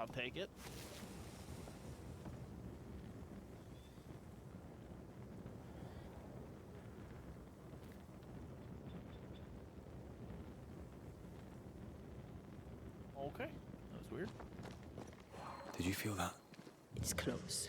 I'll take it. Okay, that was weird. Did you feel that? It's close.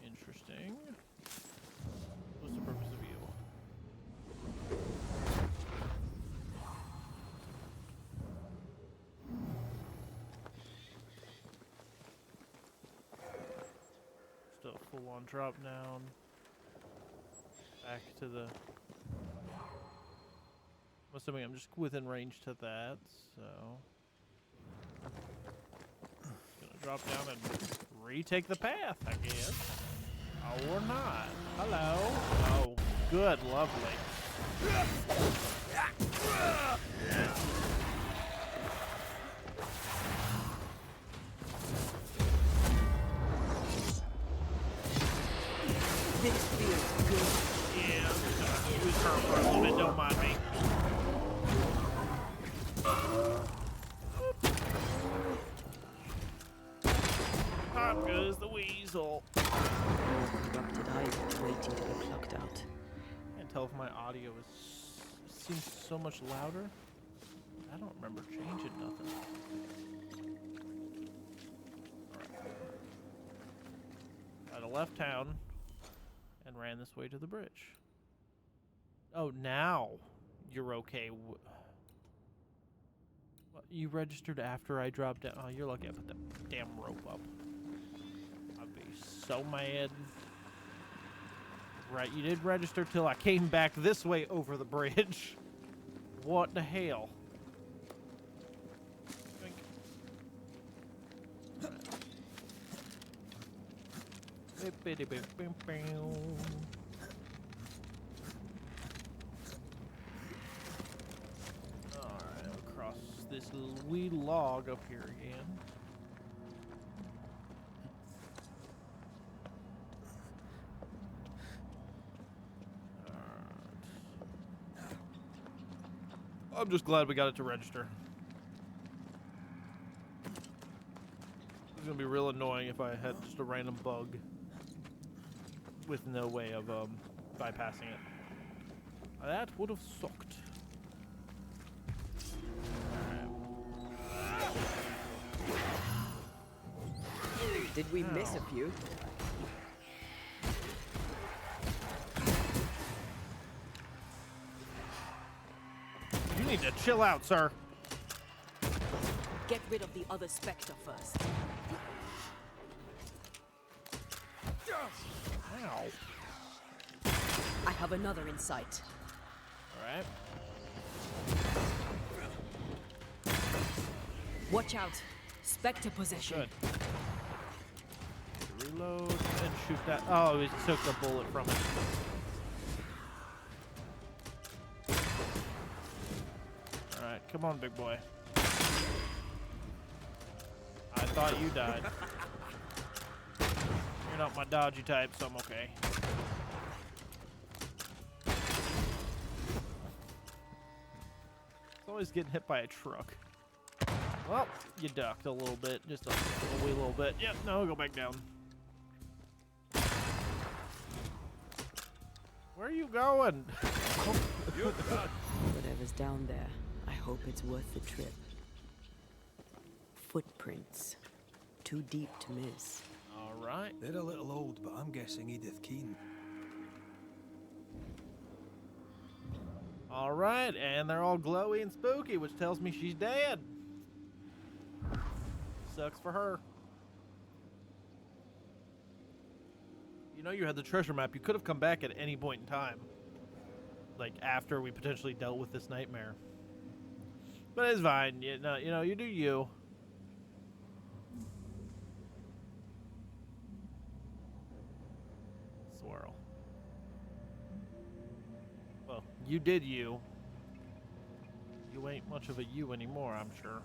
Interesting. What's the purpose of you? Still full on drop down. Back to the... I'm assuming I'm just within range to that, so... Gonna drop down and retake the path, I guess. Or not. Hello. Oh, good, lovely. This feels good. Yeah, I'm just gonna use her for a little bit, don't mind me. Pop goes the weasel. Corrupted eyes waiting to be plucked out. Can't tell if my audio seems so much louder. I don't remember changing nothing. Alright. I left town and ran this way to the bridge. Oh, now you're okay. What, you registered after I dropped down. Oh, you're lucky I put that damn rope up. I'd be so mad. Right, you did register till I came back this way over the bridge. What the hell? Alright, I'll cross this wee log up here again. I'm just glad we got it to register. It's gonna be real annoying if I had just a random bug with no way of bypassing it. That would have sucked. Did we miss a few? You need to chill out, sir. Get rid of the other Spectre first. Ow. I have another in sight. Alright. Watch out. Spectre possession. Good. Reload and shoot that. Oh, he took the bullet from it. Alright, come on, big boy. I thought you died. You're not my dodgy type, so I'm okay. It's always getting hit by a truck. Well, you ducked a little bit, just a wee little bit. Yep, no, go back down. Where are you going? Whatever's down there, I hope it's worth the trip. Footprints. Too deep to miss. All right. They're a little old, but I'm guessing Edith Keane. All right, and they're all glowy and spooky, which tells me she's dead. Sucks for her. You know you had the treasure map. You could have come back at any point in time. Like, after we potentially dealt with this nightmare. But it's fine. You know, you do you. Swirl. Well, you did you. You ain't much of a you anymore, I'm sure.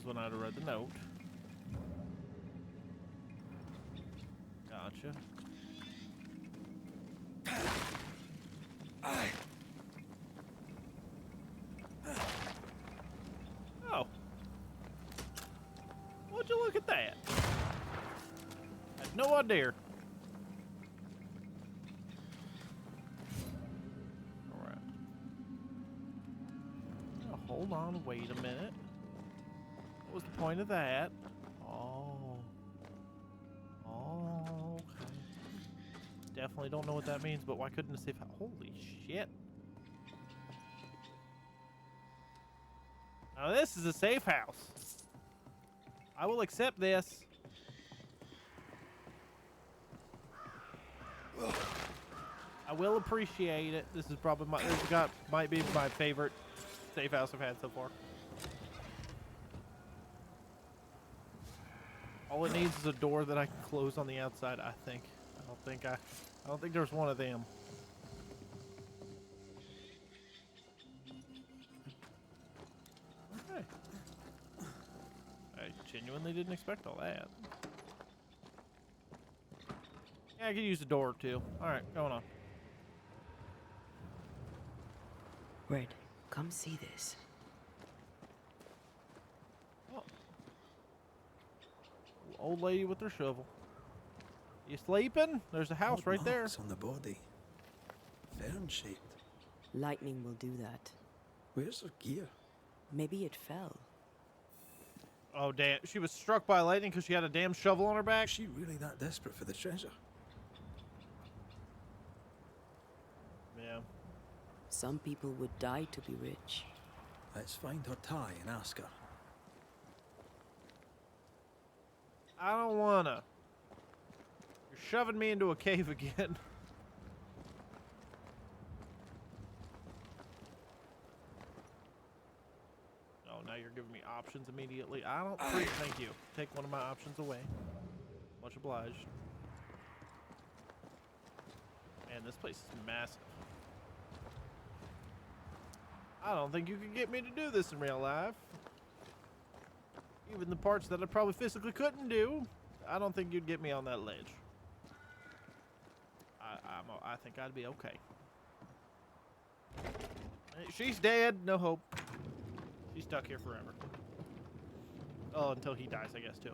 was when I'd have read the note. Gotcha. Oh. Would you look at that? I had no idea. Alright. Oh, hold on, wait a minute. What was the point of that? Oh. Oh, okay. Definitely don't know what that means, but why couldn't the safe house? Holy shit. Now this is a safe house. I will accept this. I will appreciate it. This is probably might be my favorite safe house I've had so far. All it needs is a door that I can close on the outside, I think. I don't think there's one of them. Okay. I genuinely didn't expect all that. Yeah, I could use a door or two. Alright, going on. Red, come see this. Oh. Old lady with her shovel. You sleeping? There's a house right there. On the body. Fern-shaped. Lightning will do that. Where's her gear? Maybe it fell. Oh, damn. She was struck by lightning because she had a damn shovel on her back? Is she really that desperate for the treasure? Yeah. Some people would die to be rich. Let's find her tie and ask her. I don't wanna. You're shoving me into a cave again. Oh, now you're giving me options immediately. I don't thank you. Take one of my options away. Much obliged. Man, this place is massive. I don't think you can get me to do this in real life. Even the parts that I probably physically couldn't do, I don't think you'd get me on that ledge. I think I'd be okay. She's dead. No hope. She's stuck here forever. Oh, until he dies, I guess, too.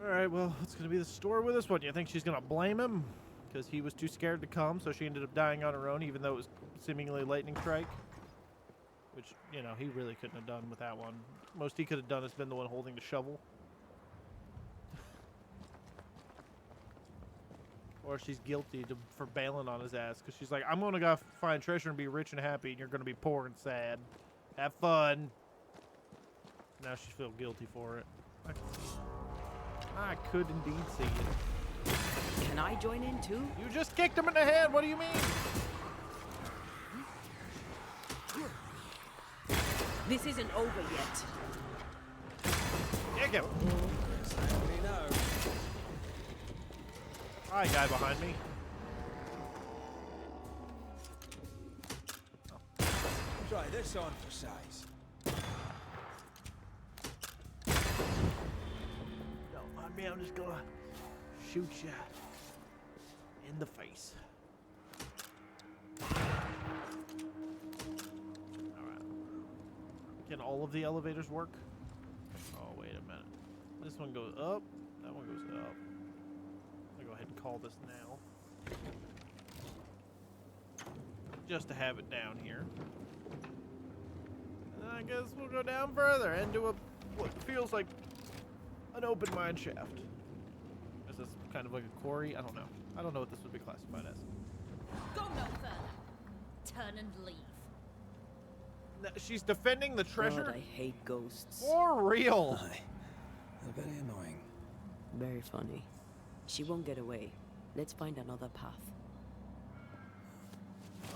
Alright, well, what's going to be the story with this one? You think she's going to blame him? Because he was too scared to come, so she ended up dying on her own, even though it was seemingly lightning strike. Which, you know, he really couldn't have done with that one. Most he could have done is been the one holding the shovel. Or she's guilty for bailing on his ass, because she's like, I'm going to go find treasure and be rich and happy, and you're going to be poor and sad. Have fun. Now she feels guilty for it. I could indeed see it. Can I join in too? You just kicked him in the head. What do you mean? This isn't over yet. Kick him. Hi, guy behind me. Try this on for size. Don't mind me. I'm just gonna shoot you in the face. Can all of the elevators work? Oh, wait a minute. This one goes up. That one goes up. I'm gonna go ahead and call this now. Just to have it down here. And then I guess we'll go down further into what feels like an open mine shaft. Is this kind of like a quarry? I don't know. I don't know what this would be classified as. Go no further. Turn and leave. She's defending the treasure? God, I hate ghosts. For real. Aye. They're very annoying. Very funny. She won't get away. Let's find another path.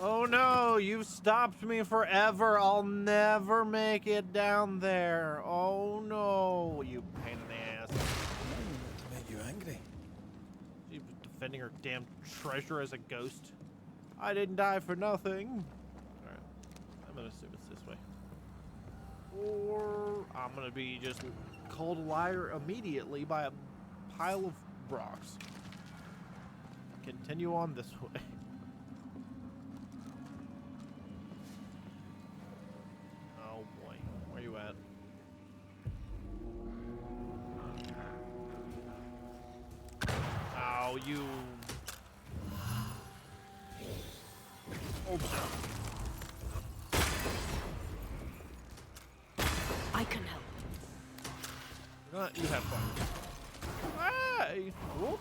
Oh no, you've stopped me forever. I'll never make it down there. Oh no, you pain in the ass. To make you angry. She was defending her damn treasure as a ghost. I didn't die for nothing. Alright, I'm gonna assume it's this way. or I'm gonna be just called a liar immediately by a pile of rocks. Continue on this way. Oh boy, where you at? Oh, you. Oh, I can help. you have fun. Hey! Whoop.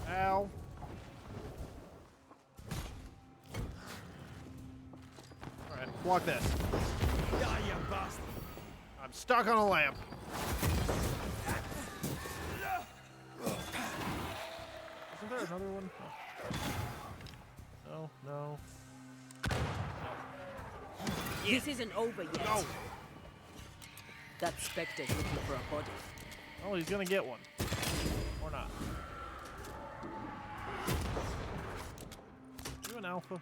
Ow. Alright, block this. Die, you bastard! I'm stuck on a lamp. Isn't there another one? Oh. No, no. This isn't over yet. No! That Spectre's looking for a body. Oh, he's gonna get one. Or not. You an alpha?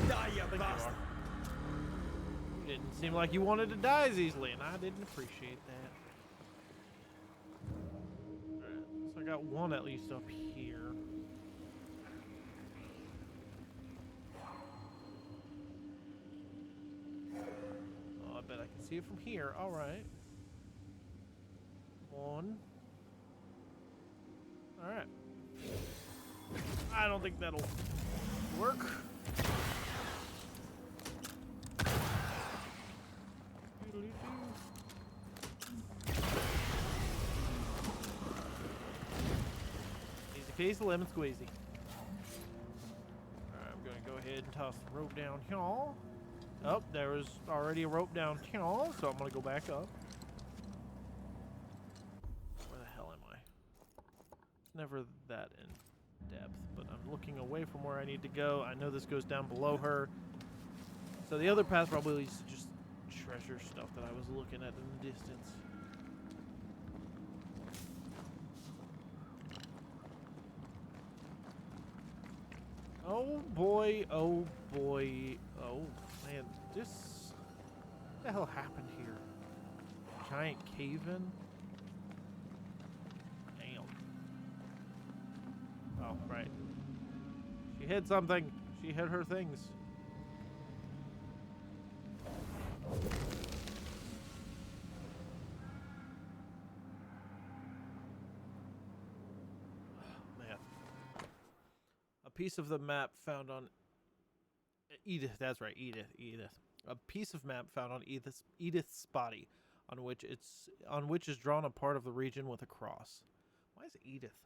Die, you bastard! You didn't seem like you wanted to die as easily, and I didn't appreciate that. Alright, so I got one at least up here. Oh, I bet I can see it from here. Alright. One. Alright. I don't think that'll work. Easy peasy, lemon squeezy. Alright, I'm gonna go ahead and toss the rope down here. Oh, there was already a rope down here, so I'm gonna go back up. Where the hell am I? It's never that in depth, but I'm looking away from where I need to go. I know this goes down below her. So the other path probably leads to just treasure stuff that I was looking at in the distance. Oh boy, oh boy, oh man, this, what the hell happened here? Giant cave-in? Damn. Oh, right. She hid something. She hid her things. Man. A piece of the map found on Edith. That's right, Edith. A piece of map found on Edith's body, on which is drawn a part of the region with a cross. Why is it Edith?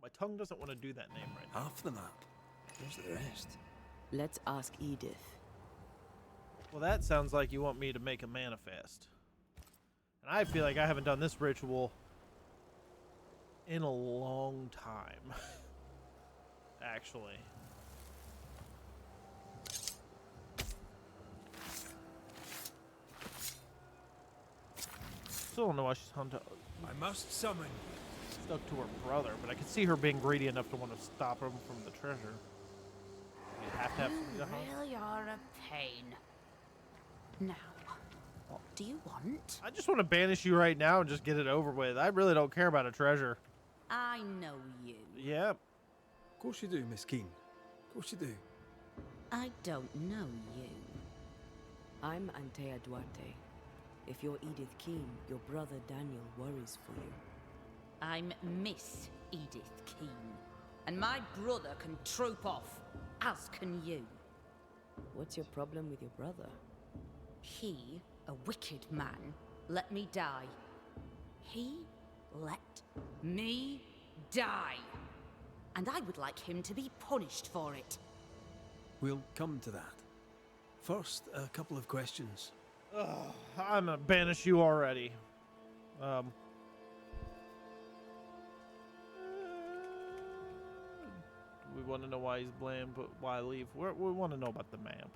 My tongue doesn't want to do that name right now. Half the map. Where's the rest? Let's ask Edith. Well, that sounds like you want me to make a manifest. And I feel like I haven't done this ritual in a long time. Actually. Still don't know why she's I must summon. stuck to her brother, but I could see her being greedy enough to want to stop him from the treasure. You have to have something to hunt. Really are a pain. Now, what do you want? I just want to banish you right now and just get it over with. I really don't care about a treasure. I know you. Yep. Of course you do, Miss Keen. Of course you do. I don't know you. I'm Antea Duarte. If you're Edith Keene, your brother Daniel worries for you. I'm Miss Edith Keene. And my brother can troop off, as can you. What's your problem with your brother? He, a wicked man, let me die. He let me die. And I would like him to be punished for it. We'll come to that. First, a couple of questions. Ugh, I'm gonna banish you already. We want to know why he's blamed, but why leave? We want to know about the map.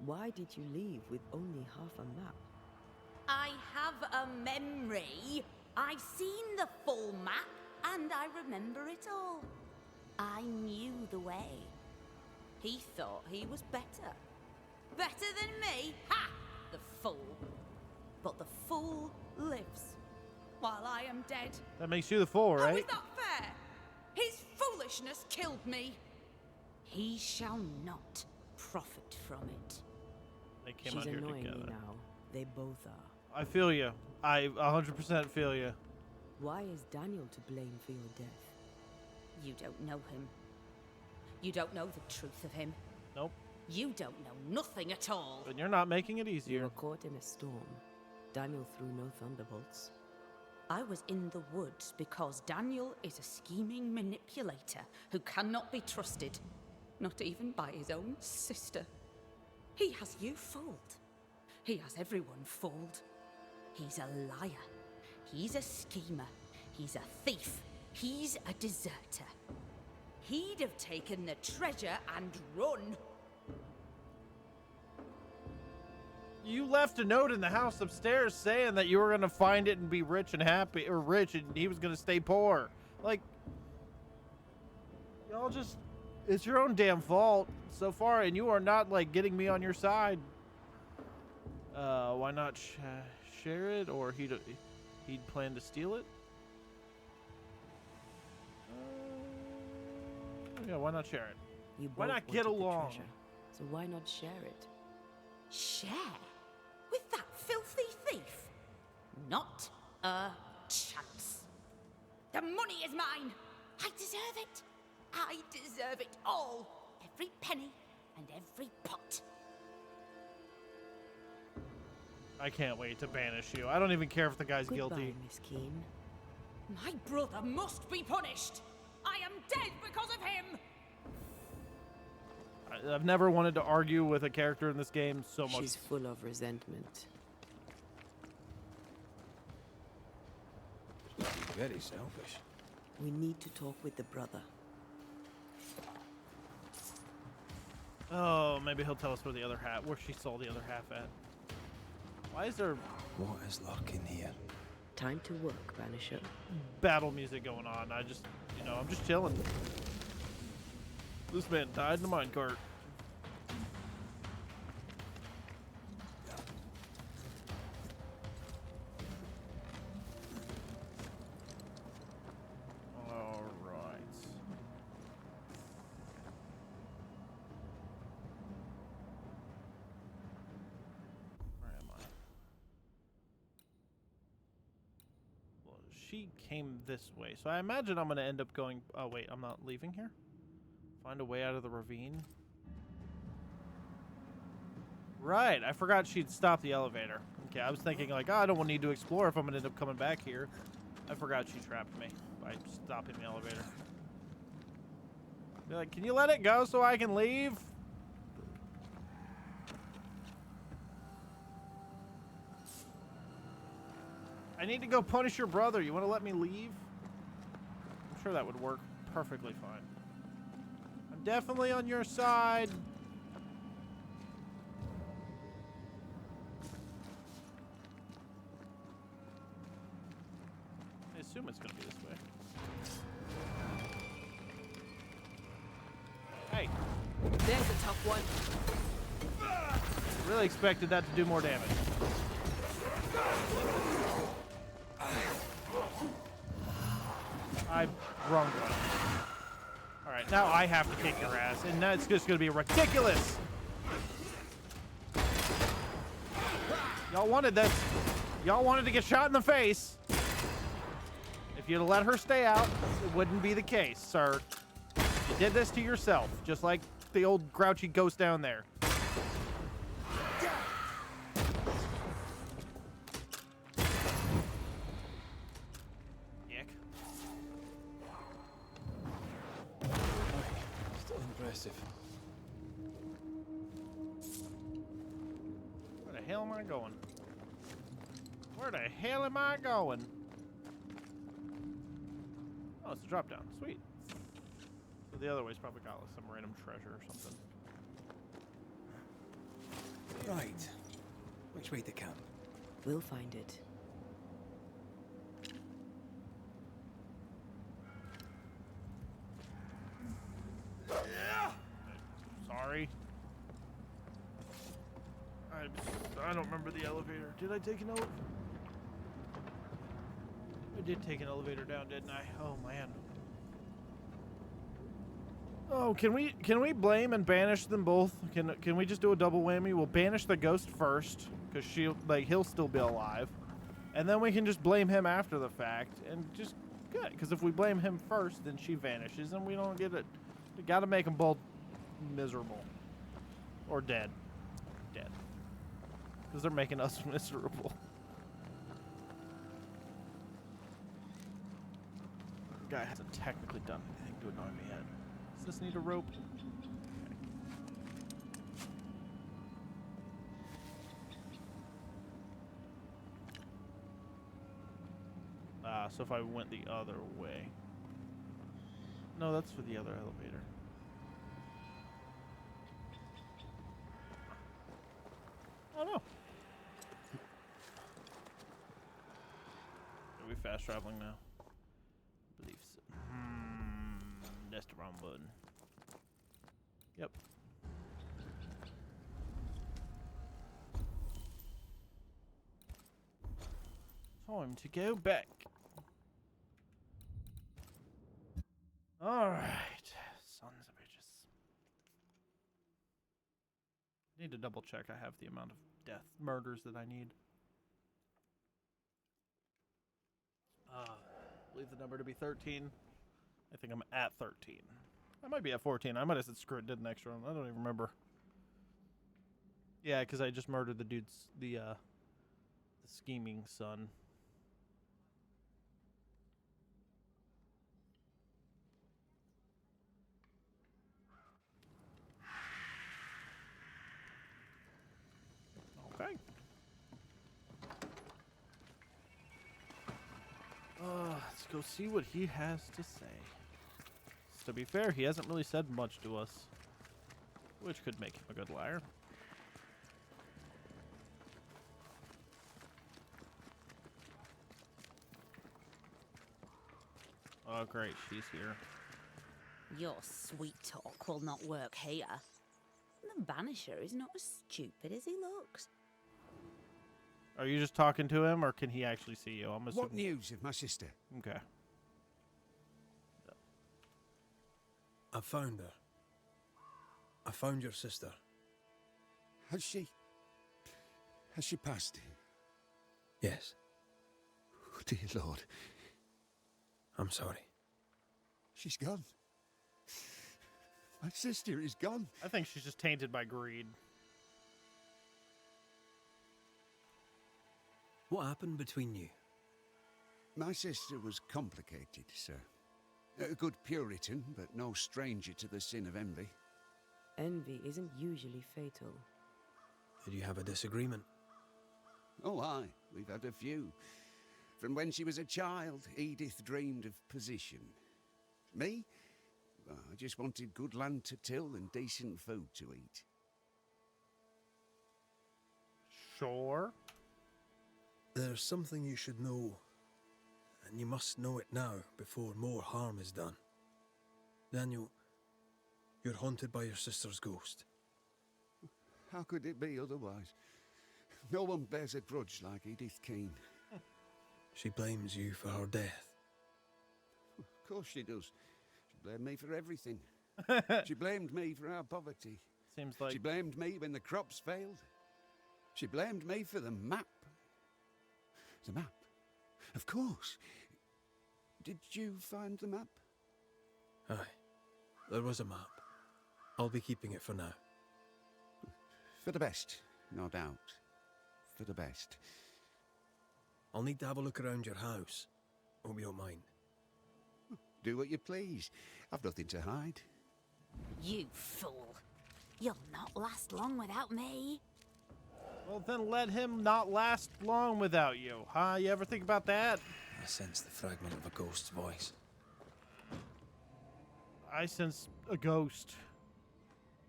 Why did you leave with only half a map? I have a memory. I've seen the full map, and I remember it all. I knew the way. He thought he was better. Better than me? Ha! The fool. But the fool lives, while I am dead. That makes you the fool, How right? is that fair? His foolishness killed me. He shall not profit from it. They came She's out here annoying together. me now. They both are. I feel you. I 100% feel you. Why is Daniel to blame for your death? You don't know him. You don't know the truth of him. Nope. You don't know nothing at all. But you're not making it You easier. were caught in a storm. Daniel threw no thunderbolts. I was in the woods because Daniel is a scheming manipulator who cannot be trusted, not even by his own sister. He has you fooled. He has everyone fooled. He's a liar. He's a schemer. He's a thief. He's a deserter. He'd have taken the treasure and run. You left a note in the house upstairs saying that you were going to find it and be rich and happy, or rich, and he was going to stay poor. Like, y'all just, it's your own damn fault so far, and you are not, like, getting me on your side. Why not share it, or he'd plan to steal it? Yeah, why not share it? You Why both not get wanted the along? treasure, so why not share it? Share? With that filthy thief? Not a chance. The money is mine. I deserve it. I deserve it all. Every penny and every pot. I can't wait to banish you. I don't even care if the guy's Goodbye, guilty. Miss Keene. My brother must be punished. I am dead because of him. I've never wanted to argue with a character in this game so much. She's full of resentment. Very selfish. We need to talk with the brother. Oh, maybe he'll tell us where the other half, where she sold the other half at. Why is there What is lurking here? Time to work, Banisher. battle music going on? I just, I'm just chilling. This man died in the minecart. All right. Where am I? Well, she came this way, so I imagine I'm going to end up going... Oh, wait, I'm not leaving here? Find a way out of the ravine? Right, I forgot she'd stop the elevator. Okay, I was thinking like, oh, I don't need to explore if I'm going to end up coming back here. I forgot she trapped me by stopping the elevator. Be like, can you let it go so I can leave? I need to go punish your brother. You want to let me leave? I'm sure that would work perfectly fine. I'm definitely on your side. I assume it's going to be this way. Hey, There's a tough one. really expected that to do more damage. I wrong one. All right, now I have to kick your ass, and that's just going to be ridiculous. Y'all wanted this. Y'all wanted to get shot in the face. If you'd let her stay out, it wouldn't be the case, sir. You did this to yourself, just like the old grouchy ghost down there. Yick. Still impressive. Where the hell am I going? Where the hell am I going? Oh, it's a drop down. Sweet. So the other way's probably got like some random treasure or something. Right. Which way to camp? We'll find it. sorry. I don't remember the elevator. Did I take an elevator? I did take an elevator down, didn't I? Oh man. Oh, can we blame and banish them both? Can we just do a double whammy? We'll banish the ghost first, cause he'll still be alive, and then we can just blame him after the fact, and just good. Cause if we blame him first, then she vanishes, and we don't get it. We gotta make them both miserable, or dead, cause they're making us miserable. The guy hasn't technically done anything to annoy me yet. Does this need a rope? So if I went the other way. No, that's for the other elevator. Oh no. Are we fast traveling now? I believe so. That's the wrong button. Yep. Time to go back. Alright. Sons of bitches. Need to double check I have the amount of murders that I need. I believe the number to be 13. I think I'm at 13. I might be at 14. I might have said screw it, did an extra one. I don't even remember. Yeah, because I just murdered the dude's, the scheming son. Okay. Let's go see what he has to say. To be fair, he hasn't really said much to us, which could make him a good liar. Oh, great, she's here. Your sweet talk will not work here. The Banisher is not as stupid as he looks. Are you just talking to him, or can he actually see you? I'm assuming. What news of my sister? Okay. I found her. I found your sister. Has she passed? Yes. Oh, dear Lord. I'm sorry. She's gone. My sister is gone. I think she's just tainted by greed. What happened between you? My sister was complicated, sir. A good Puritan, but no stranger to the sin of envy. Envy isn't usually fatal. Did you have a disagreement? Oh, aye. We've had a few. From when she was a child, Edith dreamed of position. Me? Well, I just wanted good land to till and decent food to eat. Sure. There's something you should know, and you must know it now before more harm is done. Daniel, you're haunted by your sister's ghost. How could it be otherwise? No one bears a grudge like Edith Keane. She blames you for her death. Of course she does. She blamed me for everything. She blamed me for our poverty. Seems like She blamed me when the crops failed. She blamed me for the map. The map? Of course. Did you find the map? Aye, there was a map. I'll be keeping it for now. For the best, no doubt. For the best. I'll need to have a look around your house. Hope you don't mind. Do what you please. I've nothing to hide. You fool. You'll not last long without me. well, then let him not last long without you, huh? You ever think about that? I sense the fragment of a ghost's voice. I sense a ghost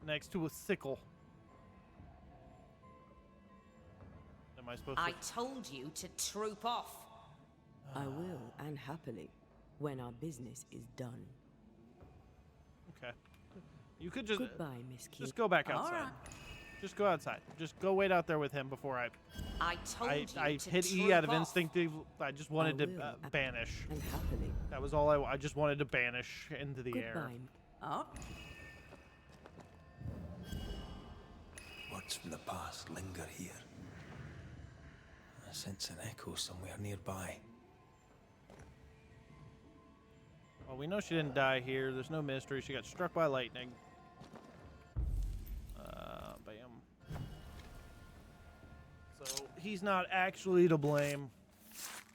next to a sickle. Am I supposed to? I told you to troop off. I will, and happily, when our business is done. Okay. You could just Miss Kid. just go back All outside. right. Just go outside. Just go wait out there with him before I told you I to hit E troop out of off. instinctive. I just wanted to will, banish. And happily. That was all I just wanted to banish into the air. Goodbye. Oh, Words from the past linger here. I sense an echo somewhere nearby. Well, we know she didn't die here. There's no mystery. She got struck by lightning. Bam. So he's not actually to blame,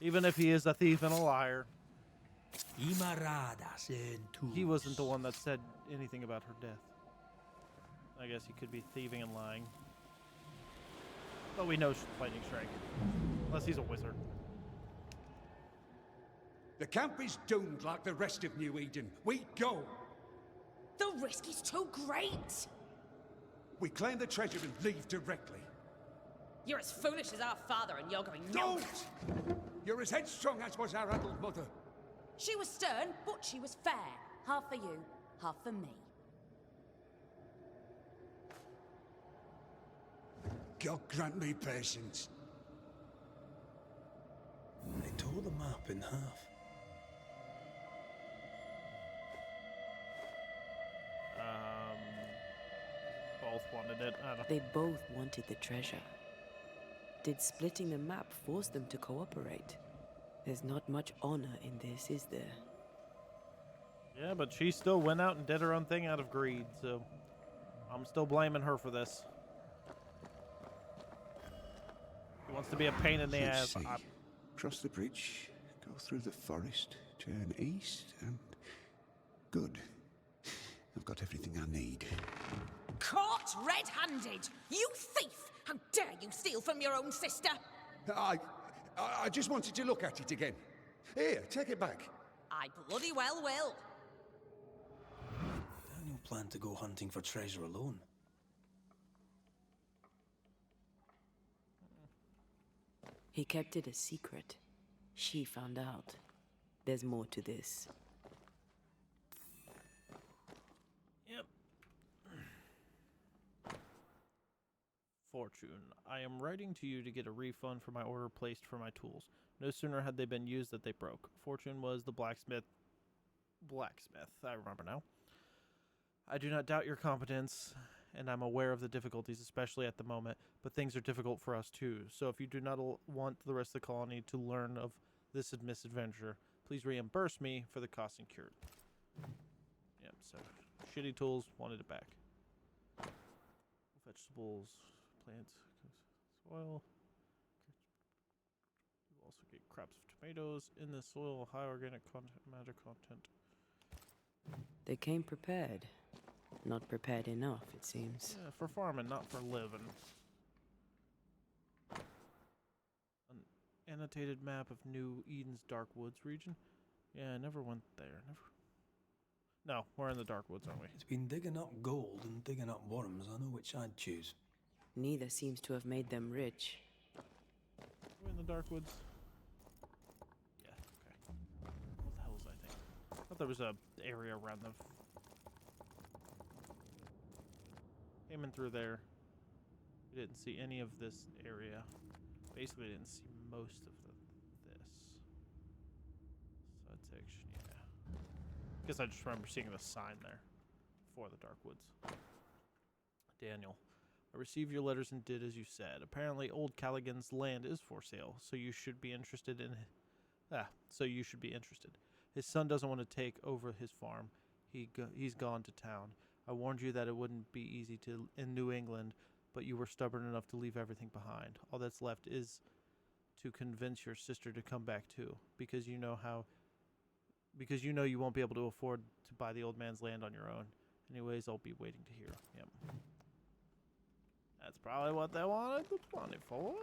even if he is a thief and a liar. He wasn't the one that said anything about her death. I guess he could be thieving and lying. But we know she's lightning strike. Unless he's a wizard. The camp is doomed like the rest of New Eden. We go. the risk is too great. We claim the treasure and leave directly. You're as foolish as our father, and you're going nowhere. Don't! You're as headstrong as was our adult mother. She was stern, but she was fair. Half for you, half for me. God grant me patience. They tore the map in half. Both wanted it. I don't. They both wanted the treasure. Did splitting the map force them to cooperate? There's not much honor in this, is there? Yeah, but she still went out and did her own thing out of greed, so I'm still blaming her for this. She wants to be a pain in the Let's ass. see. Cross the bridge, go through the forest, turn east, and... Good. I've got everything I need. Caught red-handed! You thief! How dare you steal from your own sister? I just wanted to look at it again. Here, take it back. I bloody well will. Daniel planned to go hunting for treasure alone. He kept it a secret. She found out. There's more to this. Yep. Fortune, I am writing to you to get a refund for my order placed for my tools. No sooner had they been used that they broke. Fortune was the blacksmith. I remember now. I do not doubt your competence, and I'm aware of the difficulties, especially at the moment, but things are difficult for us too. So if you do not want the rest of the colony to learn of this misadventure, please reimburse me for the cost incurred. Yep, so shitty tools, wanted it back. Vegetables, plants, soil. You also get crops of tomatoes in the soil, high organic content, matter content. They came prepared. Not prepared enough, it seems. Yeah, for farming, not for living. An annotated map of New Eden's Dark Woods region. Yeah, I never went there. No, we're in the Dark Woods, aren't we? Between digging up gold and digging up worms, I know which I'd choose. Neither seems to have made them rich. We're in the Dark Woods. Yeah, okay. What the hell was I thinking? I thought there was a area around the... Came in through there. We didn't see any of this area. Basically, didn't see most of this. Side section, yeah. Guess I just remember seeing the sign there for the Dark Woods. Daniel, I received your letters and did as you said. Apparently, old Callaghan's land is for sale, so you should be interested in... His son doesn't want to take over his farm. He's gone to town. I warned you that it wouldn't be easy in New England, but you were stubborn enough to leave everything behind. All that's left is to convince your sister to come back too, because you know you won't be able to afford to buy the old man's land on your own. Anyways, I'll be waiting to hear. Yep. That's probably what they wanted the money for.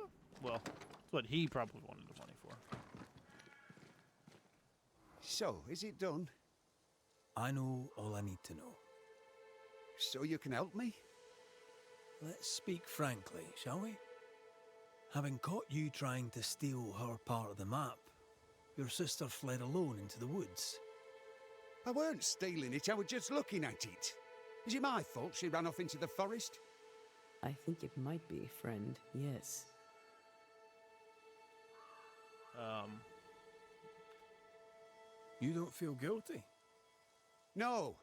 Well, that's what he probably wanted the money for. So, is it done? I know all I need to know. So you can help me? Let's speak frankly, shall we? Having caught you trying to steal her part of the map, your sister fled alone into the woods. I weren't stealing it, I was just looking at it. Is it my fault she ran off into the forest? I think it might be, friend. Yes. You don't feel guilty? No.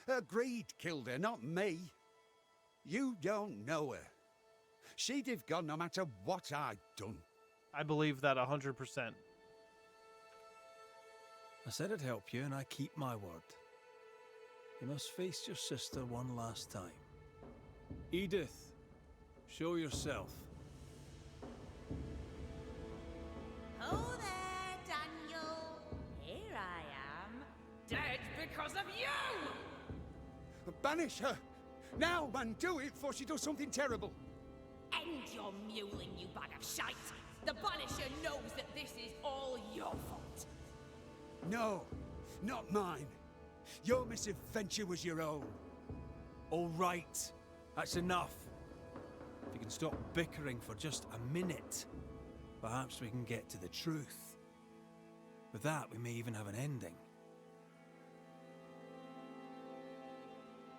Her greed killed her, not me. You don't know her. She'd have gone no matter what I'd done. I believe that 100%. I said I'd help you, and I keep my word. You must face your sister one last time. Edith, show yourself. Oh there, Daniel. Here I am. Dead because of you! Banish her! Now, man, do it before she does something terrible. End your mewling, you bag of shite! The Banisher knows that this is all your fault. No, not mine. Your misadventure was your own. All right, that's enough. If you can stop bickering for just a minute, perhaps we can get to the truth. With that, we may even have an ending.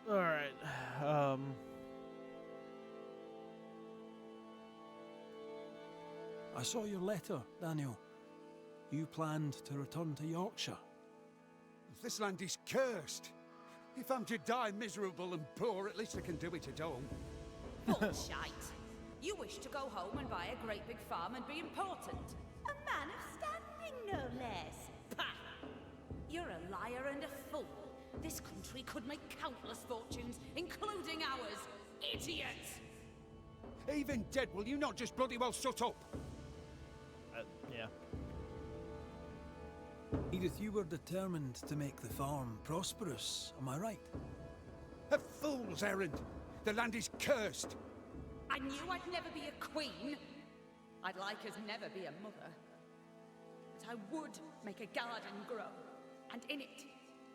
All right. I saw your letter, Daniel. You planned to return to Yorkshire. This land is cursed. If I'm to die miserable and poor, at least I can do it at home. Bullshite. You wish to go home and buy a great big farm and be important. A man of standing, no less. Pah! You're a liar and a fool. This country could make countless fortunes, including ours. Idiots! Even dead, will you not just bloody well shut up? Yeah. Edith, you were determined to make the farm prosperous, am I right? A fool's errand. The land is cursed. I knew I'd never be a queen. I'd like as never be a mother. But I would make a garden grow, and in it,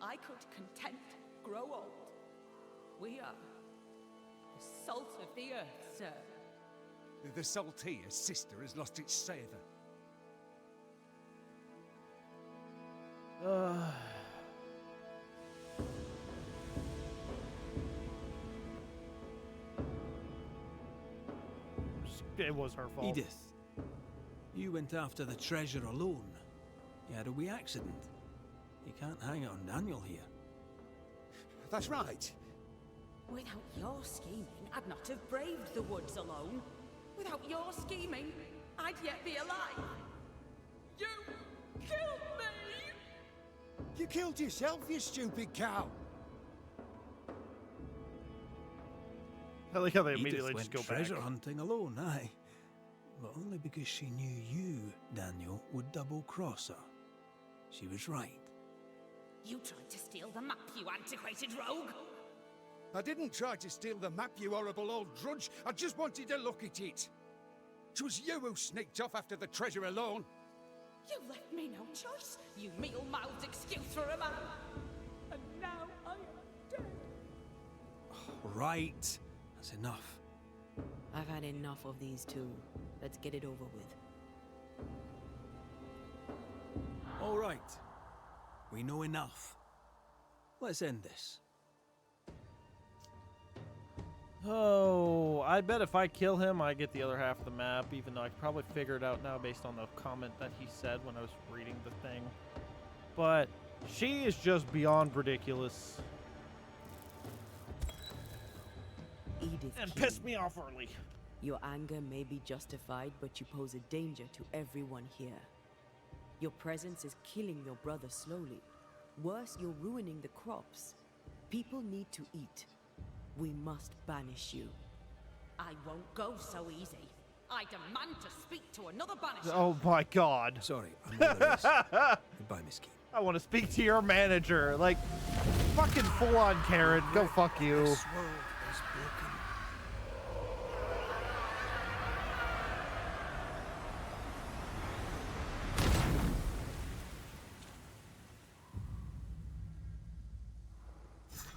I could content grow old. We are the salt of the earth, sir. The saltire sister has lost its savour. It was her fault. Edith, you went after the treasure alone. You had a wee accident. You can't hang it on Daniel here. That's right. Without your scheming, I'd not have braved the woods alone. Without your scheming, I'd yet be alive. You killed me! You killed yourself, you stupid cow. I like how they Edith immediately went just go treasure back. hunting alone, aye. But only because she knew you, Daniel, would double-cross her. She was right. You tried to steal the map, you antiquated rogue! I didn't try to steal the map, you horrible old drudge. I just wanted to look at it. 'Twas you who sneaked off after the treasure alone. You left me no choice, you meal-mouthed excuse for a man. And now I am dead. Right. That's enough. I've had enough of these two. Let's get it over with. All right. We know enough. Let's end this. Oh, I bet if I kill him, I get the other half of the map, even though I could probably figure it out now based on the comment that he said when I was reading the thing. But she is just beyond ridiculous. Edith And Keane, pissed me off early. your anger may be justified, but you pose a danger to everyone here. Your presence is killing your brother slowly. Worse, you're ruining the crops. People need to eat. We must banish you. I won't go so easy. I demand to speak to another banisher. Oh my god. Sorry, I'm all there is. Goodbye, Miss Keane. I want to speak to your manager. Like, fucking full on Karen. Go fuck you. This world is broken.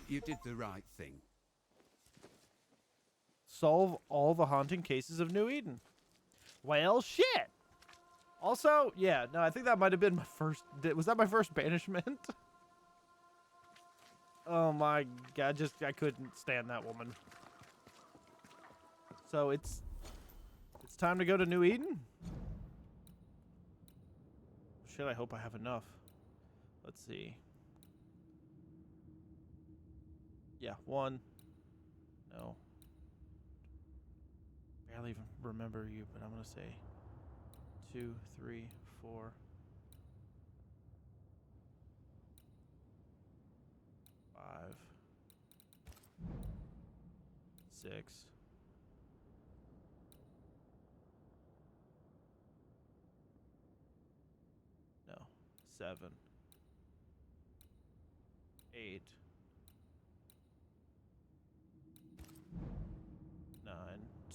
You did the right thing. Solve all the haunting cases of New Eden. Well, shit. Also, yeah, no, I think that might have been my first. Was that my first banishment? Oh my god, I couldn't stand that woman. So it's time to go to New Eden? Shit, I hope I have enough. Let's see. Yeah, 1. No. Barely even remember you, but I'm gonna say 2, 3, 4. 5, 6. No, 7, 8, 9,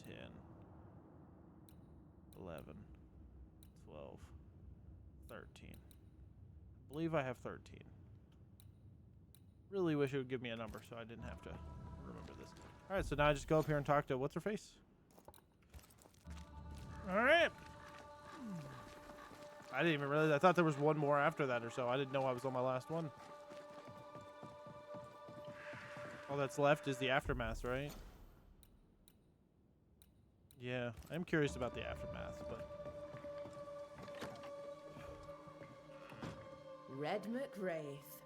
10, 11, 12, 13. I believe I have 13. Really wish it would give me a number so I didn't have to remember this. Alright, so now I just go up here and talk to what's her face? Alright. I didn't even realize. I thought there was one more after that or so. I didn't know I was on my last one. All that's left is the aftermath, right? Yeah, I'm curious about the aftermath, but... Red McWraith.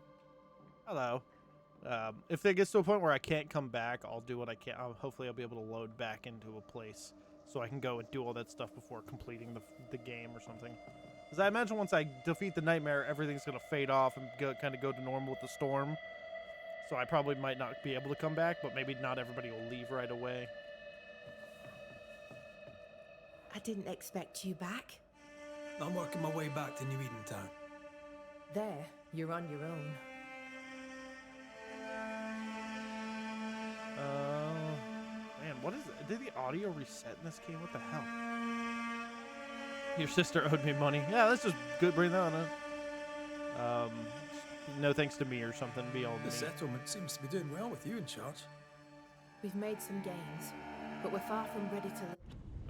Hello. If it gets to a point where I can't come back, I'll do what I can. Hopefully I'll be able to load back into a place so I can go and do all that stuff before completing the game or something. Because I imagine once I defeat the nightmare, everything's going to fade off and kind of go to normal with the storm. So I probably might not be able to come back, but maybe not everybody will leave right away. I didn't expect you back. I'm working my way back to New Eden Town. There, you're on your own. Man, what is it? Did the audio reset in this game? What the hell? Your sister owed me money. Yeah, that's just good. Bring that on. No thanks to me or something. Be all The me. settlement seems to be doing well with you in charge. We've made some gains, but we're far from ready to...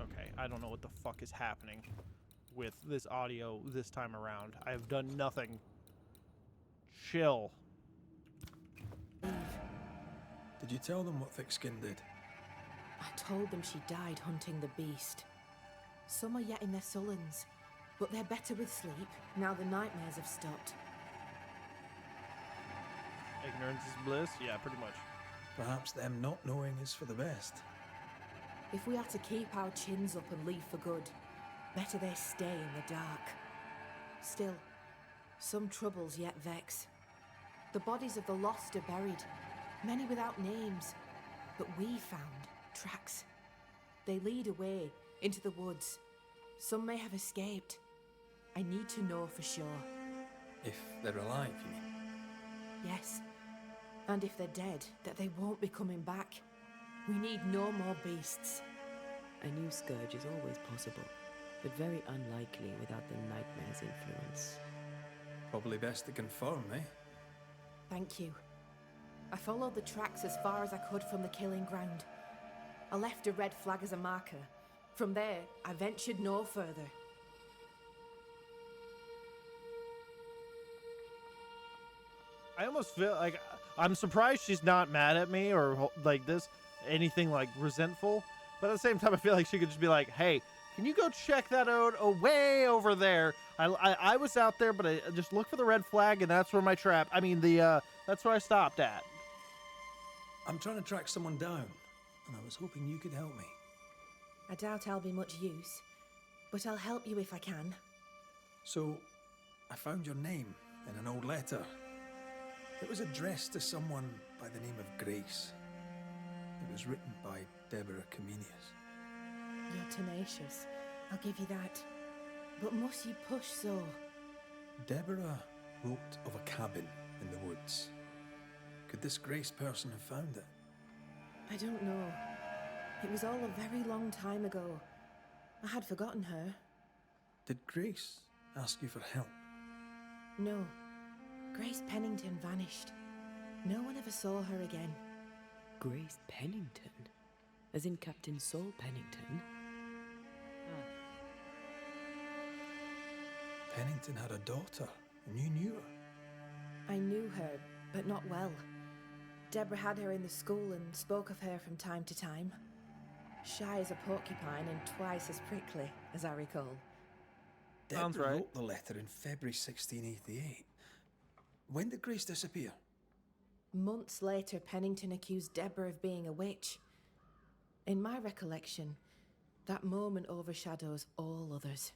Okay, I don't know what the fuck is happening with this audio this time around. I have done nothing. Chill. leave. Did you tell them what Thickskin did? I told them she died hunting the beast. Some are yet in their sullens, but they're better with sleep now the nightmares have stopped. Ignorance is bliss? Yeah, pretty much. Perhaps them not knowing is for the best. If we are to keep our chins up and leave for good, better they stay in the dark. Still, some troubles yet vex. The bodies of the lost are buried, many without names, but we found tracks. They lead away into the woods. Some may have escaped. I need to know for sure. If they're alive, you mean? Yes, and if they're dead, that they won't be coming back. We need no more beasts. A new scourge is always possible, but very unlikely without the nightmare's influence. Probably best to confirm, eh? Thank you. I followed the tracks as far as I could from the killing ground. I left a red flag as a marker. From there, I ventured no further. I almost feel like I'm surprised she's not mad at me or like this, anything like resentful. But at the same time, I feel like she could just be like, "Hey, can you go check that out way over there? I was out there, but I just look for the red flag, and that's where my trap. I mean, that's where I stopped at." I'm trying to track someone down, and I was hoping you could help me. I doubt I'll be much use, but I'll help you if I can. So, I found your name in an old letter. It was addressed to someone by the name of Grace. It was written by Deborah Comenius. You're tenacious, I'll give you that. But must you push so? Deborah wrote of a cabin in the woods. Could this Grace person have found it? I don't know. It was all a very long time ago. I had forgotten her. Did Grace ask you for help? No. Grace Pennington vanished. No one ever saw her again. Grace Pennington? As in Captain Saul Pennington? Pennington had a daughter, and you knew her. I knew her, but not well. Deborah had her in the school and spoke of her from time to time. Shy as a porcupine and twice as prickly, as I recall. Sounds Deborah right. wrote the letter in February 1688. When did Grace disappear? Months later, Pennington accused Deborah of being a witch. In my recollection, that moment overshadows all others.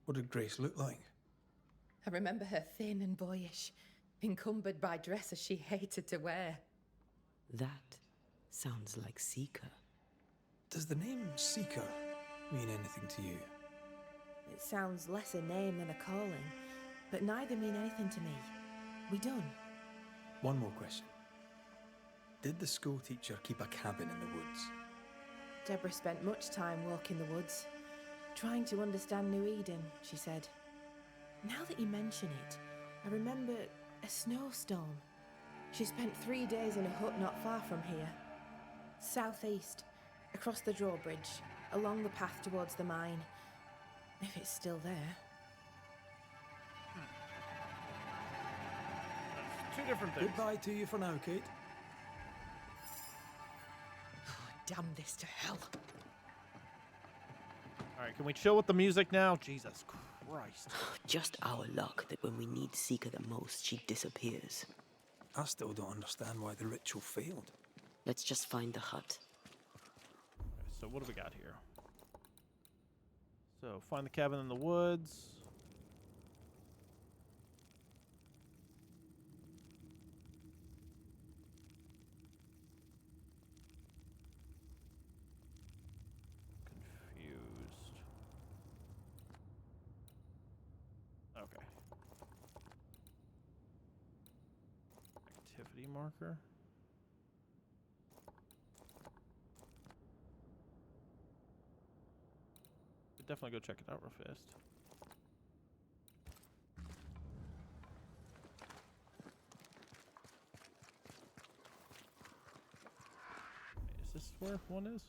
What did Grace look like? I remember her thin and boyish, encumbered by dresses she hated to wear. That sounds like Seeker. Does the name Seeker mean anything to you? It sounds less a name than a calling, but neither mean anything to me. We done. One more question. Did the school teacher keep a cabin in the woods? Deborah spent much time walking the woods, trying to understand New Eden, she said. Now that you mention it, I remember a snowstorm. She spent 3 days in a hut not far from here. Southeast, across the drawbridge, along the path towards the mine. If it's still there. That's two different things. Goodbye to you for now, Kate. Damn this to hell. All right, can we chill with the music now? Jesus Christ. Just our luck that when we need Seeker the most, she disappears. I still don't understand why the ritual failed. Let's just find the hut. Okay, so what do we got here? So find the cabin in the woods. Confused. Okay. Activity marker. Could definitely go check it out real fast. Is this where one is?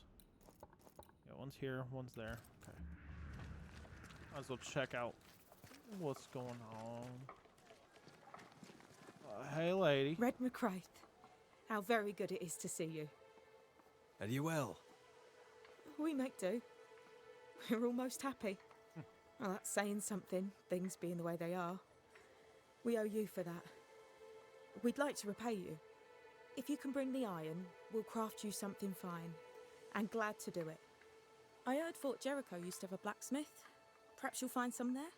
Yeah, one's here, one's there. Okay. Might as well check out what's going on. Hey, lady. Red McCraith, how very good it is to see you. Are you well? We make do. We're almost happy. Well, that's saying something, things being the way they are. We owe you for that. We'd like to repay you. If you can bring the iron, we'll craft you something fine. And glad to do it. I heard Fort Jericho used to have a blacksmith. Perhaps you'll find some there?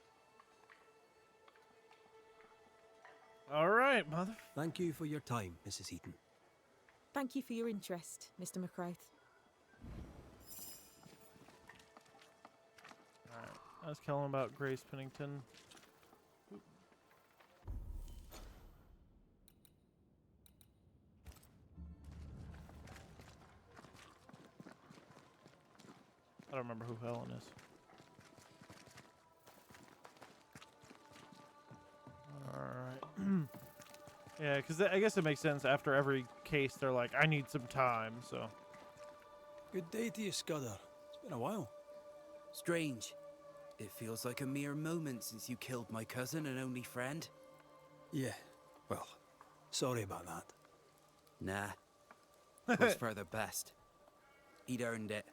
All right, mother. Thank you for your time, Mrs. Heaton. Thank you for your interest, Mr. McCraith. All right. I was telling about Grace Pennington. I don't remember who Helen is. Alright. Yeah, because I guess it makes sense. After every case, they're like, I need some time, so. Good day to you, Scudder. It's been a while. Strange. It feels like a mere moment since you killed my cousin and only friend. Yeah, well, sorry about that. Nah. Was for the best. He'd earned it.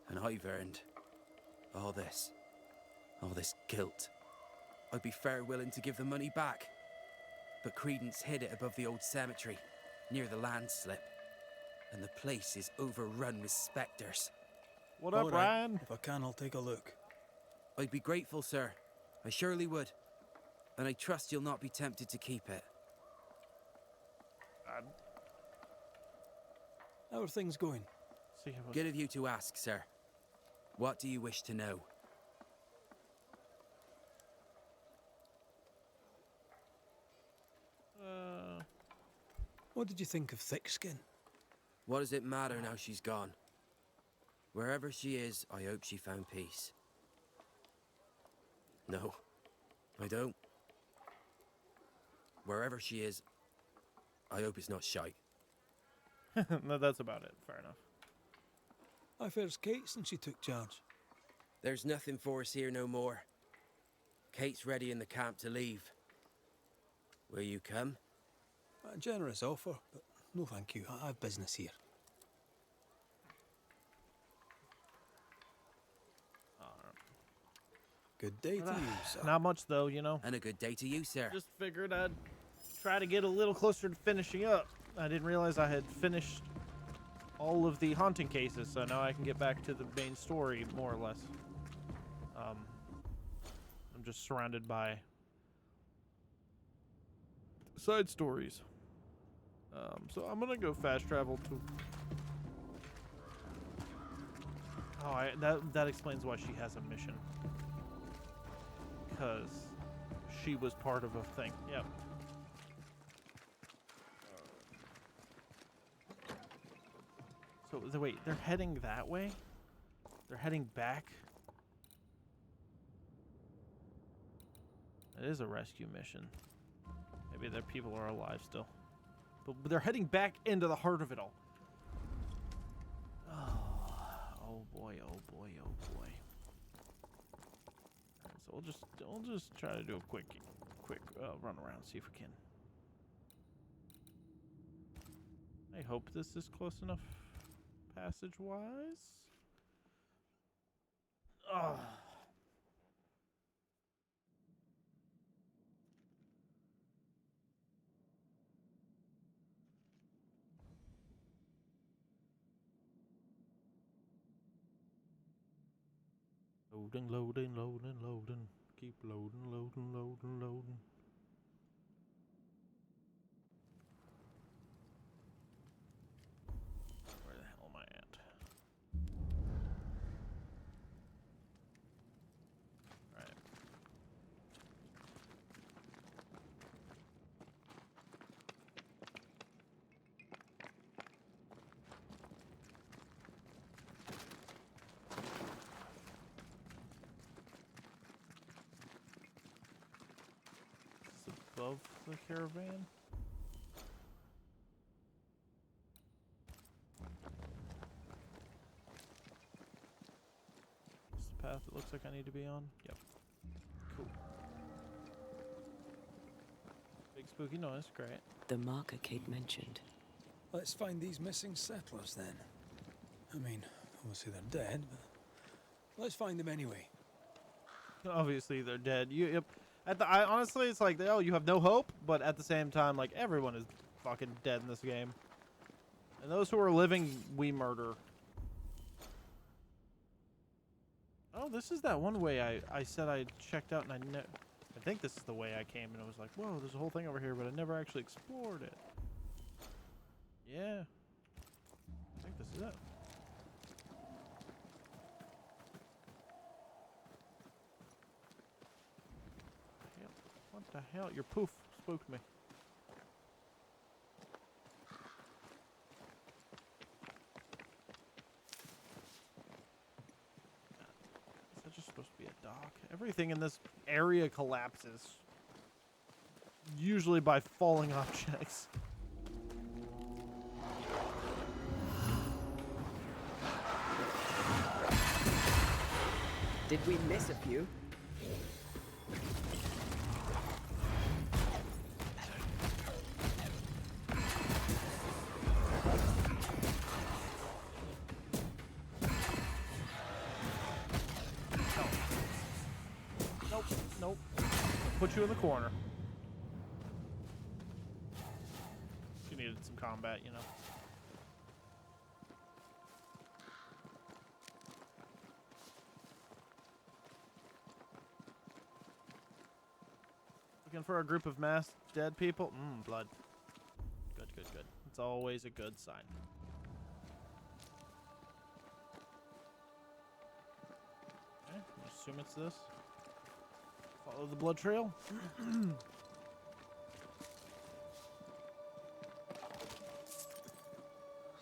And I've earned all this. All this guilt. I'd be fair willing to give the money back. But Credence hid it above the old cemetery, near the landslip. And the place is overrun with spectres. What up, All right, Ryan? If I can, I'll take a look. I'd be grateful, sir. I surely would. And I trust you'll not be tempted to keep it. How are things going? See how Good of you to ask, sir. What do you wish to know? What did you think of Thickskin? What does it matter now she's gone? Wherever she is, I hope she found peace. No, I don't. Wherever she is, I hope it's not shite. No, that's about it. Fair enough. How fares Kate since she took charge? There's nothing for us here no more. Kate's ready in the camp to leave. Will you come? A generous offer, but no thank you. I have business here. Good day to you, sir. Not much though, you know. And a good day to you, sir. Just figured I'd try to get a little closer to finishing up. I didn't realize I had finished all of the haunting cases, so now I can get back to the main story, more or less. I'm just surrounded by side stories. So I'm gonna go fast travel to... Oh, that explains why she has a mission. Because she was part of a thing. Yep. So, wait, they're heading that way? They're heading back? It is a rescue mission. Maybe their people are alive still. But they're heading back into the heart of it all. Oh boy, oh boy, oh boy. Alright, so we'll just try to do a quick run around, see if we can. I hope this is close enough passage-wise. Ugh. Loading, loading, loading, loading. Keep loading, loading, loading, loading. Where the hell am I at? Alright. Above the caravan. This is the path it looks like I need to be on. Yep. Cool. Big spooky noise, great. The marker Kate mentioned. Let's find these missing settlers then. I mean, obviously they're dead, but let's find them anyway. Obviously they're dead. Yep. Honestly, it's like, oh, you have no hope, but at the same time, like, everyone is fucking dead in this game. And those who are living, we murder. Oh, this is that one way I said I checked out, and I think this is the way I came, and I was like, whoa, there's a whole thing over here, but I never actually explored it. Yeah. I think this is it. What the hell? Your poof spooked me. Is that just supposed to be a dock? Everything in this area collapses. Usually by falling objects. Did we miss a few? Nope. Put you in the corner. She needed some combat, you know. Looking for a group of masked dead people? Blood. Good. It's always a good sign. Okay, I assume it's this. Follow the blood trail.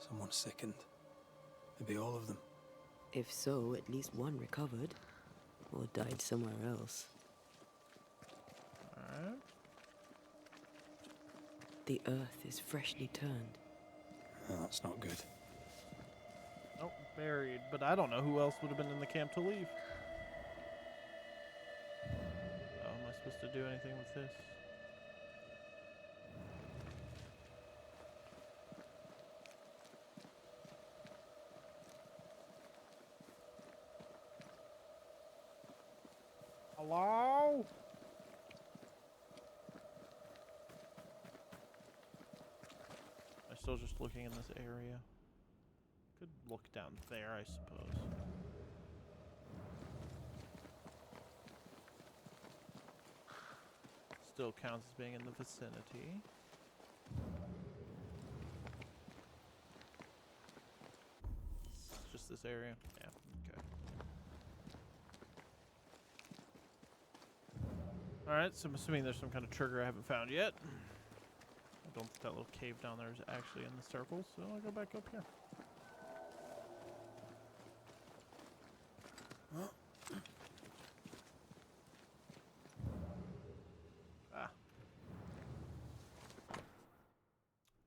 Someone sickened. Maybe all of them. If so, at least one recovered. Or died somewhere else. Alright. The earth is freshly turned. Oh, that's not good. Nope, buried. But I don't know who else would have been in the camp to leave. supposed to do anything with this? Hello? I'm still just looking in this area. Could look down there, I suppose. Still counts as being in the vicinity. It's just this area? Yeah, okay. Alright, so I'm assuming there's some kind of trigger I haven't found yet. I don't think that little cave down there is actually in the circle, so I'll go back up here.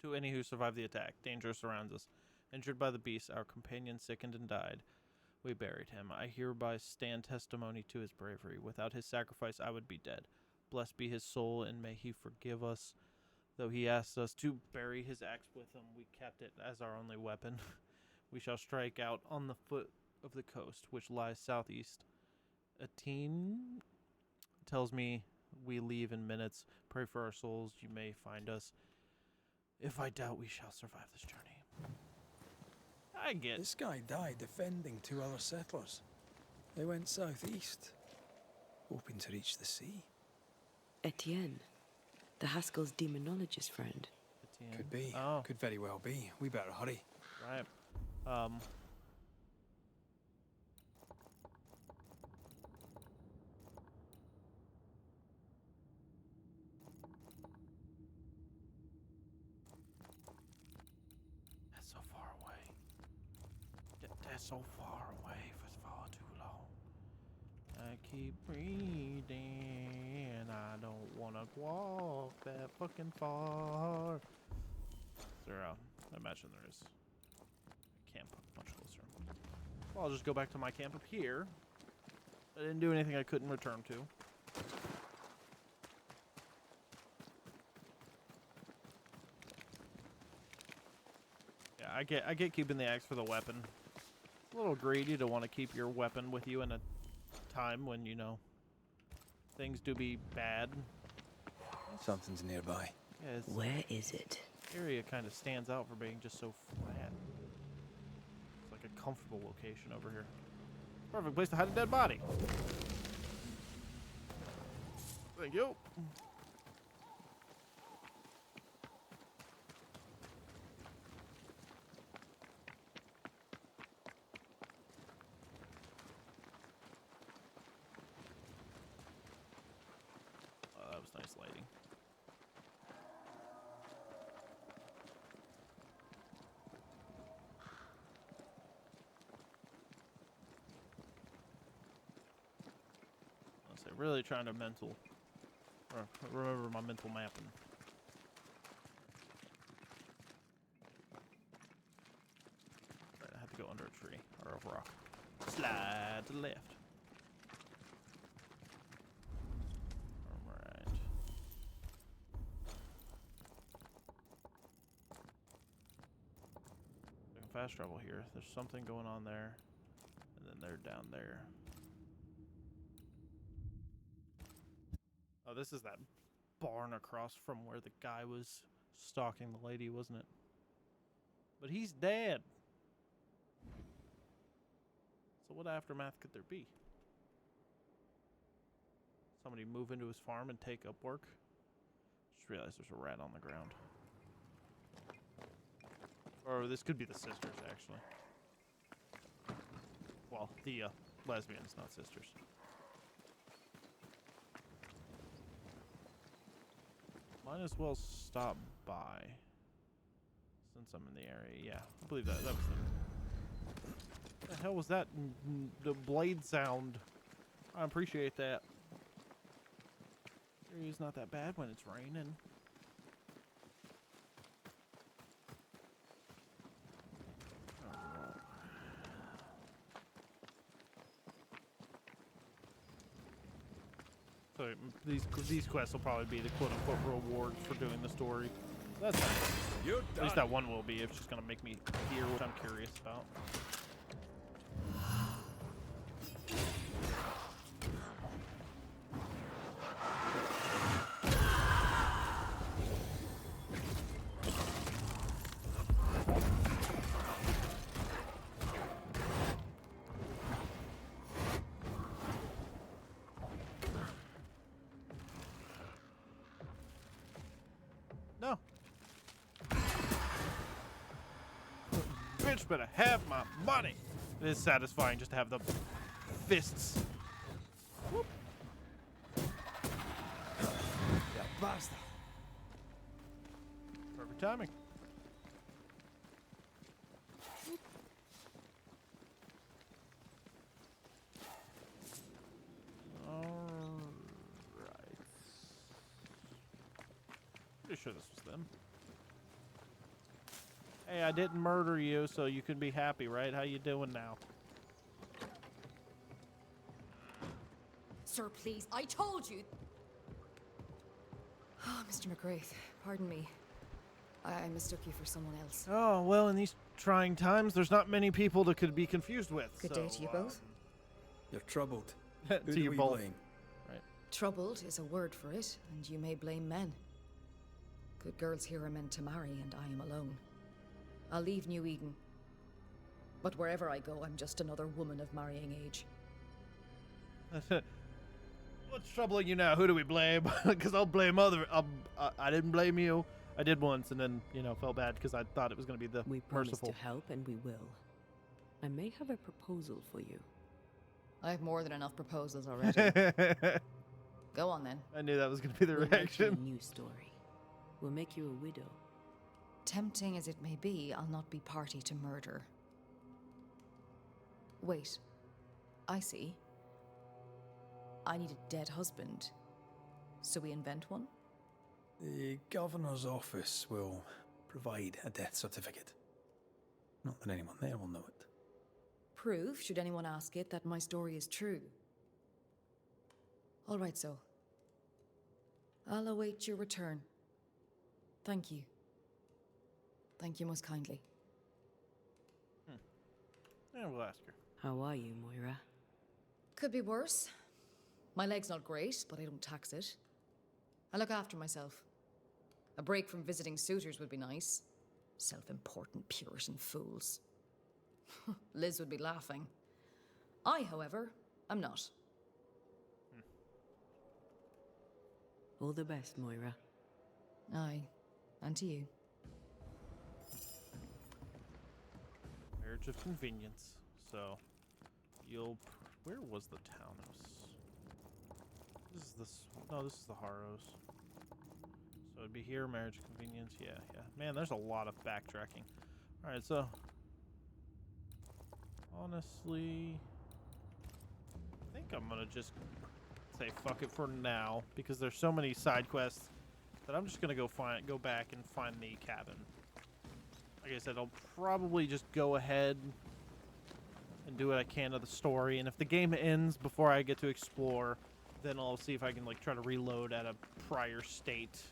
To any who survived the attack, danger surrounds us. Injured by the beast, our companion sickened and died. We buried him. I hereby stand testimony to his bravery. Without his sacrifice, I would be dead. Blessed be his soul, and may he forgive us. Though he asked us to bury his axe with him, we kept it as our only weapon. We shall strike out on the foot of the coast, which lies southeast. Atene tells me we leave in minutes. Pray for our souls. You may find us. If I doubt we shall survive this journey. I get. This guy died defending 2 other settlers. They went southeast, hoping to reach the sea. Etienne, the Haskell's demonologist friend. Etienne. Could be. Oh, Could very well be. We better hurry. right. That's so far away. That's so far away for far too long. I keep breathing. I don't want to walk that fucking far. Is there I imagine there is a camp much closer. Well, I'll just go back to my camp up here. I didn't do anything I couldn't return to. Yeah, I get keeping the axe for the weapon. A little greedy to want to keep your weapon with you in a time when, you know, things do be bad. Something's nearby. Yeah, this Where is it? area kind of stands out for being just so flat. It's like a comfortable location over here. Perfect place to hide a dead body. Thank you. Oh, that was nice lighting. Really trying to remember my mental mapping. Right, I have to go under a tree or a rock. Slide to the left. Alright. I can fast travel here. There's something going on there. And then they're down there. Oh, this is that barn across from where the guy was stalking the lady, wasn't it? But he's dead. So what aftermath could there be? Somebody move into his farm and take up work? Just realized there's a rat on the ground. Or this could be the sisters, actually. Well, the lesbians, not sisters. Might as well stop by. Since I'm in the area. Yeah, I believe that was them. What the hell was that? The blade sound. I appreciate that. Area's not that bad when it's raining. So these quests will probably be the quote-unquote rewards for doing the story. That's nice. You're At least that one will be if she's gonna make me hear what I'm curious about. No. Bitch better have my money. It is satisfying just to have the fists. Whoop. Yeah, bastard. Perfect timing. Alright. Pretty sure this was them. Hey, I didn't murder you, so you can be happy, right? How you doing now? Sir, please, I told you. Oh, Mr. McGrath, pardon me. I mistook you for someone else. Oh, well, in these trying times, there's not many people to could be confused with. Good so, day to you both. You're troubled. to Who do you we both. blame? Troubled is a word for it, and you may blame men. Good girls here are meant to marry, and I am alone. I'll leave New Eden. But wherever I go, I'm just another woman of marrying age. What's troubling you now? Who do we blame? Because I'll blame other. I didn't blame you. I did once, and then felt bad because I thought it was going to be the We promise merciful. to help, and we will. I may have a proposal for you. I have more than enough proposals already. Go on then. I knew that was going to be the We'll make you reaction. a new story. We'll make you a widow. Tempting as it may be, I'll not be party to murder. Wait. I see. I need a dead husband. So we invent one? The governor's office will provide a death certificate. Not that anyone there will know it. Prove, should anyone ask it, that my story is true. All right, so. I'll await your return. Thank you. Thank you most kindly. Yeah, we'll ask her. How are you, Moira? Could be worse. My leg's not great, but I don't tax it. I look after myself. A break from visiting suitors would be nice. Self-important Puritan fools. Liz would be laughing. I, however, am not. All the best, Moira. Aye, and to you. Marriage of convenience. So, where was the townhouse? No, this is the Harrows. So it'd be here, marriage of convenience. Yeah. Man, there's a lot of backtracking. All right, so honestly, I think I'm gonna just say fuck it for now because there's so many side quests that I'm just gonna go back and find the cabin. Like I said, I'll probably just go ahead and do what I can of the story, and if the game ends before I get to explore, then I'll see if I can do reload at a prior state,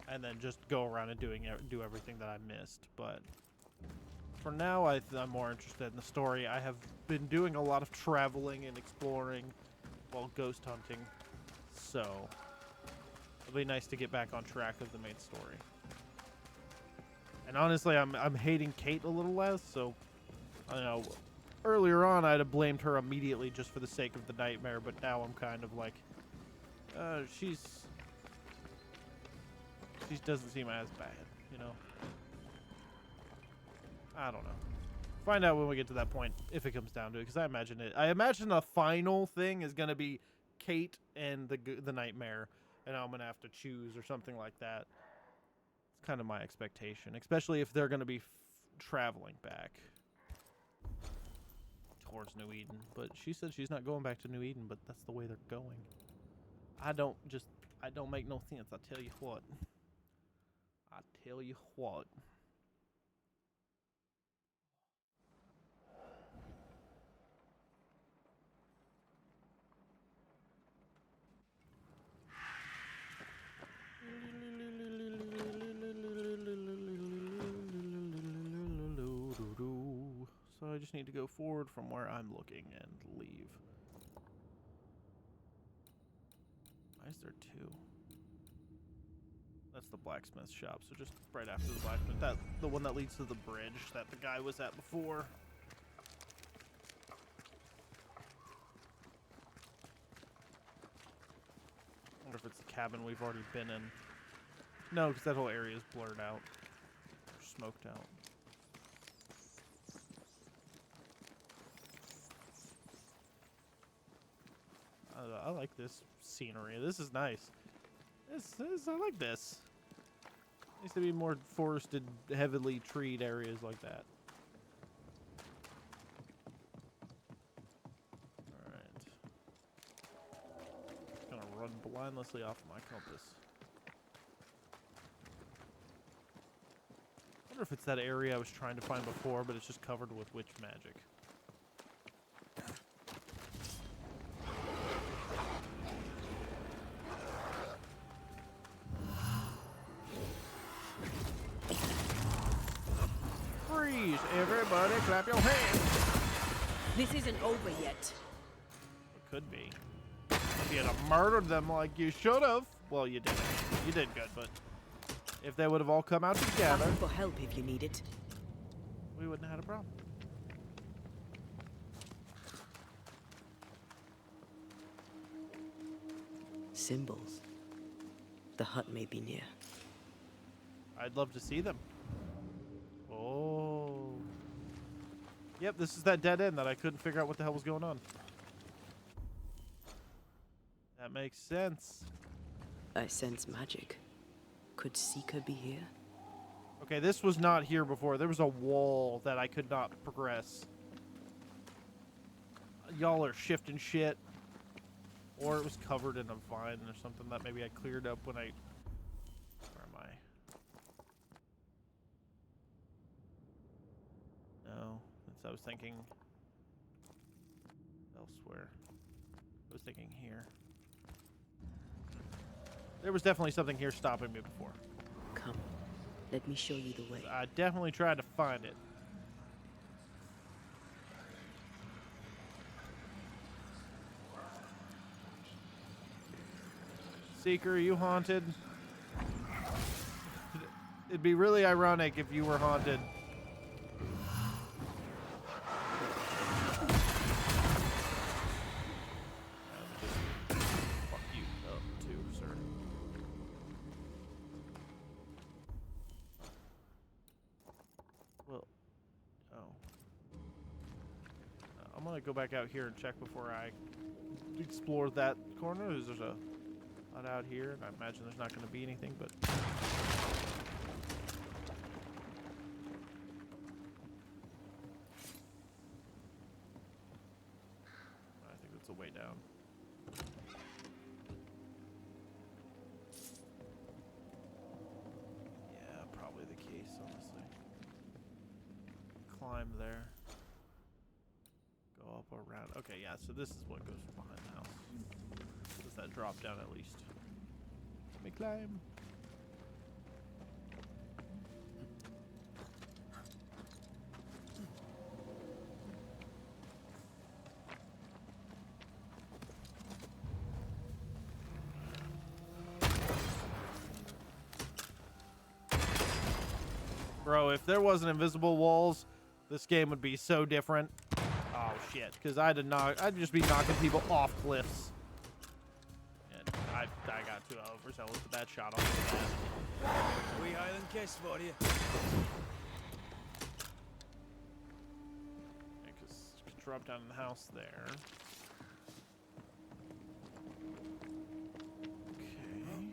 and then just go around and do everything that I missed. But for now, I'm more interested in the story. I have been doing a lot of traveling and exploring while ghost hunting, so it'll be nice to get back on track of the main story. And honestly, I'm hating Kate a little less, so I don't know. Earlier on, I'd have blamed her immediately just for the sake of the nightmare, but now I'm kind of like, she doesn't seem as bad, I don't know. Find out when we get to that point, if it comes down to it, because I imagine the final thing is gonna be Kate and the nightmare, and I'm gonna have to choose or something like that. It's kind of my expectation, especially if they're gonna be traveling back towards New Eden. But she said she's not going back to New Eden, but that's the way they're going. I don't make no sense. I tell you what. need to go forward from where I'm looking and leave. Why is there two? That's the blacksmith shop, so just right after the blacksmith. That the one that leads to the bridge that the guy was at before. I wonder if it's the cabin we've already been in. No, because that whole area is blurred out. Or smoked out. I like this scenery. This is nice. I like this. Needs to be more forested, heavily treed areas like that. Alright. Gonna run blindlessly off of my compass. I wonder if it's that area I was trying to find before, but it's just covered with witch magic. Freeze! Everybody clap your hands! This isn't over yet. It could be. If you'd have murdered them like you should have. Well, you didn't. You did good, but if they would have all come out together, Ask for help if you need it. we wouldn't have had a problem. Symbols. The hut may be near. I'd love to see them. Oh. Yep, this is that dead end that I couldn't figure out what the hell was going on. That makes sense. I sense magic. Could Seeker be here? Okay, this was not here before. There was a wall that I could not progress. Y'all are shifting shit. Or it was covered in a vine or something that maybe I cleared up when I... Where am I? No, I was thinking elsewhere. I was thinking here. There was definitely something here stopping me before. Come, let me show you the way. I definitely tried to find it. Seeker, are you haunted? It'd be really ironic if you were haunted. Fuck you up too, sir. Well, oh. I'm gonna go back out here and check before I explore that corner. There's a hut out here, and I imagine there's not going to be anything, but I think that's a way down. Yeah, probably the case, honestly. Climb there. Go up around. Okay, yeah, so this is what goes behind the house. Does that drop down at least? Let me climb. Bro, if there wasn't invisible walls, this game would be so different. Oh shit, because I'd just be knocking people off cliffs. I got too overzealous with that shot on the head. Wee Highland kiss for you. Because drop down in the house there. Okay.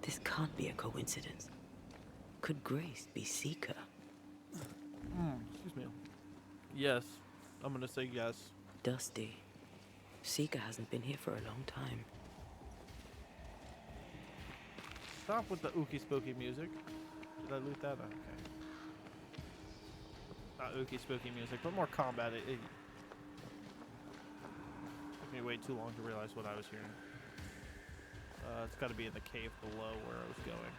This can't be a coincidence. Could Grace be Seeker? Excuse me. Yes. I'm gonna say yes. Dusty. Seeker hasn't been here for a long time. Stop with the ooky spooky music. Did I loot that? Okay. Not ooky spooky music, but more combat. It took me way too long to realize what I was hearing. It's got to be in the cave below where I was going.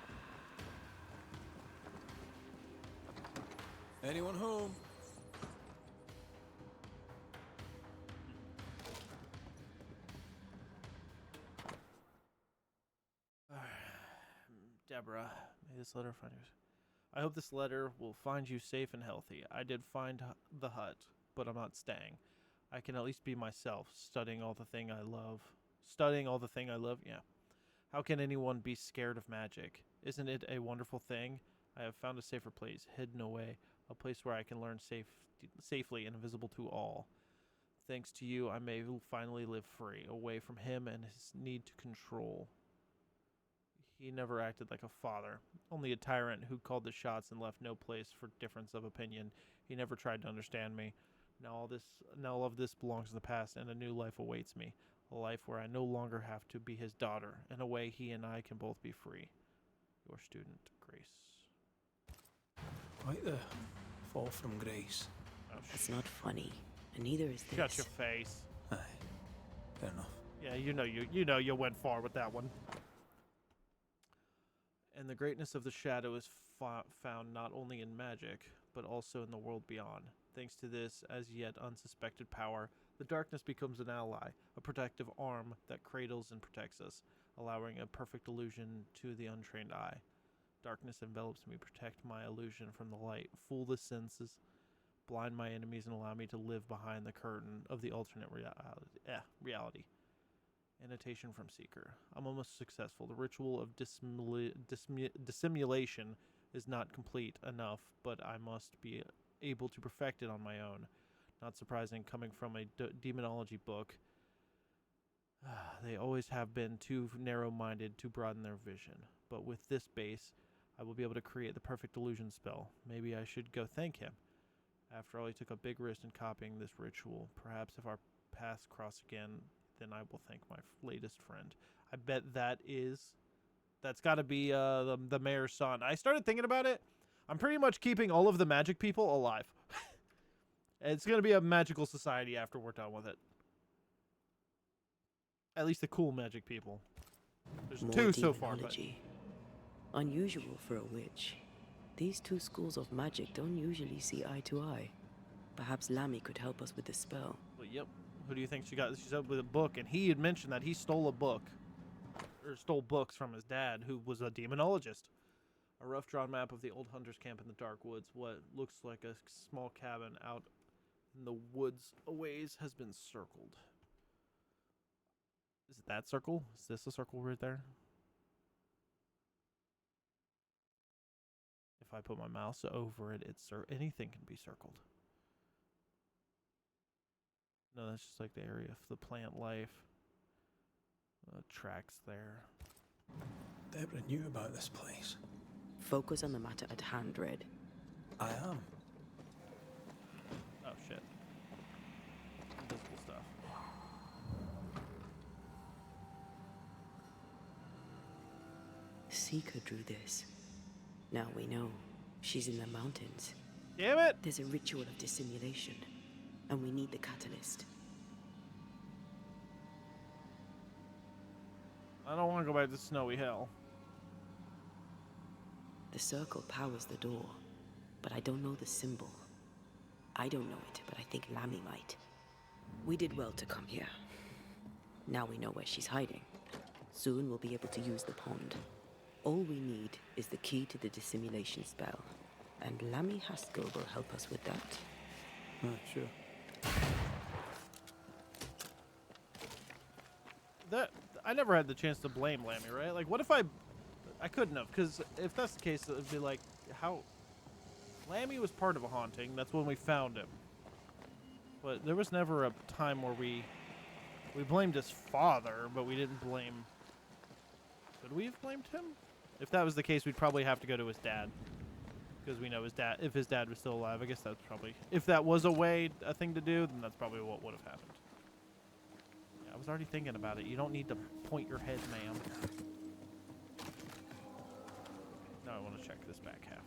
Anyone home? Deborah, may this letter find you. I hope this letter will find you safe and healthy. I did find the hut, but I'm not staying. I can at least be myself, studying all the thing I love. Yeah. How can anyone be scared of magic? Isn't it a wonderful thing? I have found a safer place, hidden away, a place where I can learn safely and invisible to all. Thanks to you, I may finally live free, away from him and his need to control. He never acted like a father, only a tyrant who called the shots and left no place for difference of opinion. He never tried to understand me. Now all of this belongs in the past, and a new life awaits me. A life where I no longer have to be his daughter. In a way, he and I can both be free. Your student, Grace. Quite the fall from grace. Oh, That's not funny, and neither is this. Shut your face. Aye, fair enough. Yeah, you went far with that one. And the greatness of the shadow is found not only in magic, but also in the world beyond. Thanks to this, as yet unsuspected power, the darkness becomes an ally, a protective arm that cradles and protects us, allowing a perfect illusion to the untrained eye. Darkness envelops me, protect my illusion from the light, fool the senses, blind my enemies, and allow me to live behind the curtain of the alternate reality. Annotation from Seeker. I'm almost successful. The ritual of dissimulation is not complete enough, but I must be able to perfect it on my own. Not surprising, coming from a demonology book. They always have been too narrow-minded to broaden their vision. But with this base, I will be able to create the perfect illusion spell. Maybe I should go thank him. After all, he took a big risk in copying this ritual. Perhaps if our paths cross again, then I will thank my latest friend. I bet that's got to be the mayor's son. I started thinking about it. I'm pretty much keeping all of the magic people alive. It's going to be a magical society after we're done with it. At least the cool magic people. There's More two so far. But demonology. Unusual for a witch. These two schools of magic don't usually see eye to eye. Perhaps Lammy could help us with the spell. Well, yep. Who do you think she got? She's up with a book, and he had mentioned that he stole a book. Or stole books from his dad, who was a demonologist. A rough-drawn map of the old hunter's camp in the dark woods. What looks like a small cabin out in the woods a ways has been circled. Is it that circle? Is this a circle right there? If I put my mouse over it, anything can be circled. No, that's just like the area of the plant life. Tracks there. Deborah knew about this place. Focus on the matter at hand, Red. I am. Oh, shit. Invisible stuff. Seeker drew this. Now we know. She's in the mountains. Damn it! There's a ritual of dissimulation, and we need the catalyst. I don't want to go back to snowy hell. The circle powers the door, but I don't know the symbol. I don't know it, but I think Lammy might. We did well to come here. Now we know where she's hiding. Soon we'll be able to use the pond. All we need is the key to the dissimulation spell, and Lammy Haskell will help us with that. Sure. I never had the chance to blame Lammy, right? Like, what if I couldn't have, because if that's the case, it would be like, how... Lammy was part of a haunting. That's when we found him. But there was never a time where we blamed his father, but we didn't blame... Could we have blamed him? If that was the case, we'd probably have to go to his dad. Because we know his dad, if his dad was still alive, I guess that's probably... If that was a thing to do, then that's probably what would have happened. I was already thinking about it. You don't need to point your head, ma'am. Now I want to check this back half.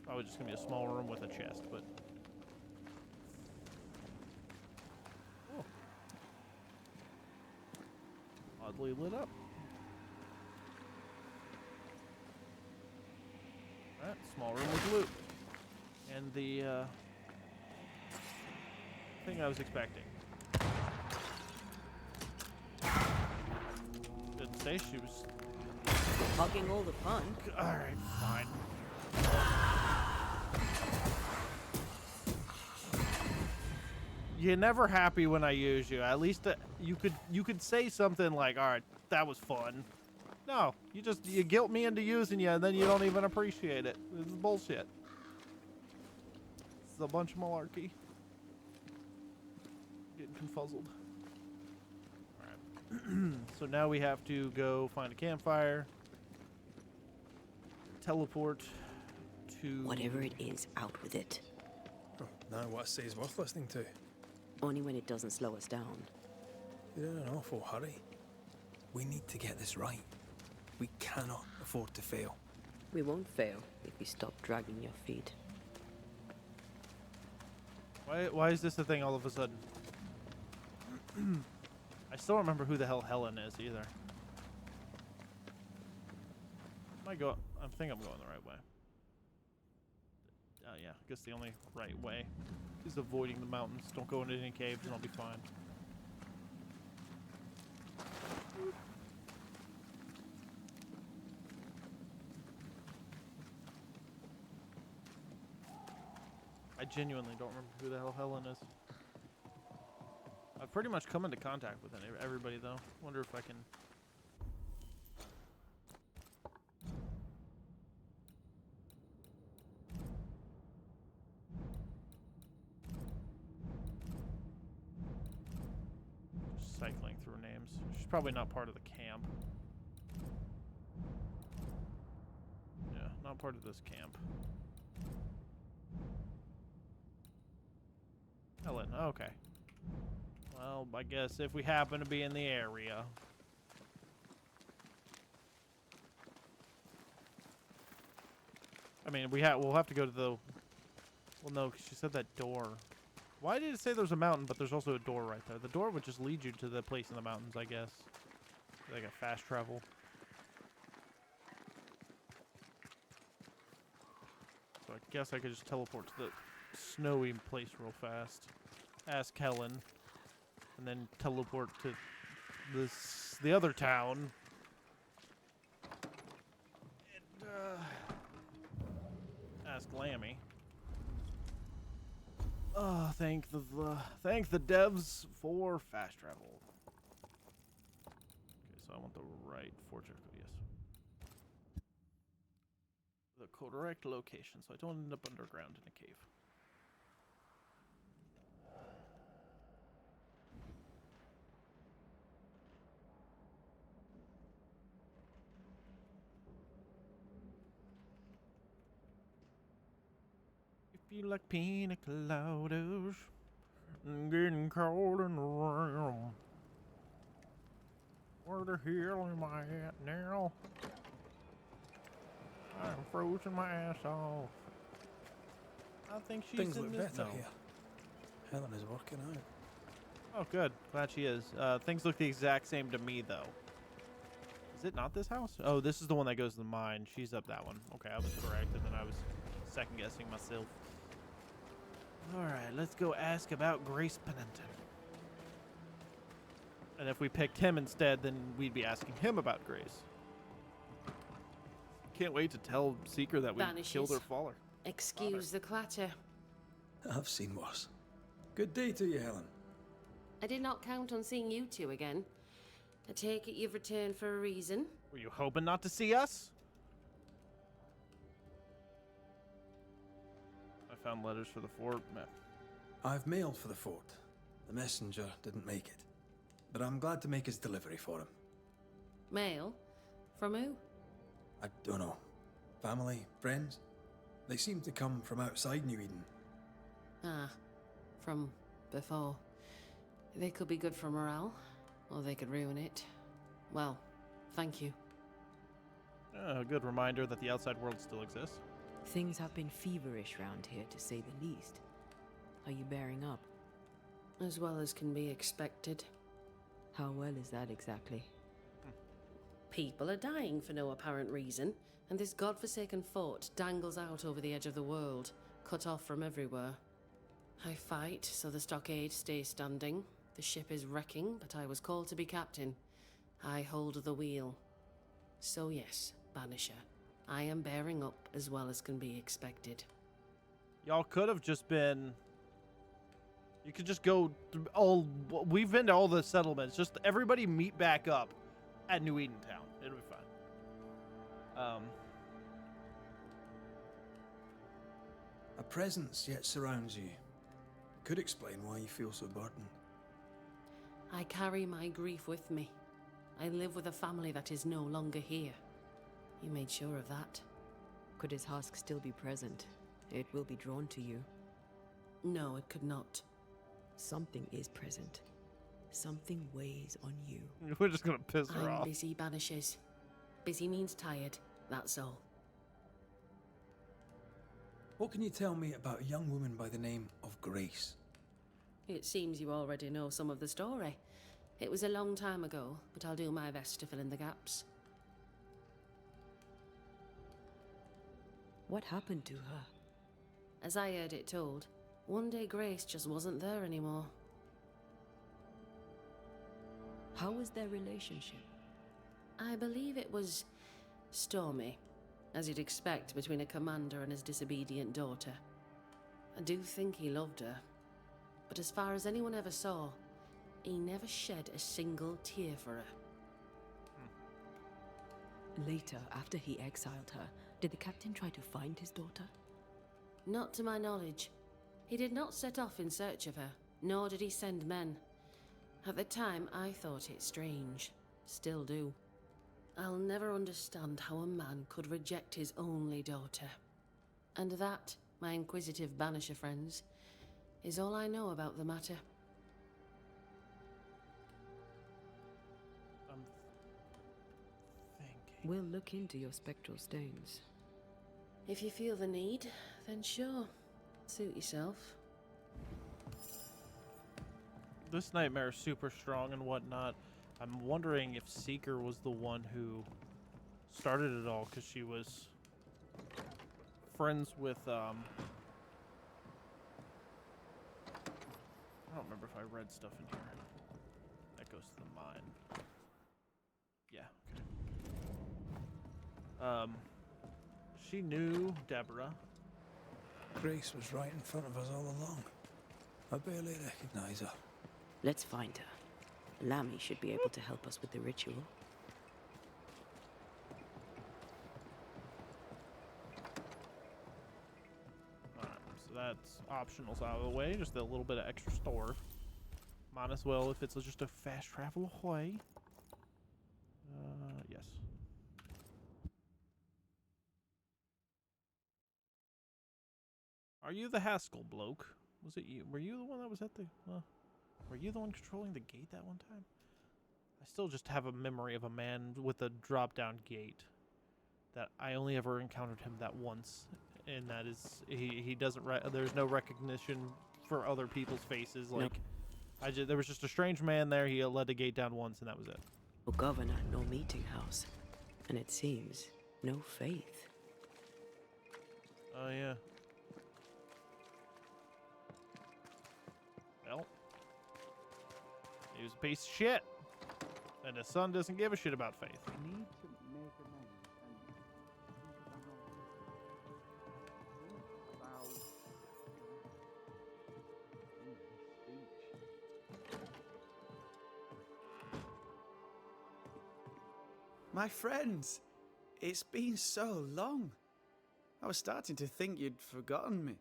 Probably just going to be a small room with a chest, but... Oh. Oddly lit up. Alright, small room with loot. And the, thing I was expecting. Didn't say she was hogging all the fun. Alright, fine. You're never happy when I use you. At least you could say something like, "All right, that was fun." No, you guilt me into using you, and then you don't even appreciate it. This is bullshit. It's a bunch of malarkey. Getting confuzzled. All right. So now we have to go find a campfire. Teleport to Whatever it is, out with it. Oh, now what I say is worth listening to. Only when it doesn't slow us down. You're in an awful hurry. We need to get this right. We cannot afford to fail. We won't fail if we stop dragging your feet. Why is this a thing all of a sudden? I still don't remember who the hell Helen is either. I think I'm going the right way. Yeah, I guess the only right way is avoiding the mountains. Don't go into any caves and I'll be fine. I genuinely don't remember who the hell Helen is. I've pretty much come into contact with everybody though. Wonder if I can... Just cycling through names. She's probably not part of the camp. Yeah, not part of this camp. Helen, okay. Well, I guess if we happen to be in the area. I mean, we'll have to go to the... Well, no, 'cause she said that door. Why did it say there's a mountain, but there's also a door right there? The door would just lead you to the place in the mountains, I guess. Like a fast travel. So I guess I could just teleport to the snowy place real fast. Ask Helen. And then teleport to the other town. And, ask Lammy. Oh, thank the devs for fast travel. Okay, so I want the right fortune code, yes. The correct location, so I don't end up underground in a cave. Feel like pina coladas, getting cold in the room. Where the hell am I at now? I'm frozen my ass off. I think she's Things in look this better zone. here. Helen is working out. Oh, good. Glad she is. Things look the exact same to me, though. Is it not this house? Oh, this is the one that goes to the mine. She's up that one. Okay, I was correct, and then I was second-guessing myself. Alright, let's go ask about Grace Pennington. And if we picked him instead, then we'd be asking him about Grace. Can't wait to tell Seeker that we killed her father. Excuse the clatter. I've seen worse. Good day to you, Helen. I did not count on seeing you two again. I take it you've returned for a reason. Were you hoping not to see us? I found letters for the fort. I've mailed for the fort. The messenger didn't make it. But I'm glad to make his delivery for him. Mail? From who? I don't know. Family? Friends? They seem to come from outside New Eden. Ah, from before. They could be good for morale, or they could ruin it. Well, thank you. A good reminder that the outside world still exists. Things have been feverish round here, to say the least. Are you bearing up? As well as can be expected. How well is that exactly? People are dying for no apparent reason, and this godforsaken fort dangles out over the edge of the world, cut off from everywhere. I fight so the stockade stays standing. The ship is wrecking, but I was called to be captain. I hold the wheel. So yes, Banisher. I am bearing up as well as can be expected. Y'all could have just been... You could just go through all... We've been to all the settlements. Just everybody meet back up at New Edentown. It'll be fine. A presence yet surrounds you. Could explain why you feel so burdened. I carry my grief with me. I live with a family that is no longer here. You made sure of that. Could his husk still be present? It will be drawn to you. No, it could not. Something is present. Something weighs on you. We're just gonna piss her I'm off. busy, Banishes. Busy means tired, that's all. What can you tell me about a young woman by the name of Grace? It seems you already know some of the story. It was a long time ago, but I'll do my best to fill in the gaps. What happened to her? As I heard it told, one day Grace just wasn't there anymore. How was their relationship? I believe it was stormy, as you'd expect between a commander and his disobedient daughter. I do think he loved her, but as far as anyone ever saw, he never shed a single tear for her. Later, after he exiled her, did the captain try to find his daughter? Not to my knowledge. He did not set off in search of her, nor did he send men. At the time, I thought it strange. Still do. I'll never understand how a man could reject his only daughter. And that, my inquisitive Banisher friends, is all I know about the matter. I'm thinking. We'll look into your spectral stains. If you feel the need, then sure. Suit yourself. This nightmare is super strong and whatnot. I'm wondering if Seeker was the one who started it all, because she was friends with, I don't remember if I read stuff in here. That goes to the mine. Yeah, okay. She knew Deborah. Grace was right in front of us all along. I barely recognize her. Let's find her. Lammy should be able to help us with the ritual. Alright, so that's optionals out of the way. Just a little bit of extra store. Might as well if it's just a fast travel away. Yes. Are you the Haskell bloke? Was it you? Were you the one that was at the... were you the one controlling the gate that one time? I still just have a memory of a man with a drop-down gate. That I only ever encountered him that once. And that is... He doesn't... there's no recognition for other people's faces. Like... Nope. There was just a strange man there. He let the gate down once and that was it. No governor, no meeting house. And it seems, no faith. Oh, yeah. Well, he was a piece of shit, and his son doesn't give a shit about faith. We need to make amends and think about speech. My friends, it's been so long. I was starting to think you'd forgotten me.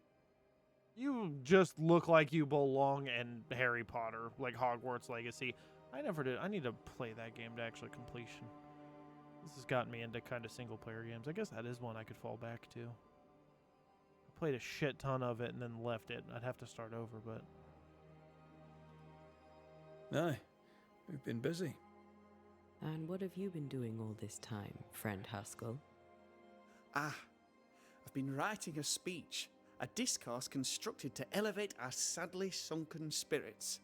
You just look like you belong in Harry Potter, like Hogwarts Legacy. I never did. I need to play that game to actually completion. This has gotten me into kind of single-player games. I guess that is one I could fall back to. I played a shit ton of it and then left it. I'd have to start over, but... Aye, we've been busy. And what have you been doing all this time, friend Haskell? I've been writing a speech. A discourse constructed to elevate our sadly sunken spirits.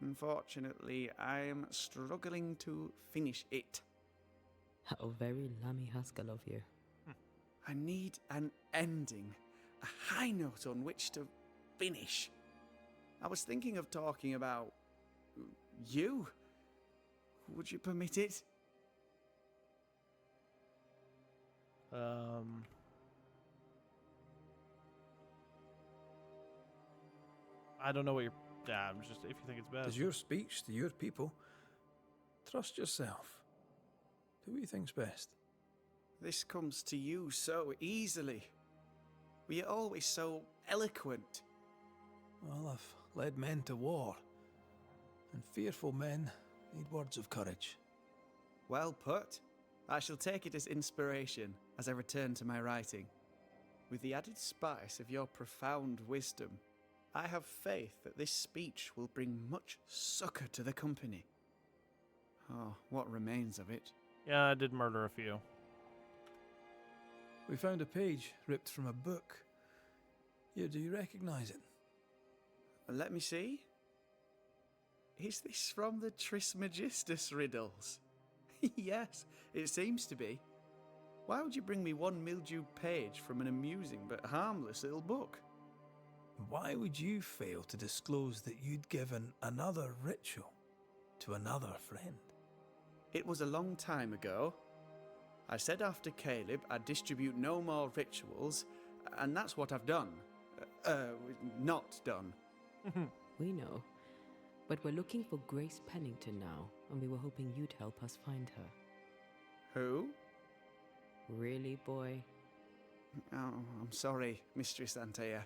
Unfortunately, I am struggling to finish it. How very Lammy Haskell of you. I need an ending, a high note on which to finish. I was thinking of talking about you. Would you permit it? I don't know what you're. Yeah, I'm just if you think it's It best. is your speech to your people. Trust yourself. Do what you think's best. This comes to you so easily. Were you always so eloquent? Well, I've led men to war, and fearful men need words of courage. Well put. I shall take it as inspiration as I return to my writing. With the added spice of your profound wisdom, I have faith that this speech will bring much succor to the company. Oh, what remains of it? Yeah, I did murder a few. We found a page ripped from a book. Here, do you recognize it? Let me see. Is this from the Trismegistus riddles? Yes, it seems to be. Why would you bring me one mildewed page from an amusing but harmless little book? Why would you fail to disclose that you'd given another ritual to another friend? It was a long time ago. I said after Caleb I'd distribute no more rituals, and that's what I've done. Not done. We know. But we're looking for Grace Pennington now, and we were hoping you'd help us find her. Who? Really, boy? Oh, I'm sorry, Mistress Antea.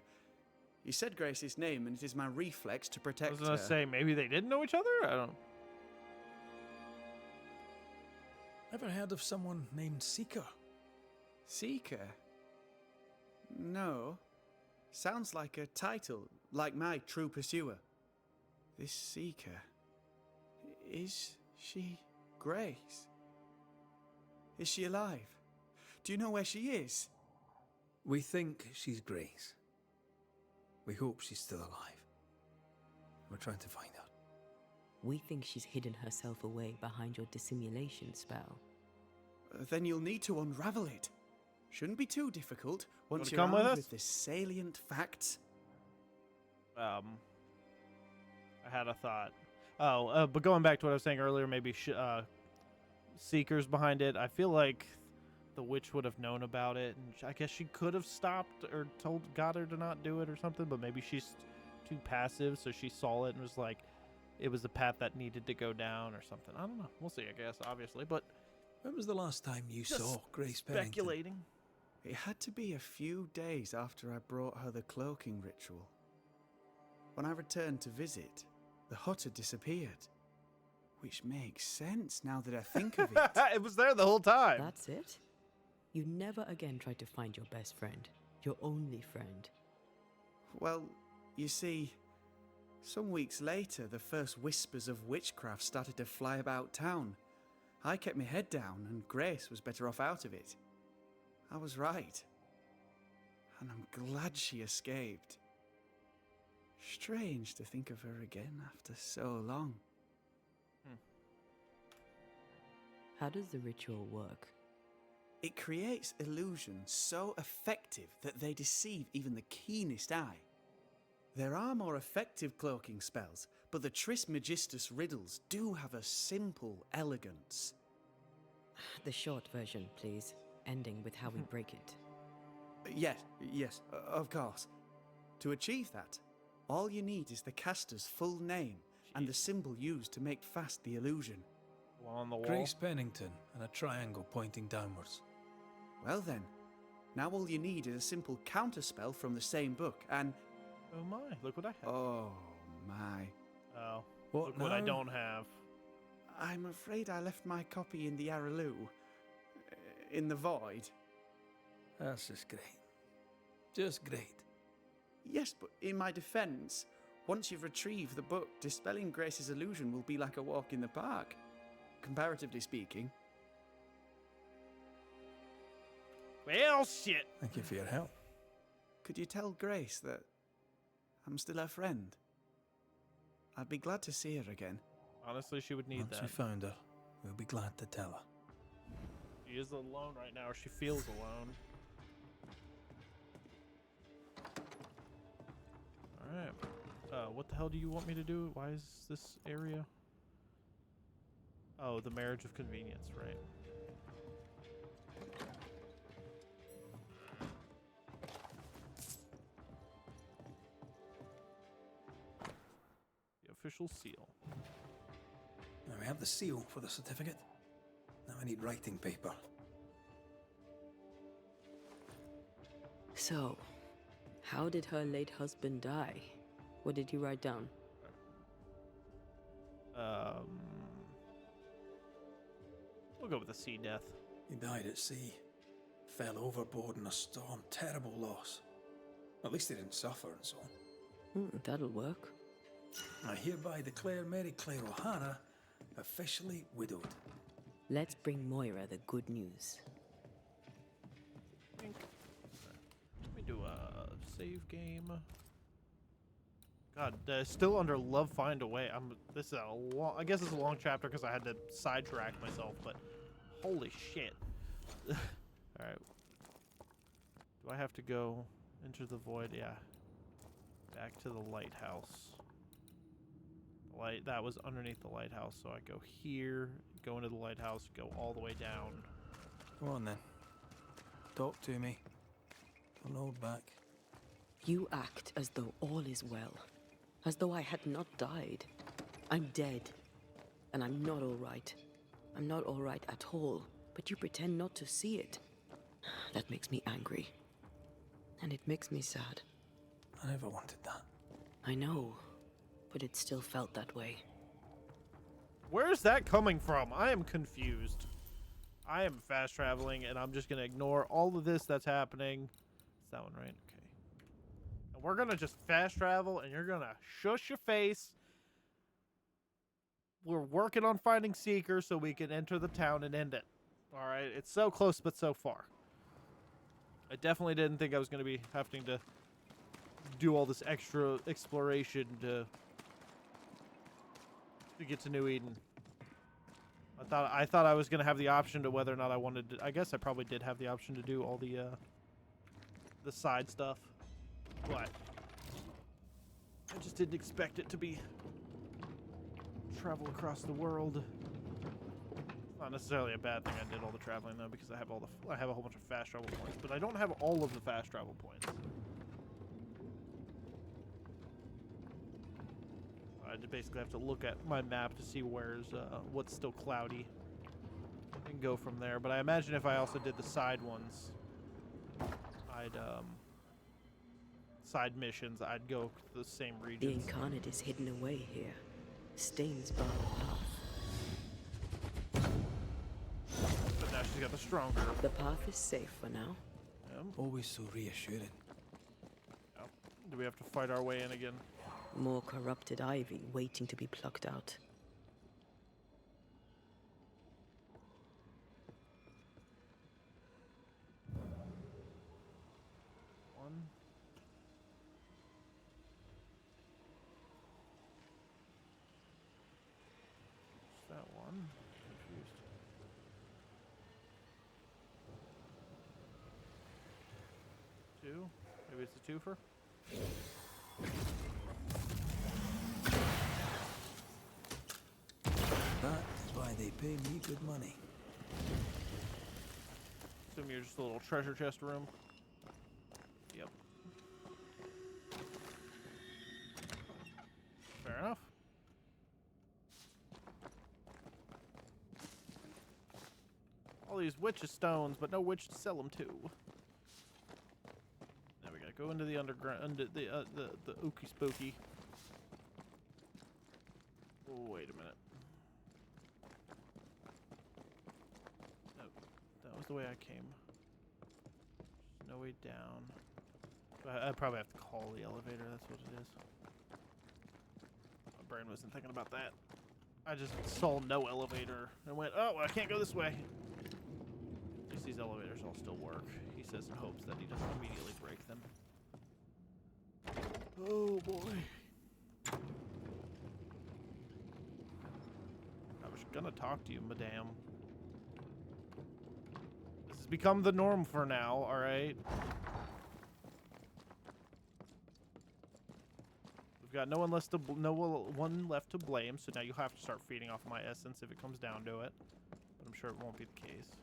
You said Grace's name, and it is my reflex to I protect was gonna her. say maybe they didn't know each other. I don't. Ever heard of someone named Seeker? Seeker? No. Sounds like a title, like my true pursuer. This Seeker. Is she Grace? Is she alive? Do you know where she is? We think she's Grace. We hope she's still alive. We're trying to find out. We think she's hidden herself away behind your dissimulation spell. Then you'll need to unravel it. Shouldn't be too difficult once to you're come with armed us? with the salient facts. I had a thought. But going back to what I was saying earlier, maybe Seekers behind it. I feel like the witch would have known about it, and I guess she could have stopped or got her to not do it or something. But maybe she's too passive, so she saw it and was like, it was the path that needed to go down or something. I don't know. We'll see. I guess obviously, but When was the last time you just saw Grace Pennington? speculating. It had to be a few days after I brought her the cloaking ritual. When I returned to visit, the hut had disappeared. Which makes sense now that I think of it. It was there the whole time. That's it? You never again tried to find your best friend, your only friend. Well, you see, some weeks later, the first whispers of witchcraft started to fly about town. I kept my head down, and Grace was better off out of it. I was right. And I'm glad she escaped. Strange to think of her again after so long. How does the ritual work? It creates illusions so effective that they deceive even the keenest eye. There are more effective cloaking spells, but the Trismegistus riddles do have a simple elegance. The short version, please, ending with how we break it. Yes, of course. To achieve that, all you need is the caster's full name and the symbol used to make fast the illusion. One on the wall. Grace Pennington and a triangle pointing downwards. Well then, now all you need is a simple counterspell from the same book, and... Oh my! Look what I have. Oh my. Oh, What look what I now? don't have. I'm afraid I left my copy in the Araloo. In the void. That's just great. Just great. Yes, but in my defense, once you've retrieved the book, dispelling Grace's illusion will be like a walk in the park. Comparatively speaking. Well, shit. Thank you for your help. Could you tell Grace that I'm still her friend? I'd be glad to see her again. Honestly, she would need Once that. we found her, we'll be glad to tell her. She is alone right now, or she feels alone. Alright. What the hell do you want me to do? Why is this area? Oh, the marriage of convenience, right. official seal. Now we have the seal for the certificate. Now I need writing paper. So, how did her late husband die? What did you write down? We'll go with the sea death. He died at sea. Fell overboard in a storm. Terrible loss. At least he didn't suffer and so on. That'll work. I hereby declare Mary Claire O'Hara officially widowed. Let's bring Moira the good news. Let me do a save game. God, still under Love Find a Way. This is a long. I guess it's a long chapter because I had to sidetrack myself. But holy shit! All right. Do I have to go into the void? Yeah. Back to the lighthouse. That was underneath the lighthouse, so I go here, go into the lighthouse, go all the way down. Come on then. Talk to me. Don't hold back. You act as though all is well. As though I had not died. I'm dead. And I'm not all right. I'm not all right at all. But you pretend not to see it. That makes me angry. And it makes me sad. I never wanted that. I know. But it still felt that way. Where's that coming from? I am confused. I am fast traveling, and I'm just going to ignore all of this that's happening. It's that one, right? Okay. And we're going to just fast travel, and you're going to shush your face. We're working on finding Seeker so we can enter the town and end it. All right? It's so close, but so far. I definitely didn't think I was going to be having to do all this extra exploration to get to New Eden. I thought I was gonna have the option to whether or not I wanted to. I guess I probably did have the option to do all the side stuff, but I just didn't expect it to be travel across the world. Not necessarily a bad thing. I did all the traveling though because I have a whole bunch of fast travel points, but I don't have all of the fast travel points. I basically have to look at my map to see what's still cloudy and go from there. But I imagine if I also did the side ones, side missions, I'd go to the same The regions. incarnate is hidden away here. Stains bar the path. But now she's got the stronger. The path is safe for now. Always so reassuring. Yep. Do we have to fight our way in again? More corrupted ivy waiting to be plucked out. One. Is that one? Confused. Two? Maybe it's a twofer? That's why they pay me good money. Assume you're just a little treasure chest room. Yep. Fair enough. All these witches stones, but no witch to sell them to. Now we gotta go into the underground, under the ooky spooky. Oh, wait a minute. No, that was the way I came. There's no way down. I probably have to call the elevator. That's what it is. My brain wasn't thinking about that. I just saw no elevator and went, oh, I can't go this way. At least these elevators all still work. He says in hopes that he doesn't immediately break them. Oh boy. I was gonna talk to you, madame. This has become the norm for now, alright? We've got no one left to blame, so now you have to start feeding off my essence if it comes down to it. But I'm sure it won't be the case.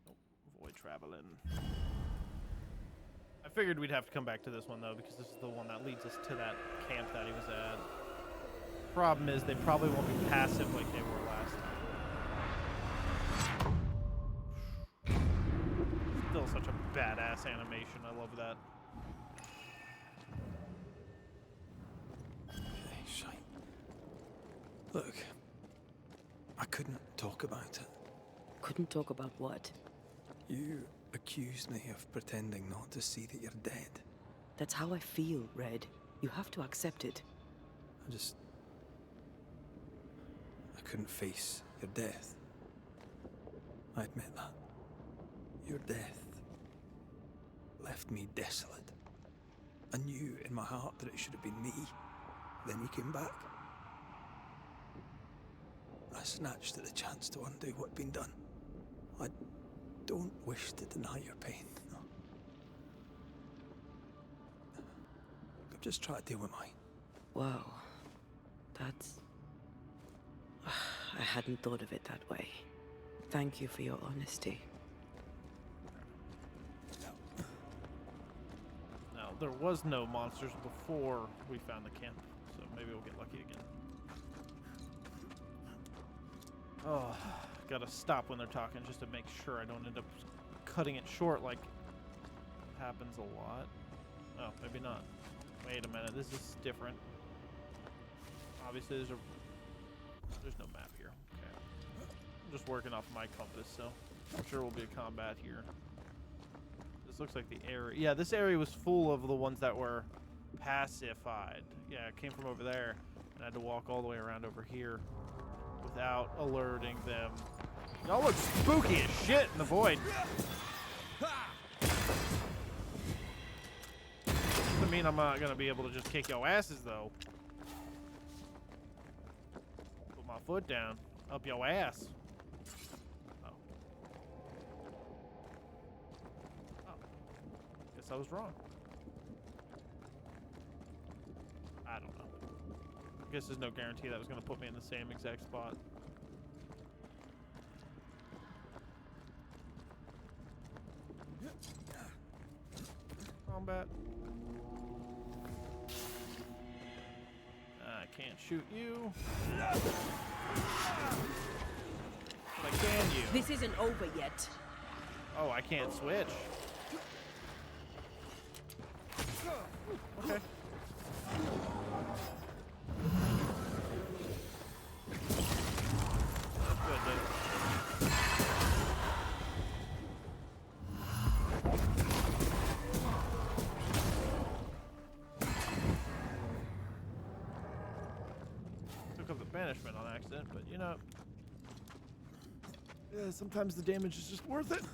Nope. Avoid traveling. I figured we'd have to come back to this one, though, because this is the one that leads us to that camp that he was at. Problem is, they probably won't be passive like they were last time. Still such a badass animation. I love that. Okay, shite. Look, I couldn't talk about it. Couldn't talk about what? You accused me of pretending not to see that you're dead. That's how I feel, Red. You have to accept it. I couldn't face your death. I admit that. Your death left me desolate. I knew in my heart that it should have been me. Then you came back. I snatched at the chance to undo what'd been done. I don't wish to deny your pain. No. I've just tried to deal with mine. Wow. That's... I hadn't thought of it that way. Thank you for your honesty. Now, there was no monsters before we found the camp, so maybe we'll get lucky again. Oh, gotta stop when they're talking just to make sure I don't end up cutting it short like happens a lot. Oh, maybe not. Wait a minute, this is different. Obviously, there's no map here. Okay. I'm just working off my compass, so I'm sure we'll be a combat here. This looks like the area. Yeah, this area was full of the ones that were pacified. Yeah, it came from over there, and I had to walk all the way around over here without alerting them. Y'all look spooky as shit in the void. Doesn't mean I'm not gonna be able to just kick your asses, though. Put my foot down. Up your ass. Oh. Oh. Guess I was wrong. I don't know. I guess there's no guarantee that was gonna put me in the same exact spot. Combat. I can't shoot you. But I can you. This isn't over yet. Oh, I can't switch. Okay. Good, dude. Took up the banishment on accident, but you know, yeah, sometimes the damage is just worth it.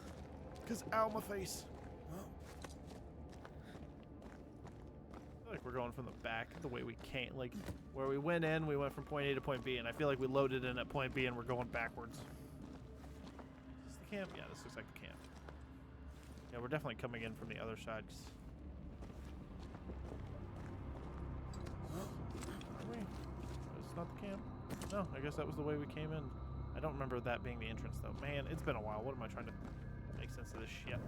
Because ow, my face. I feel like we're going from the back the way we came. Like, where we went in, we went from point A to point B, and I feel like we loaded in at point B and we're going backwards. Is this the camp? Yeah, this looks like the camp. Yeah, we're definitely coming in from the other side. Are we? It's not the camp? No, I guess that was the way we came in. I don't remember that being the entrance, though. Man, it's been a while. What am I trying to make sense of this shit?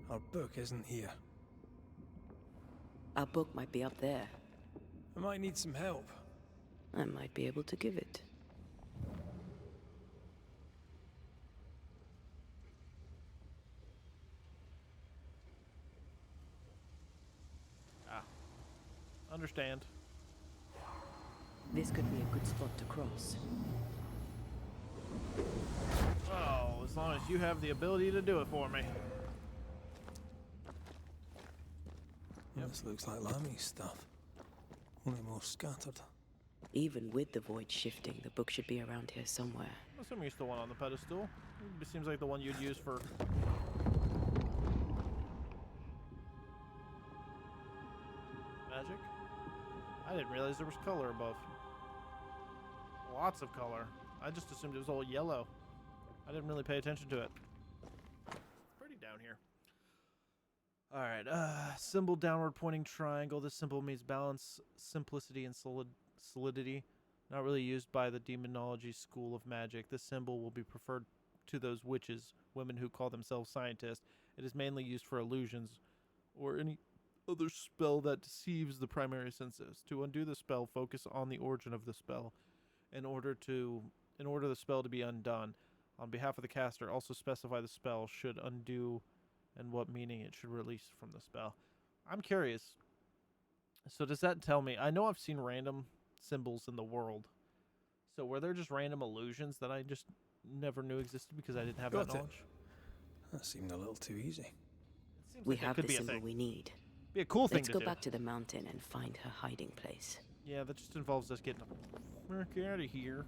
Our book isn't here. Our book might be up there. I might need some help. I might be able to give it. Ah. Understand. This could be a good spot to cross. Oh, as long as you have the ability to do it for me. Yep. This looks like Lami's stuff. Only more scattered. Even with the void shifting, the book should be around here somewhere. I'm assuming it's the one on the pedestal. It seems like the one you'd use for... magic? I didn't realize there was color above. Lots of color. I just assumed it was all yellow. I didn't really pay attention to it. It's pretty down here. Alright, symbol downward pointing triangle. This symbol means balance, simplicity, and solidity. Not really used by the demonology school of magic. This symbol will be preferred to those witches, women who call themselves scientists. It is mainly used for illusions or any other spell that deceives the primary senses. To undo the spell, focus on the origin of the spell in order the spell to be undone. On behalf of the caster, also specify the spell should undo and what meaning it should release from the spell. I'm curious. So does that tell me? I know I've seen random symbols in the world. So were there just random illusions that I just never knew existed because I didn't have that Got it. knowledge? That seemed a little too easy. It seems We like that have could the be a symbol thing. we need. Be a cool thing Let's to go do. back to the mountain and find her hiding place. Yeah, that just involves us getting the frick out of here.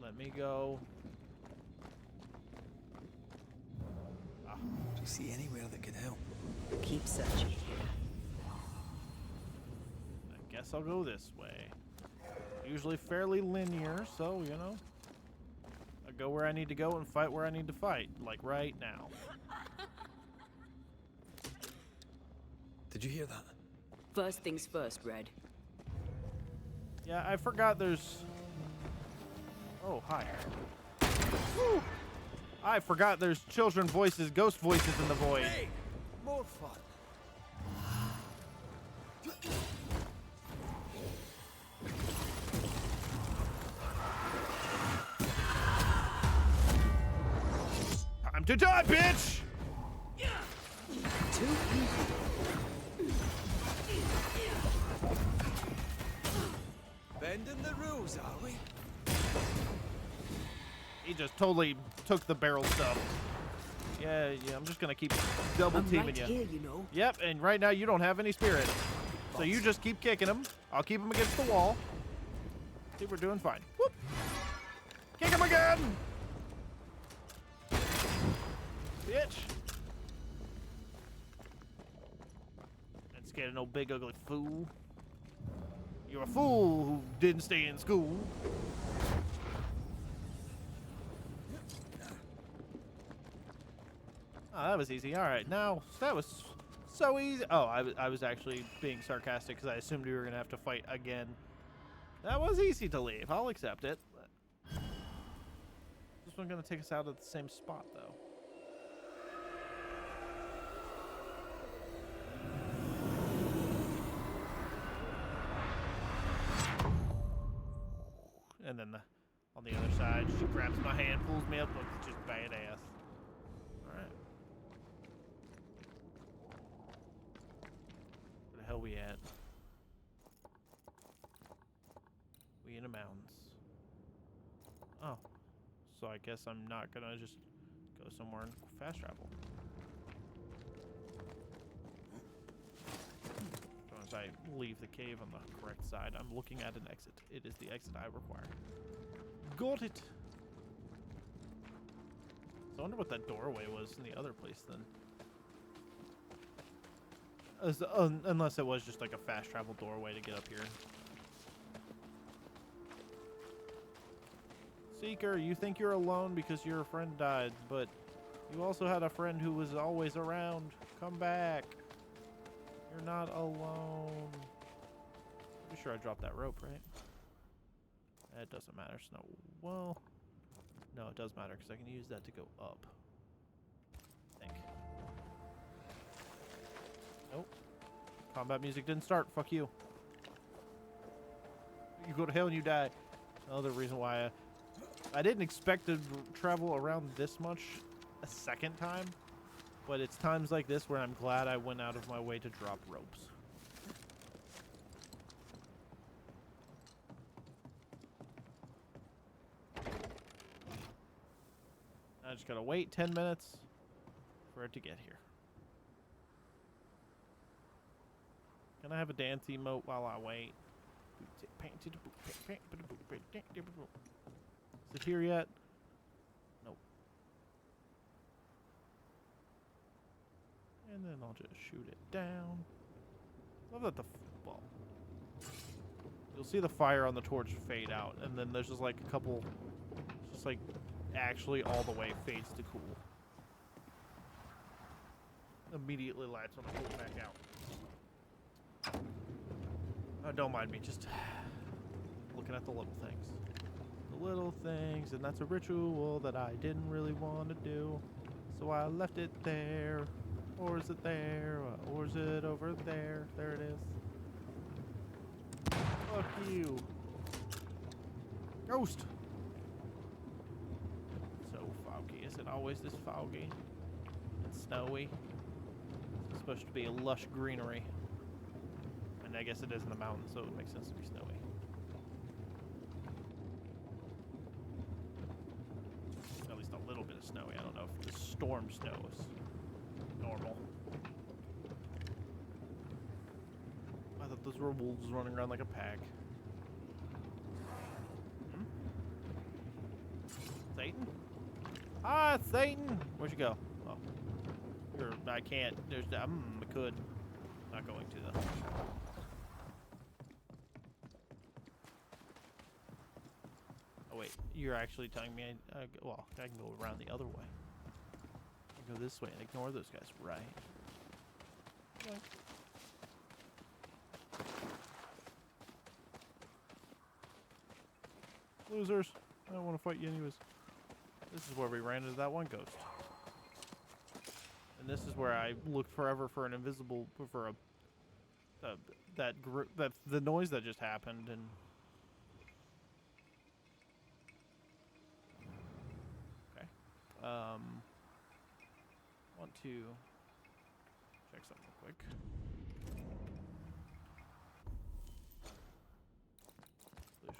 Let me go. Ah, Do you see anywhere that could help? Keep searching here. I guess I'll go this way. Usually fairly linear, so, you know. I go where I need to go and fight where I need to fight, like right now. Did you hear that? First things first, Red. Yeah, I forgot there's... Oh, hi. Woo! I forgot there's children voices, ghost voices in the void. Hey! More fun. Time to die, bitch! Too easy. Bending the rules, are we? He just totally took the barrel stuff. Yeah, I'm just gonna keep double I'm teaming right you. here, you know. Yep, and right now you don't have any spirit. So you just keep kicking him. I'll keep him against the wall. See, we're doing fine. Whoop! Kick him again! Bitch! And scared of no big ugly fool. You're a fool who didn't stay in school. Oh, that was easy. All right, now that was so easy. Oh, I was actually being sarcastic because I assumed we were gonna have to fight again. That was easy to leave. I'll accept it. This one's gonna take us out at the same spot, though. And then on the other side, she grabs my hand, pulls me up, looks just badass. All right. Where the hell we at? We in the mountains. Oh. So I guess I'm not gonna just go somewhere and fast travel. As I leave the cave on the correct side, I'm looking at an exit. It is the exit I require. Got it! So I wonder what that doorway was in the other place then. Unless it was just like a fast travel doorway to get up here. Seeker, you think you're alone because your friend died, but you also had a friend who was always around. Come back. You're not alone. Pretty sure I dropped that rope, right? It doesn't matter. So well, no, it does matter because I can use that to go up. I think. Nope. Combat music didn't start. Fuck you. You go to hell and you die. Another reason why I didn't expect to travel around this much a second time. But it's times like this where I'm glad I went out of my way to drop ropes. I just gotta wait 10 minutes for it to get here. Can I have a dance emote while I wait? Is it here yet? Nope. And then I'll just shoot it down. Love that well, you'll see the fire on the torch fade out, and then there's just like a couple, just like actually all the way fades to cool. Immediately lights on the cool back out. Oh, don't mind me, just looking at the little things. The little things, and that's a ritual that I didn't really want to do. So I left it there. Or is it there? Or is it over there? There it is. Fuck you. Ghost! So foggy. Is it always this foggy and snowy? It's supposed to be a lush greenery. And I guess it is in the mountains, so it makes sense to be snowy. At least a little bit of snowy. I don't know if the storm snow is normal. I thought those were wolves running around like a pack. Satan? Ah, Satan! Where'd you go? Oh. I can't. There's I could. Not going to though. Oh wait, you're actually telling me well, I can go around the other way. I can go this way and ignore those guys, right? Okay. Losers. I don't want to fight you anyways. This is where we ran into that one ghost. And this is where I looked forever for an invisible, for a, the noise that just happened, and okay. Want to check something real quick.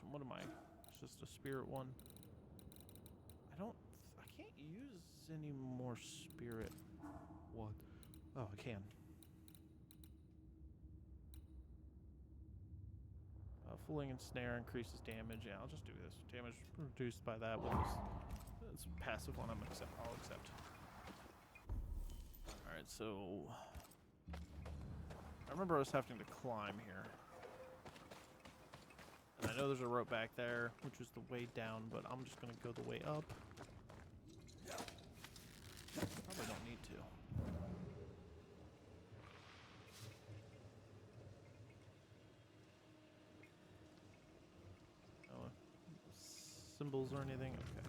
What am I? It's just a spirit one. I can't use any more spirit. What? Oh, I can. Fooling and snare increases damage. Yeah, I'll just do this. Damage reduced by that one. It's a passive one. I'll accept. All right, so I remember us having to climb here. And I know there's a rope back there, which is the way down, but I'm just gonna go the way up. Probably don't need to. Oh, symbols or anything? Okay.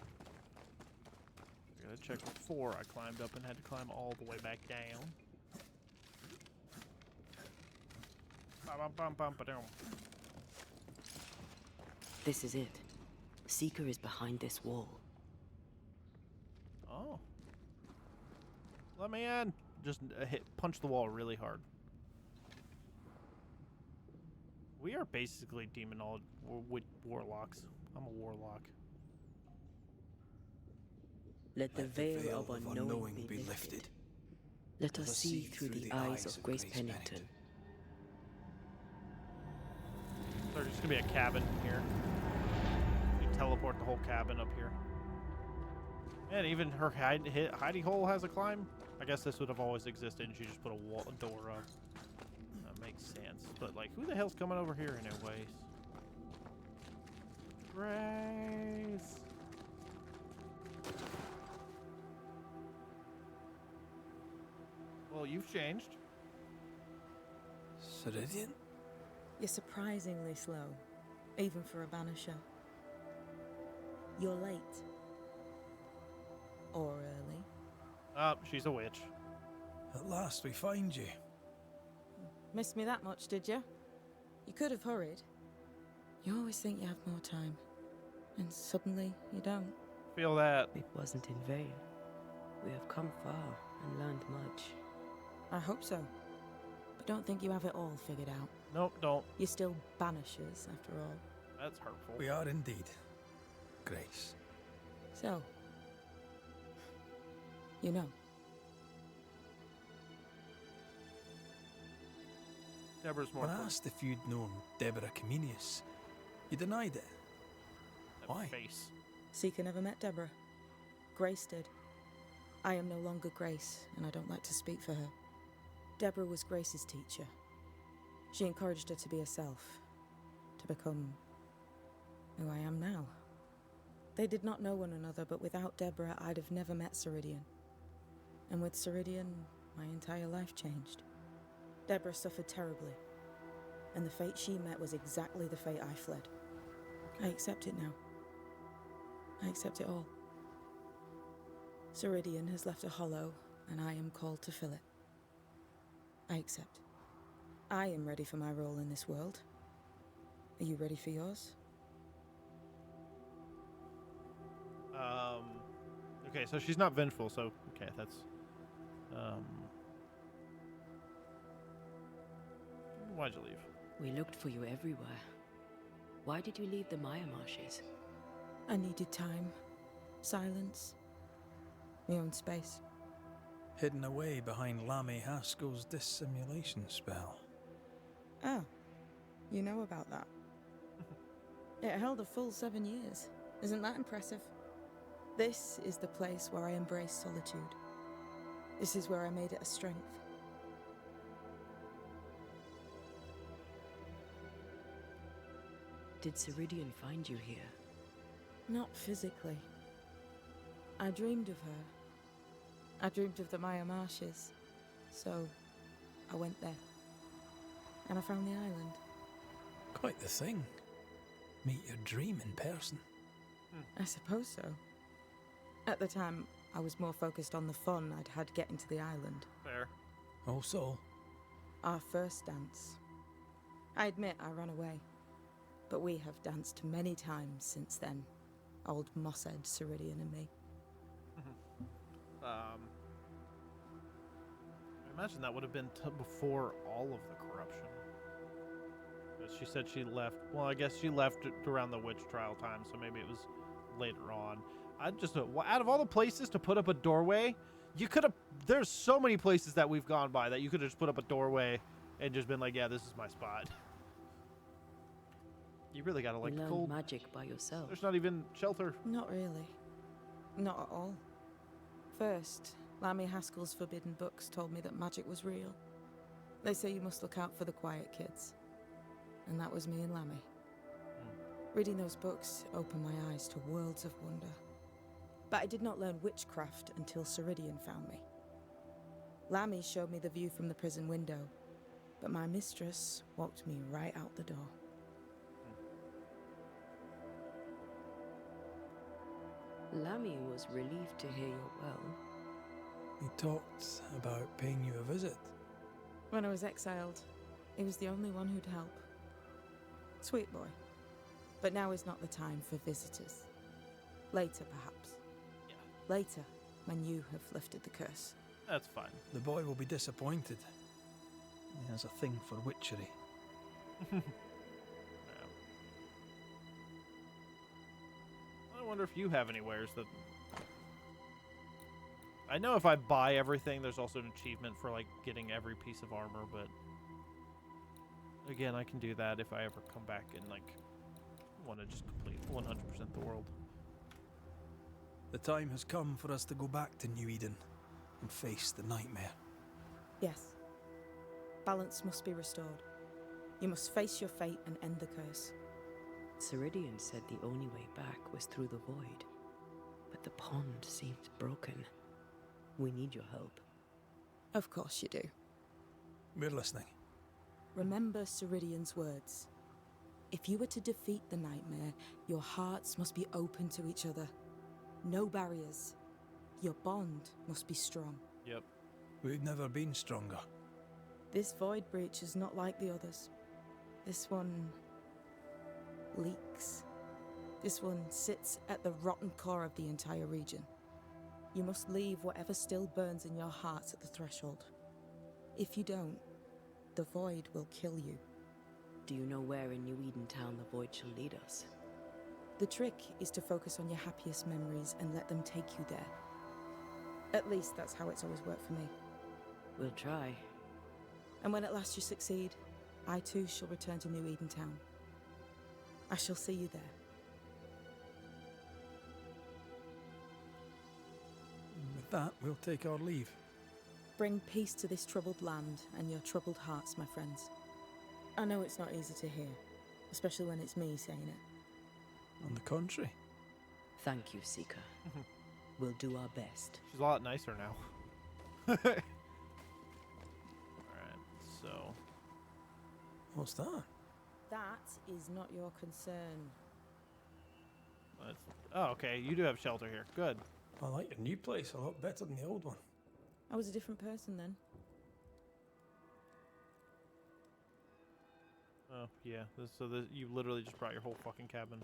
I gotta check before I climbed up and had to climb all the way back down. Ba-bum-bum-bum-ba-dum. This is it. Seeker is behind this wall. Oh. Let me in. Just punch the wall really hard. We are basically warlocks. I'm a warlock. Let the veil of unknowing be lifted. Let us see through the eyes of Grace Pennington. So there's just gonna be a cabin here. You teleport the whole cabin up here. And even her hidey hole has a climb. I guess this would have always existed, and she just put a door up. That makes sense. But like, who the hell's coming over here anyways? Grace. Well, you've changed. Ceridian? You're surprisingly slow, even for a banisher. You're late. Or early. Oh, she's a witch. At last we find you. Missed me that much, did you? You could have hurried. You always think you have more time, and suddenly you don't. Feel that. It wasn't in vain. We have come far and learned much. I hope so. But don't think you have it all figured out. Nope, don't. You're still banishers, after all. That's hurtful. We are indeed. Grace. So, you know. Deborah's more. When asked if you'd known Deborah Comenius, you denied it. Why? Face. Seeker never met Deborah. Grace did. I am no longer Grace, and I don't like to speak for her. Deborah was Grace's teacher. She encouraged her to be herself, to become who I am now. They did not know one another, but without Deborah, I'd have never met Ceridian. And with Ceridian, my entire life changed. Deborah suffered terribly. and the fate she met was exactly the fate I fled. I accept it now. I accept it all. Ceridian has left a hollow, and I am called to fill it. I accept. I am ready for my role in this world. Are you ready for yours? Okay, so she's not vengeful, so okay, that's why'd you leave? We looked for you everywhere. Why did you leave the Maya Marshes? I needed time, silence, my own space. Hidden away behind Lammy Haskell's dissimulation spell. Oh, you know about that? It held a full 7 years. Isn't that impressive? This is the place where I embraced solitude. This is where I made it a strength. Did Ceridian find you here? Not physically. I dreamed of her. I dreamed of the Maya Marshes. So, I went there. And I found the island. Quite the thing. Meet your dream in person. I suppose so. At the time, I was more focused on the fun I'd had getting to the island. Fair. Also, Our first dance. I admit I ran away. But we have danced many times since then. Old Mosshead, Ceridian and me. I imagine that would have been before all of the corruption. But she said she left. Well, I guess she left around the witch trial time, so maybe it was later on. I just out of all the places to put up a doorway, you could have. There's so many places that we've gone by that you could have just put up a doorway and just been like, "Yeah, this is my spot." You really gotta like you learned cold magic by yourself. There's not even shelter. Not really. Not at all. First, Lammy Haskell's forbidden books told me that magic was real. They say you must look out for the quiet kids. And that was me and Lammy. Reading those books opened my eyes to worlds of wonder. But I did not learn witchcraft until Ceridian found me. Lammy showed me the view from the prison window, but my mistress walked me right out the door. Lammy was relieved to hear you're well. he talked about paying you a visit. When I was exiled, he was the only one who'd help. Sweet boy. But now is not the time for visitors. Later, perhaps. Yeah. Later, when you have lifted the curse. That's fine. The boy will be disappointed. He has a thing for witchery. Yeah. I wonder if you have any wares that. I know if I buy everything, there's also an achievement for like getting every piece of armor, but again, I can do that if I ever come back and like want to just complete 100% the world. The time has come for us to go back to New Eden and face the nightmare. Yes. Balance must be restored. You must face your fate and end the curse. Ceridian said the only way back was through the void. But the pond seems broken. We need your help. Of course you do. We're listening. Remember Ceridian's words. If you were to defeat the nightmare, your hearts must be open to each other. No barriers. Your bond must be strong. Yep. We've never been stronger. This void breach is not like the others. This one leaks. This one sits at the rotten core of the entire region. You must leave whatever still burns in your hearts at the threshold. If you don't, the void will kill you. Do you know where in New Eden Town the void shall lead us? The trick is to focus on your happiest memories and let them take you there. At least that's how it's always worked for me. We'll try. And when at last you succeed, I too shall return to New Eden Town. I shall see you there. With that, we'll take our leave. Bring peace to this troubled land and your troubled hearts, my friends. I know it's not easy to hear, especially when it's me saying it. On the contrary. Thank you, Seeker. We'll do our best. She's a lot nicer now. Alright, so. What's that? That is not your concern. Oh, okay. You do have shelter here. Good. I like your new place a lot better than the old one. I was a different person then. Oh, yeah. You literally just brought your whole fucking cabin.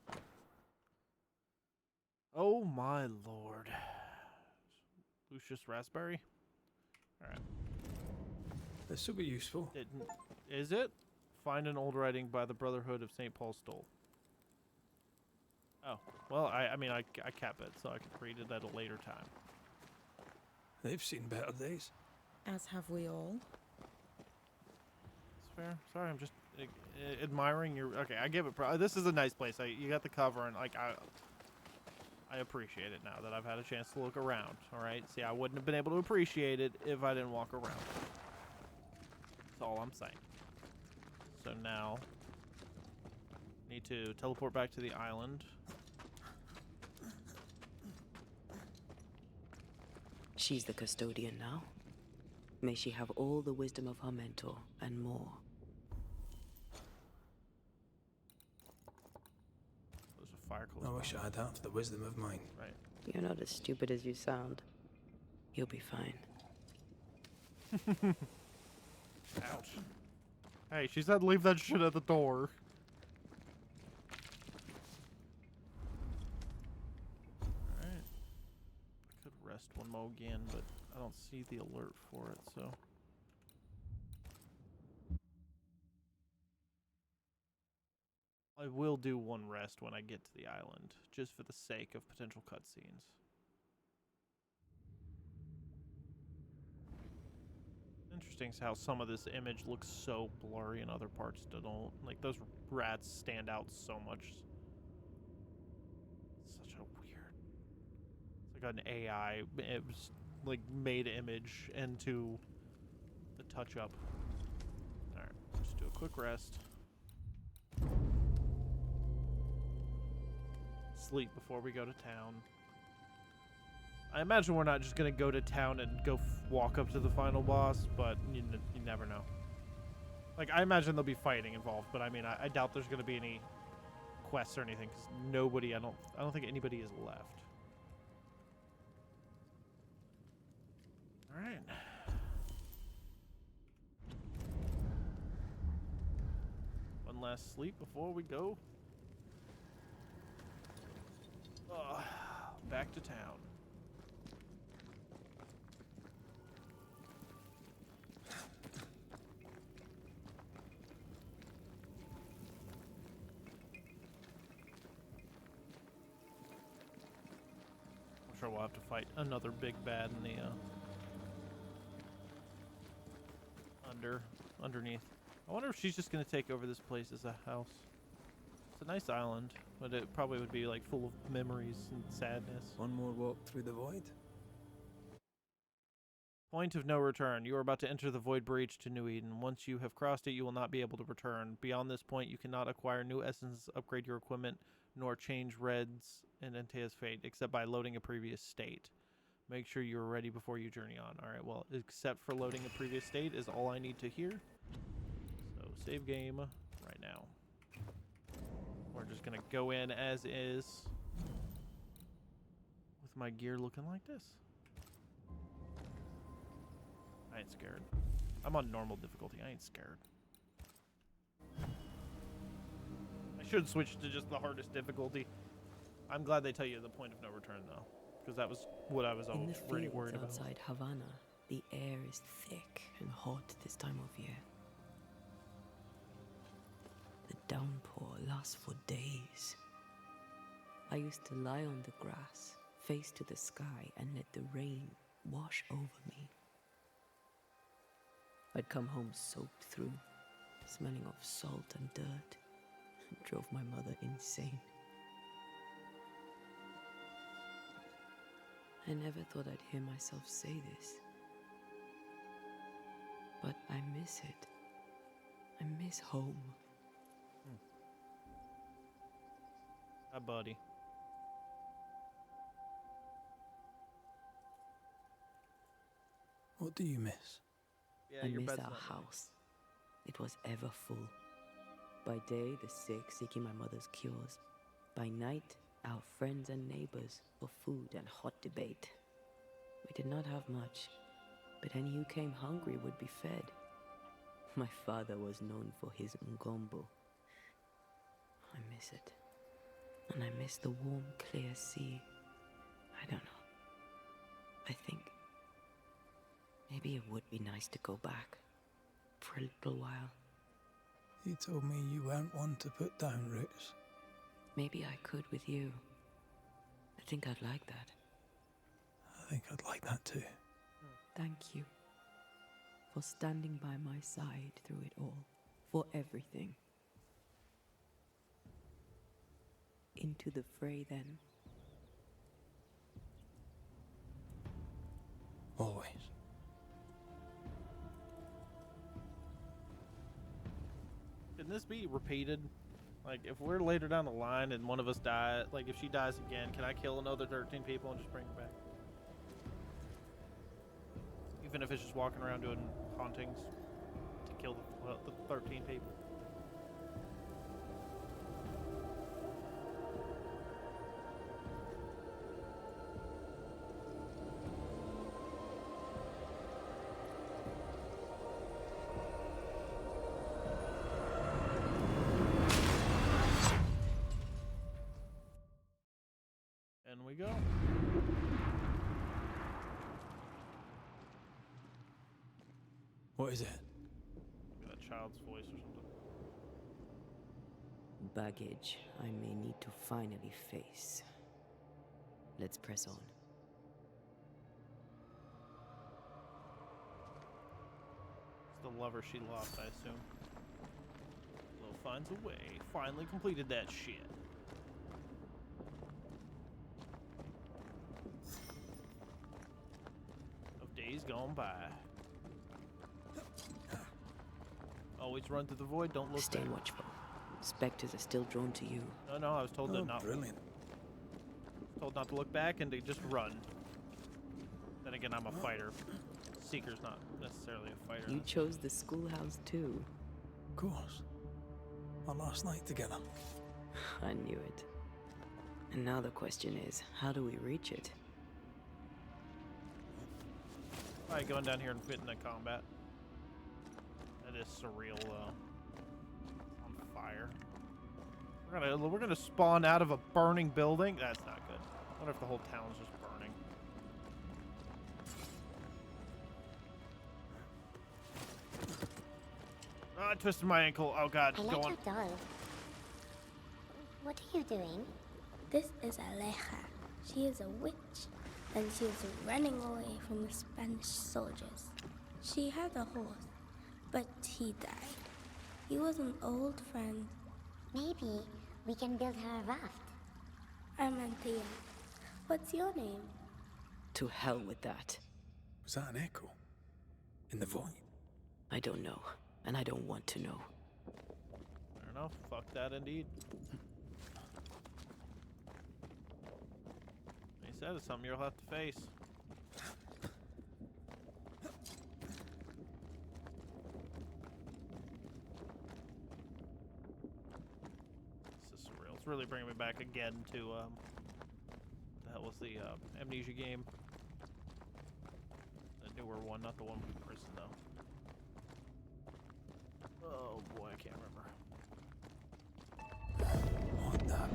Okay. Oh my lord. Lucius Raspberry? Alright. This will be useful. Is it? Find an old writing by the Brotherhood of St. Paul Stole. Oh. Well, I mean, I kept it, so I could read it at a later time. They've seen better days. As have we all. It's fair. Sorry, I'm just admiring your... Okay, I give it... This is a nice place. You got the cover, and, like, I appreciate it now that I've had a chance to look around, alright? See, I wouldn't have been able to appreciate it if I didn't walk around. That's all I'm saying. So now... Need to teleport back to the island. She's the custodian now. May she have all the wisdom of her mentor and more. There's a fire close I wish I had half the wisdom of mine. Right. You're not as stupid as you sound. You'll be fine. Ouch. Hey, she said leave that shit at the door. Alright. I could rest one more again, but I don't see the alert for it, so... I will do one rest when I get to the island, just for the sake of potential cutscenes. Interesting how some of this image looks so blurry and other parts don't. Like, those rats stand out so much. Such a weird... It's like an AI, it was like made image into the touch-up. Alright, just do a quick rest. Sleep before we go to town. I imagine we're not just gonna go to town and go walk up to the final boss, but you never know. Like, I imagine there'll be fighting involved, but I mean, I doubt there's gonna be any quests or anything, because nobody, I don't think anybody is left. All right. One last sleep before we go. Back to town. I'm sure we'll have to fight another big bad in the underneath. I wonder if she's just gonna take over this place as a house. It's a nice island, but it probably would be like full of memories and sadness. One more walk through the void. Point of no return. You are about to enter the Void Breach to New Eden. Once you have crossed it, you will not be able to return. Beyond this point, you cannot acquire new essence, upgrade your equipment, nor change Red's and Antea's fate, except by loading a previous state. Make sure you're ready before you journey on. Alright, well, except for loading a previous state is all I need to hear. So, save game right now. We're just gonna go in as is with my gear looking like this. I ain't scared. I'm on normal difficulty. I ain't scared. I should switch to just the hardest difficulty. I'm glad they tell you the point of no return, though, because that was what I was already worried about. Outside Havana, the air is thick and hot this time of year. The downpour lasts for days. I used to lie on the grass, face to the sky, and let the rain wash over me. I'd come home soaked through, smelling of salt and dirt. It drove my mother insane. I never thought I'd hear myself say this. But I miss it. I miss home. Hi, buddy. What do you miss? Yeah, I your miss bed's our not ready. house. it was ever full. By day, the sick seeking my mother's cures. By night, our friends and neighbors for food and hot debate. We did not have much, but any who came hungry would be fed. My father was known for his ngombo. I miss it. And I miss the warm, clear sea. I don't know. I think maybe it would be nice to go back for a little while. You told me you weren't one to put down roots. Maybe I could with you. I think I'd like that. I think I'd like that too. Thank you for standing by my side through it all. For everything. Into the fray, then. Always. Can this be repeated? Like, if we're later down the line and one of us dies, like if she dies again, can I kill another 13 people and just bring her back? Even if it's just walking around doing hauntings to kill the 13 people. And we go. What is it? Maybe that child's voice or something. Baggage I may need to finally face. Let's press on. It's the lover she lost, I assume. Lo finds a way. Finally completed that shit. Of days gone by. Always run through the void, don't look Stay back. watchful. Spectres are still drawn to you. No, I was told to not. Brilliant. Told not to look back and to just run. Then again, I'm a fighter. Seeker's not necessarily a fighter. You chose the schoolhouse too. Of course. Our last night together. I knew it. And now the question is, how do we reach it? Alright, going down here and fit into combat. That is surreal, though. On fire. We're gonna spawn out of a burning building. That's not good. I wonder if the whole town's just burning. Oh, I twisted my ankle. Oh god, I go like on. your doll. What are you doing? This is Aleja. She is a witch, and she is running away from the Spanish soldiers. She had a horse, but he died. He was an old friend. Maybe we can build her a raft. I'm Anthea. What's your name? To hell with that. Was that an echo? In the void? I don't know, and I don't want to know. Fair enough. Fuck that indeed. He said it's something you'll have to face. This is surreal. It's really bringing me back again to that was the Amnesia game. The newer one, not the one with the prison though. Oh boy, I can't remember. What the?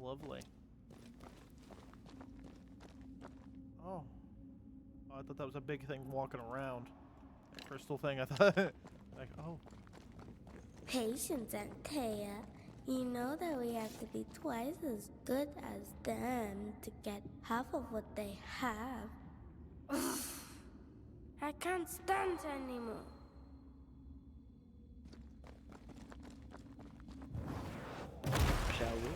Lovely. Oh. I thought that was a big thing walking around. That crystal thing, I thought. Like, oh. Patience, Anthea. You know that we have to be twice as good as them to get half of what they have. I can't stand anymore. Shall we?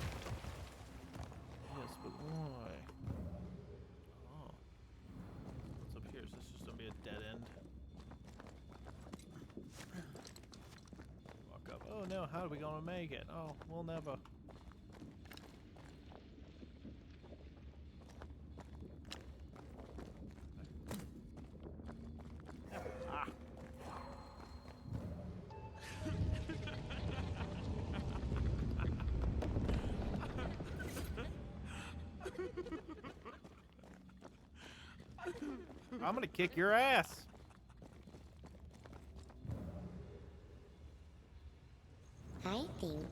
Yes, but why? Oh. What's up here? Is this just gonna be a dead end? no, how are we gonna make it? Oh, we'll never. Ah. I'm gonna kick your ass. I think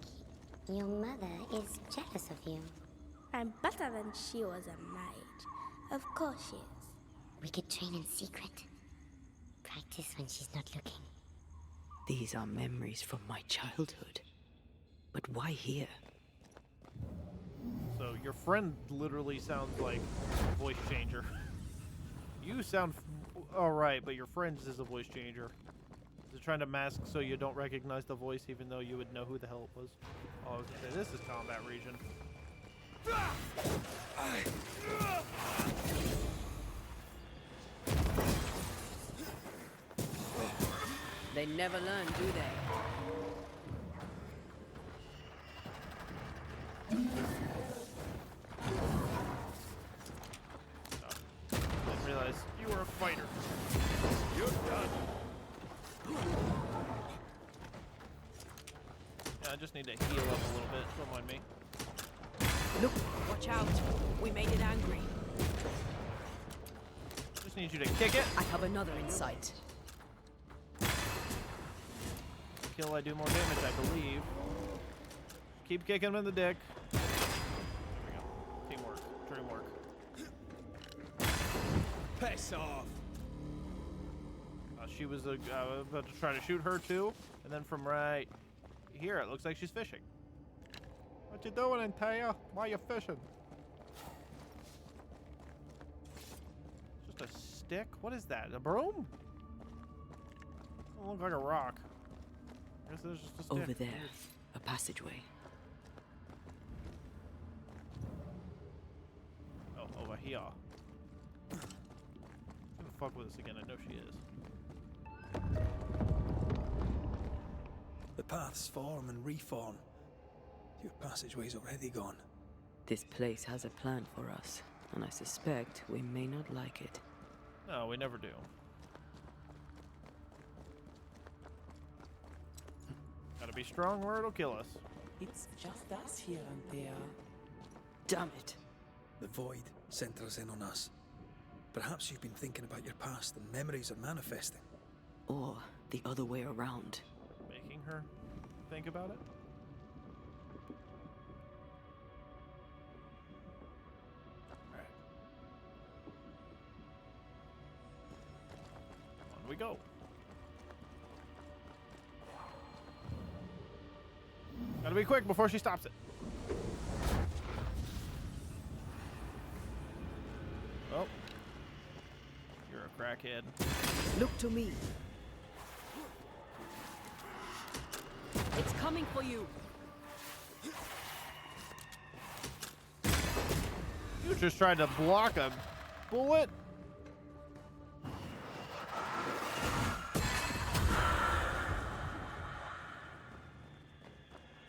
your mother is jealous of you. I'm better than she was a mage. Of course she is. We could train in secret. Practice when she's not looking. These are memories from my childhood. But why here? So your friend literally sounds like a voice changer. You sound alright, but your friend is a voice changer. Is it trying to mask so you don't recognize the voice even though you would know who the hell it was? Oh, I was gonna say, this is combat region. They never learn, do they? Didn't realize you were a fighter. You're done. Yeah, I just need to heal up a little bit. Don't mind me. Look, watch out. We made it angry. Just need you to kick it. I have another in sight. Kill, I do more damage, I believe. Keep kicking him in the dick. There we go. Teamwork. Dreamwork. Piss off! She was about to try to shoot her too, and then from right here, it looks like she's fishing. What you doing, Taya? Why you fishing? Just a stick? What is that? A broom? Doesn't look like a rock. I guess it's just a stick. Over there, a passageway. Oh, over here. She's gonna fuck with us again. I know she is. The paths form and reform. Your passageway's already gone. This place has a plan for us, and I suspect we may not like it. No, we never do. Gotta be strong or it'll kill us. It's just us here and there. Damn it. The void centers in on us. Perhaps you've been thinking about your past and memories are manifesting. Or the other way around. Making her think about it? Alright. On we go. Gotta be quick before she stops it. Oh. You're a crackhead. Look to me. It's coming for you. You just tried to block a bullet?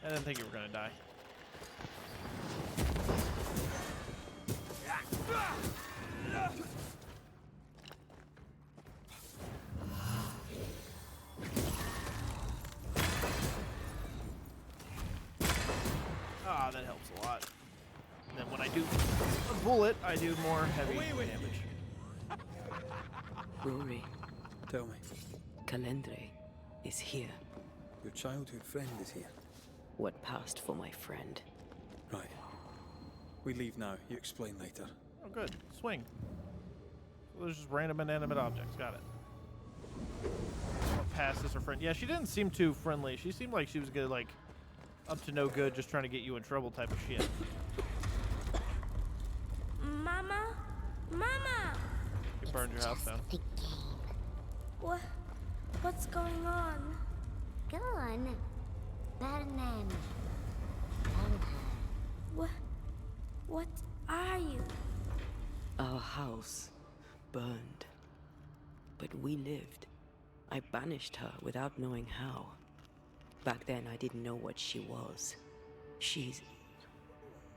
I didn't think you were gonna die. Ah, that helps a lot. And then when I do a bullet, I do more heavy damage. Rory, Tell me, Calendre is here. your childhood friend is here. What passed for my friend? Right. We leave now. You explain later. Oh, good. Swing. So there's just random inanimate objects. Got it. What pass is her friend? Yeah, she didn't seem too friendly. She seemed like she was gonna, like, up to no good, just trying to get you in trouble type of shit. Mama? Mama! You burned your house down. What's going on? Go on. Burn them. Burn her. What are you? Our house burned. But we lived. I banished her without knowing how. Back then, I didn't know what she was.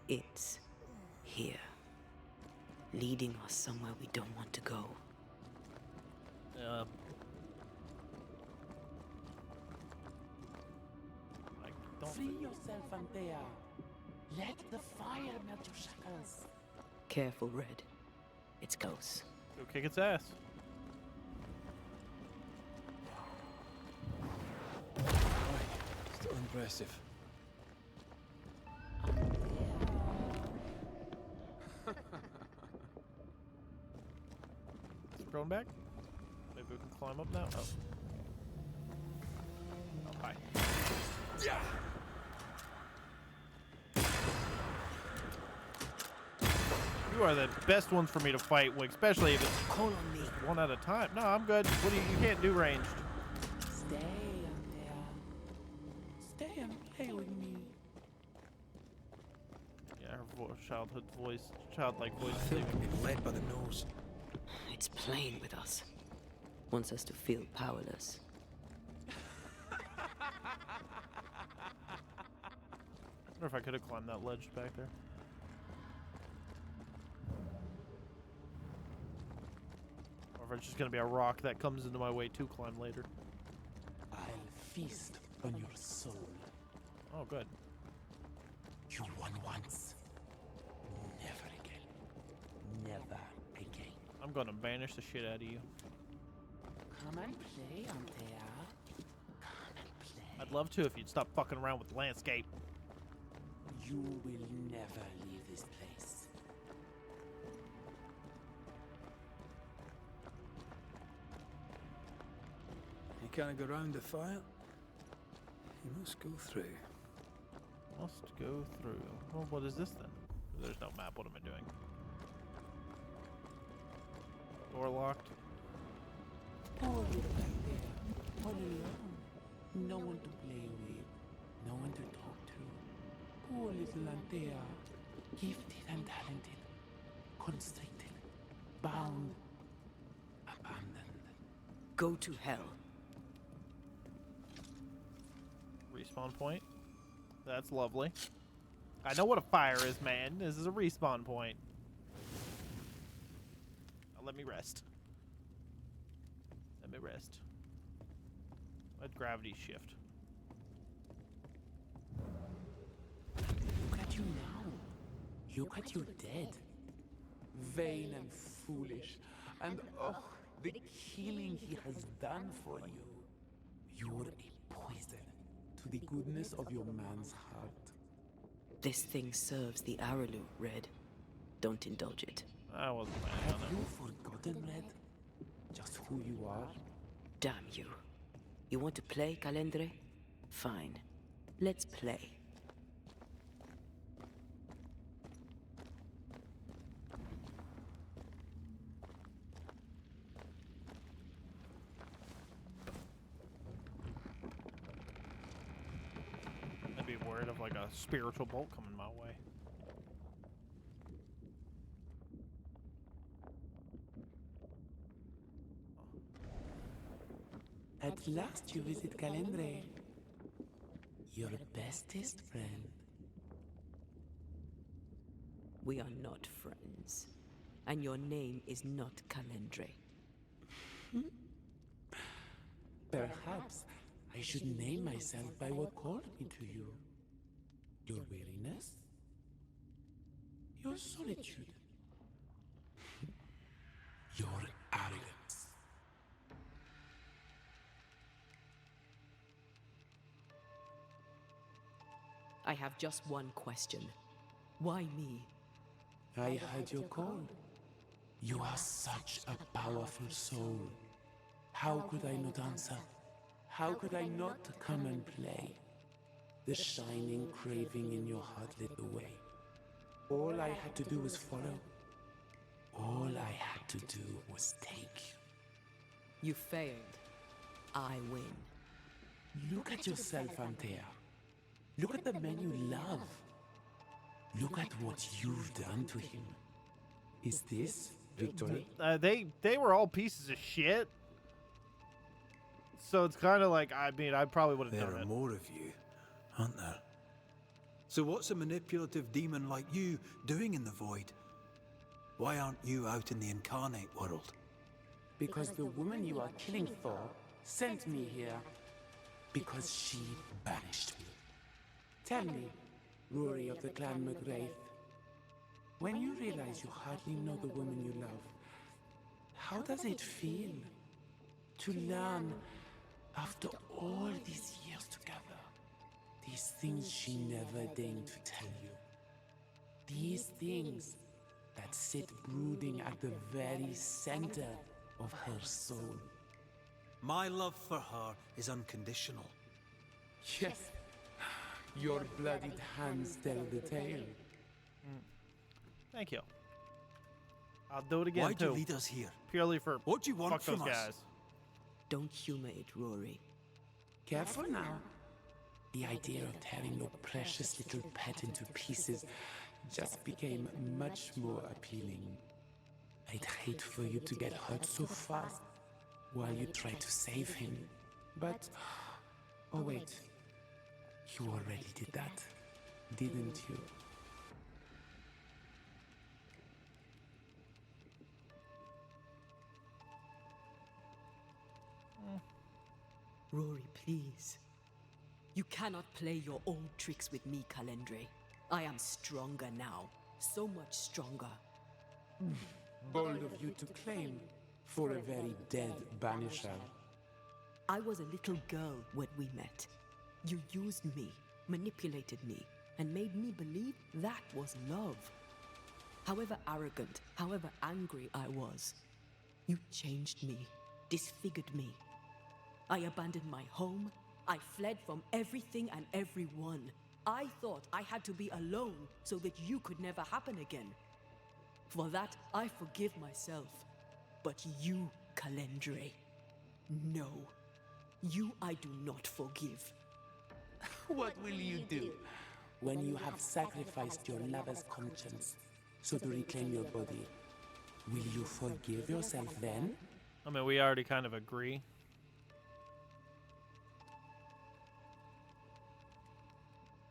It's here. Leading us somewhere we don't want to go. Free yourself, Antea. Let the fire melt your shackles. Careful, Red. It's close. Go kick its ass. Still impressive. We're going back? Maybe we can climb up now? Oh. Oh, hi. Yeah! You are the best ones for me to fight, especially if it's Call on me. one at a time. No, I'm good. What do you can't do ranged. Stay, Antea. Stay and play with me. Yeah, her childlike voice. I feel like I'm being led by the nose. It's playing with us. Wants us to feel powerless. I wonder if I could have climbed that ledge back there. Or if it's just gonna be a rock that comes into my way to climb later. I'll feast on your soul. Oh, good. You won once. Never again. Never again. I'm gonna banish the shit out of you. Come and play, Antea. Come and play. I'd love to if you'd stop fucking around with the landscape. You will never leave this place. You can't go round the fire. You must go through. Must go through. Well, what is this then? There's no map. What am I doing? Door locked. Poor little Antea. All alone. No one to play with. No one to talk to. Poor little Antea. Gifted and talented. Constricted. Bound. Abandoned. Go to hell. Respawn point. That's lovely. I know what a fire is, man. This is a respawn point. Now let me rest. Let me rest. Let gravity shift. Look at you now. Look at you dead. Vain and foolish. And oh, the killing he has done for you. You're a poison to the goodness of your man's heart. This thing serves the Aralu, Red. Don't indulge it. I wasn't planning on Have it. you forgotten, Red? Just who you are? Damn you. You want to play, Calendre? Fine. Let's play. I'd be worried of like a spiritual bolt coming my way. At last you visit Calendre. Your bestest friend. We are not friends. And your name is not Calendre. Perhaps I should name myself by what called me to you. Your weariness? Your solitude? Your arrogance? I have just one question. Why me? I heard your call. You are such a powerful soul. How could I not answer? How could I not come and play? The shining craving in your heart lit the way. All I had to do was follow. All I had to do was take. You failed. I win. Look at yourself, Antea. Look at the man you love. Look at what you've done to him. Is this victory? They were all pieces of shit. So it's kind of like, I mean, I probably would have There done are it. more of you, aren't there? So what's a manipulative demon like you doing in the void? Why aren't you out in the incarnate world? Because the woman you are killing for sent me here. Because she banished me. Tell me, Rory of the Clan McGrath, when you realize you hardly know the woman you love, how does it feel to learn, after all these years together, these things she never deigned to tell you? These things that sit brooding at the very center of her soul. My love for her is unconditional. Yes, your bloodied hands tell the tale. Thank you. I'll do it again, Why'd too. you lead us here? Purely for What do you want fuck from those us? guys. Don't humor it, Rory. Careful now. The idea of tearing your precious little pet into pieces just became much more appealing. I'd hate for you to get hurt so fast while you try to save him. But, oh wait, you already did that, didn't you? Rory, please. You cannot play your old tricks with me, Calendre. I am stronger now. So much stronger. Bold of you to claim for a very dead banisher. I was a little girl when we met. You used me, manipulated me, and made me believe that was love. However arrogant, however angry I was, you changed me, disfigured me. I abandoned my home. I fled from everything and everyone. I thought I had to be alone so that you could never happen again. For that, I forgive myself. But you, Calendre, no. You I do not forgive. What will you do when you have sacrificed your lover's conscience so to reclaim your body? Will you forgive yourself then? I mean, we already kind of agree.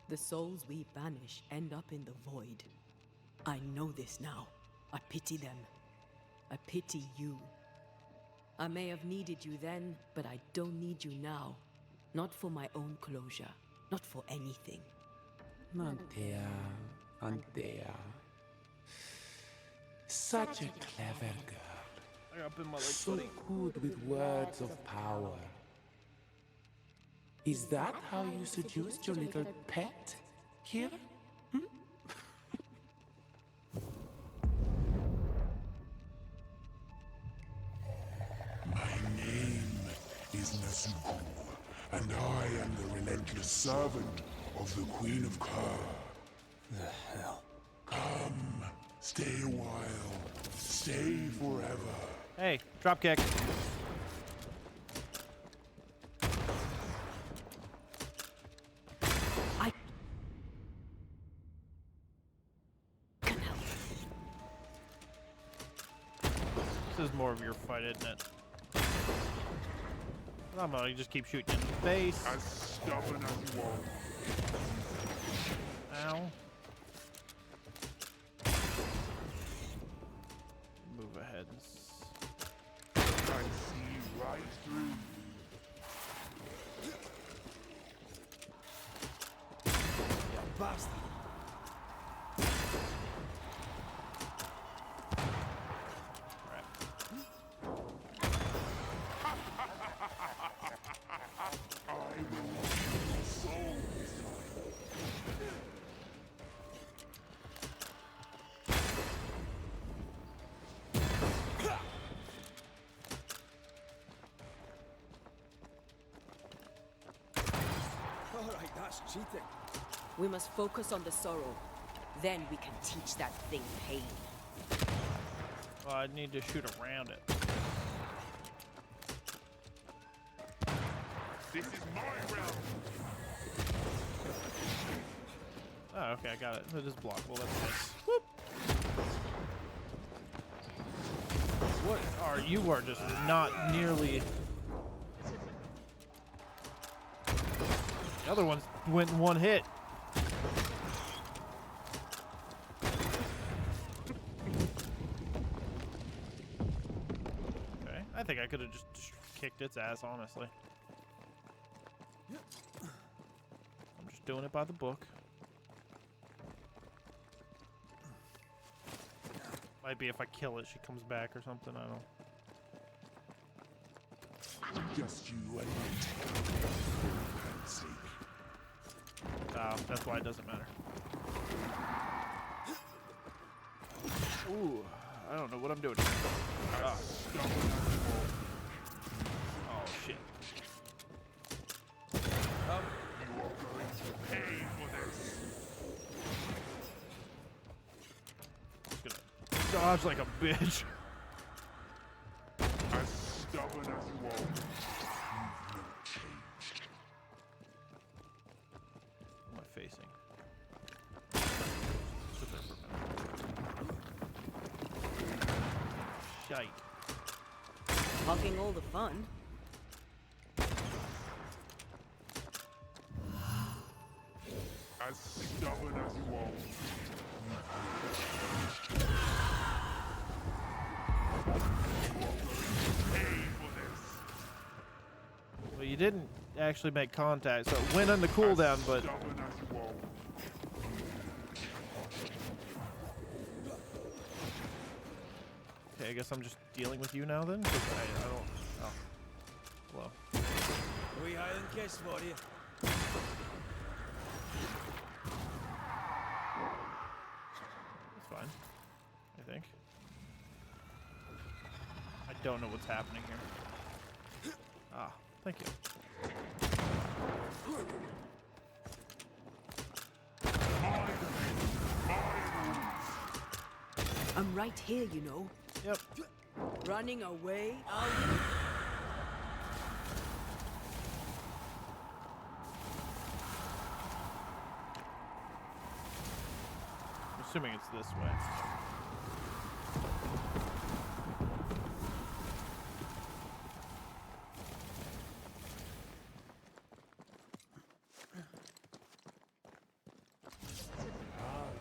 The souls we banish end up in the void. I know this now. I pity them. I pity you. I may have needed you then, but I don't need you now. Not for my own closure. Not for anything. Antea. Such a clever girl. Up in my leg, So buddy. good with words of power. Is that how you seduced your little pet here? My name is Nezuko, and I am the relentless servant of the Queen of Kerr. The hell? Come, stay a while, stay forever. Hey, drop kick. This is more of your fight, isn't it? I'm gonna just keep shooting in the face. As stubborn as you are. Ow. Move ahead. I see right through you. You bastard! Alright, that's cheating. We must focus on the sorrow. Then we can teach that thing pain. Well, I need to shoot around it. This is my realm. Oh, okay, I got it. It is blockable. That's nice. Whoop. What are you? Are just not nearly The other ones went in one hit. Okay, I think I could have just kicked its ass, honestly. I'm just doing it by the book. Might be if I kill it, she comes back or something. I don't know. Just you and me. Oh, that's why it doesn't matter. Ooh, I don't know what I'm doing here. Oh, oh shit. You are going to pay for this. Just gonna dodge like a bitch. As stubborn as you are, you've not changed. What am I facing? Sit there for a minute. Shite. Hugging all the fun. As stubborn as you are, Well, you didn't actually make contact, so it went on the cooldown, but... Okay, I guess I'm just dealing with you now then? 'Cause I don't... Oh. Hello. We Highland kiss for you. That's fine. I think. I don't know what's happening here. Ah, thank you. I'm right here, you know. Yep. Running away, are you? I'm assuming it's this way.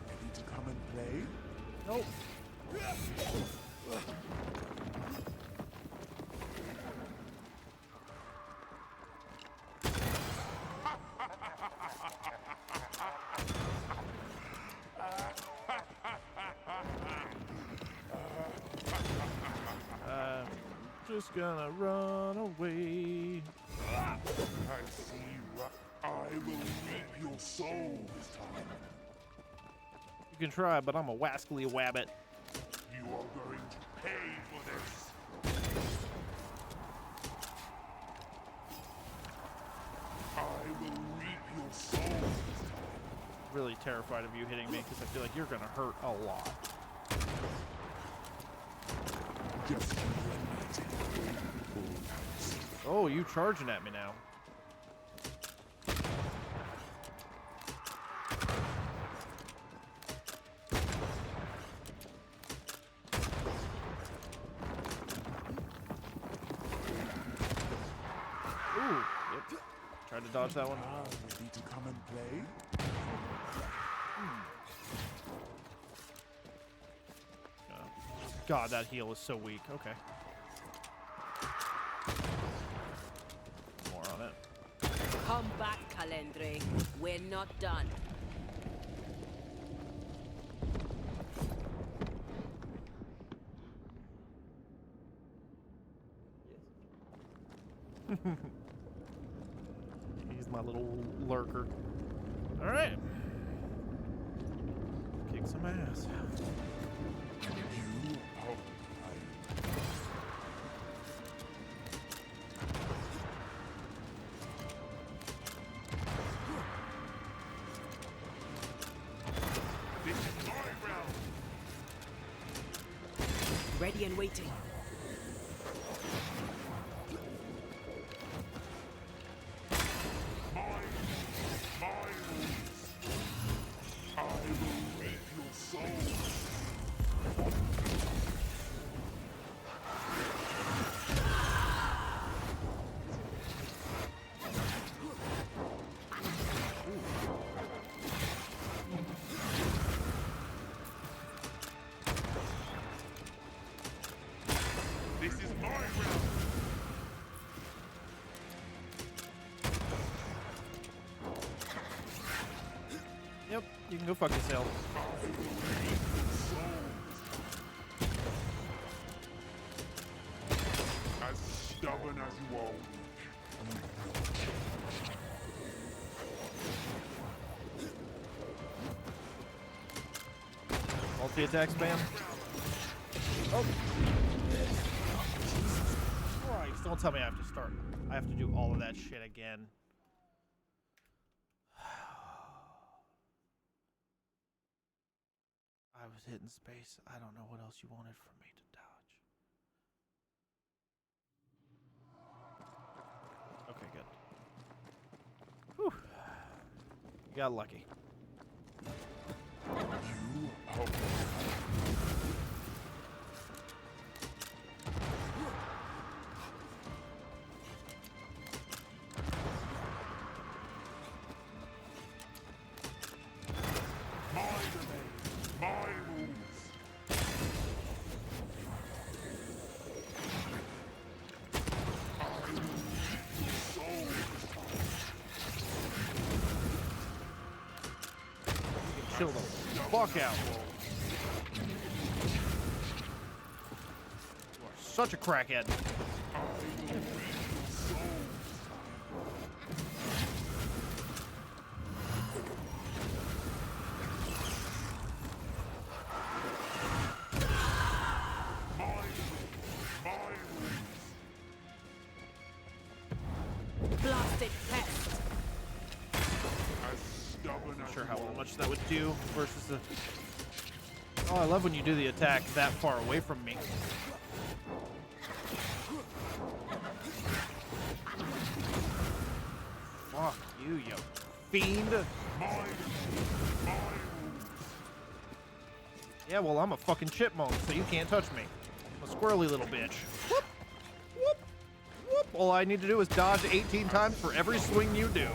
ready to come and play? Nope. Just gonna run away. I see. I will reap your soul this time. You can try, but I'm a wascally wabbit. You are going to pay for this. I will reap your soul this time. Really terrified of you hitting me because I feel like you're gonna hurt a lot. Just you and me. Oh, you charging at me now. Ooh, yep. Tried to dodge that one. Ready to come and play? God, that heal is so weak. Okay. More on it. Come back, Calendre. We're not done. He's my little lurker. All right. Kick some ass. You are This is my realm. Ready and waiting. I will reap your soul. You can go fuck yourself. As stubborn as you are. Multi-attack spam. Oh. Christ, don't tell me I have to start. I have to do all of that shit again. I was hitting space. I don't know what else you wanted from me to dodge. Okay, good. Whew. You got lucky. You help. Chill the fuck out. You are such a crackhead. Blasted pest. Not sure how much that would do versus the. Oh, I love when you do the attack that far away from me. Fuck you, you fiend. Yeah, well, I'm a fucking chipmunk, so you can't touch me. I'm a squirrely little bitch. Whoop, whoop, whoop. All I need to do is dodge 18 times for every swing you do.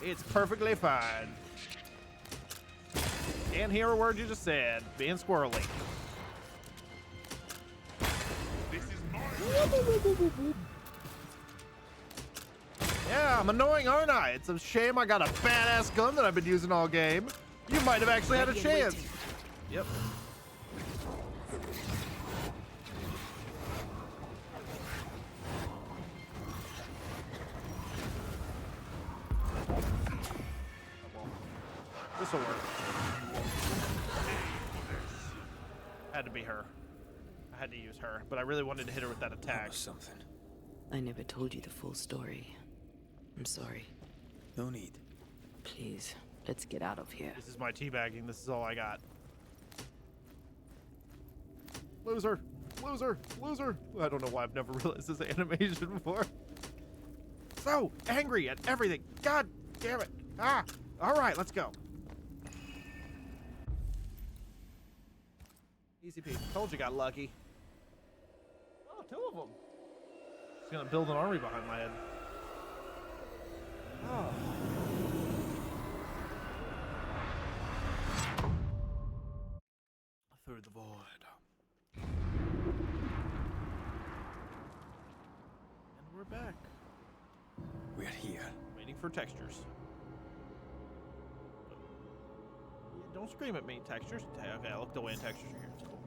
It's perfectly fine. Can't hear a word you just said. Being squirrely. This is mine. Yeah, I'm annoying, aren't I? It's a shame I got a badass gun that I've been using all game. You might have actually had a chance. Yep. This'll work. Had to be her. I had to use her, but I really wanted to hit her with that attack. Something. I never told you the full story. I'm sorry. No need. Please, let's get out of here. This is my teabagging. This is all I got. Loser. Loser. Loser. I don't know why I've never realized this animation before. So angry at everything. God damn it. Ah. All right, let's go. Easy peasy. Told you got lucky. Oh, 2 of them. He's gonna build an army behind my head. Oh. Through the void. And we're back. We're here. Waiting for textures. Don't scream at me, textures. Okay, I looked away and textures are here. It's cool.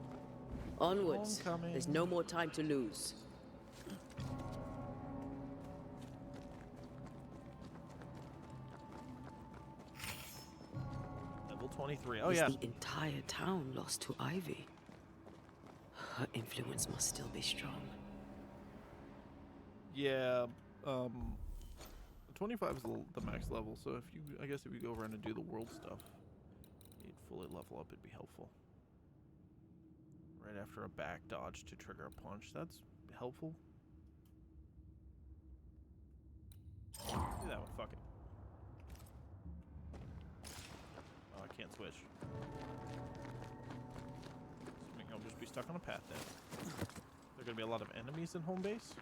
Onwards. Homecoming. There's no more time to lose. Level 23. Oh, Is yeah. the entire town lost to Ivy? Her influence must still be strong. Yeah, 25 is the max level, so if you, I guess if you go around and do the world stuff, you'd fully level up, it'd be helpful. Right after a back dodge to trigger a punch, that's helpful. Do that one, fuck it. Oh, I can't switch. Assuming I'll just be stuck on a path then. There are gonna be a lot of enemies in home base.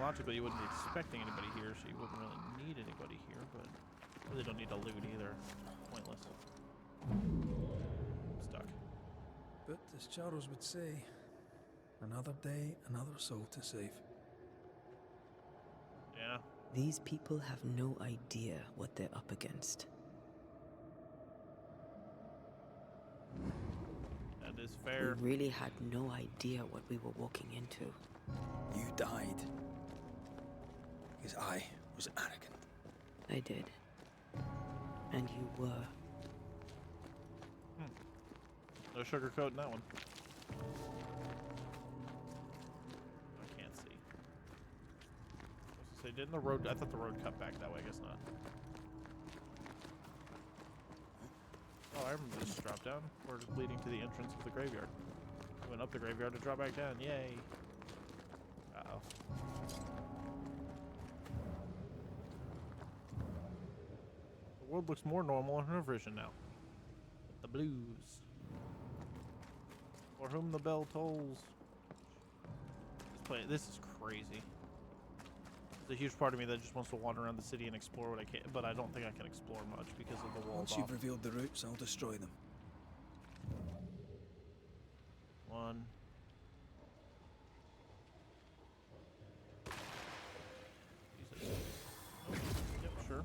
Logically, you wouldn't be expecting anybody here, so you wouldn't really need anybody here, but you really don't need to loot either. Pointless. I'm stuck. But as Charles would say, another day, another soul to save. Yeah. These people have no idea what they're up against. is fair. We really had no idea what we were walking into. You died. Because I was arrogant. I did. And you were. No sugarcoating that one. I can't see. Say, didn't the road? I thought the road cut back that way. I guess not. Oh, I remember this drop down. We're leading to the entrance of the graveyard. We went up the graveyard to drop back down. Yay! Uh-oh. The world looks more normal in her vision now. The blues. For whom the bell tolls. This is crazy. There's a huge part of me that just wants to wander around the city and explore what I can, but I don't think I can explore much because of the walls. Once you've revealed the routes, I'll destroy them. One. Jesus. Yep, sure.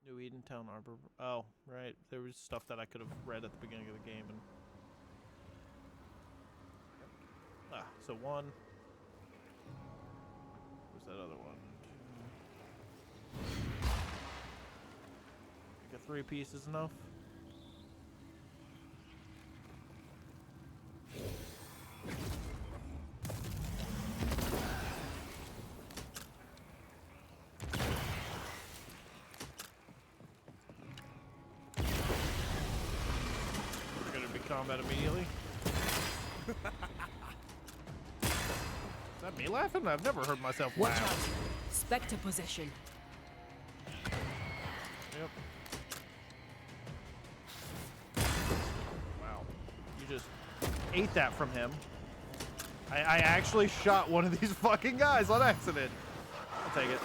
New Edentown Arbor. Oh, right. There was stuff that I could have read at the beginning of the game and. Ah, so one. Where's that other one? Think a 3 piece is enough? We're gonna be combat immediately. Is that me laughing? I've never heard myself Watch laugh. out! Spectre possession. Yep. Wow. You just ate that from him. I actually shot one of these fucking guys on accident. I'll take it.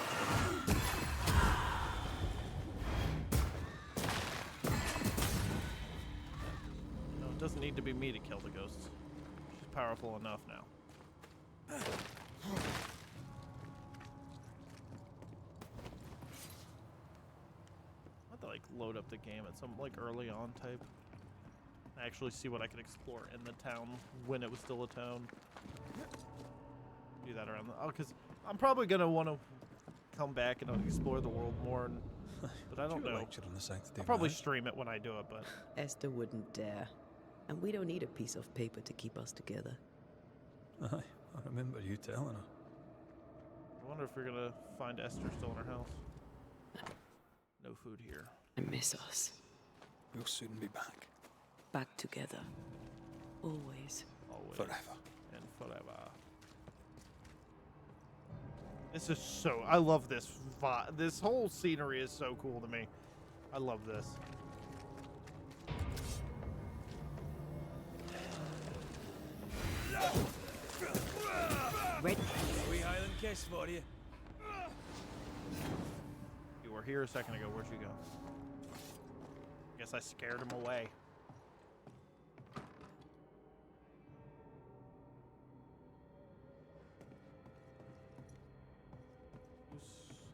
No, it doesn't need to be me to kill the ghosts. She's powerful enough now. I have to like load up the game at some like early on type. Actually see what I can explore in the town when it was still a town. Do that around the, oh, because I'm probably gonna want to come back and explore the world more, and, but I don't know. I'll probably stream it when I do it, but Esther wouldn't dare. And we don't need a piece of paper to keep us together. Aye, I remember you telling her. I wonder if we're gonna find Esther still in her house. No food here. I miss us. We'll soon be back. Back together. Always. Always. Forever. And forever. This is so... I love this vibe. This whole scenery is so cool to me. I love this. Red. Wee Highland kiss for you. You were here a second ago. Where'd you go? Guess I scared him away. Whose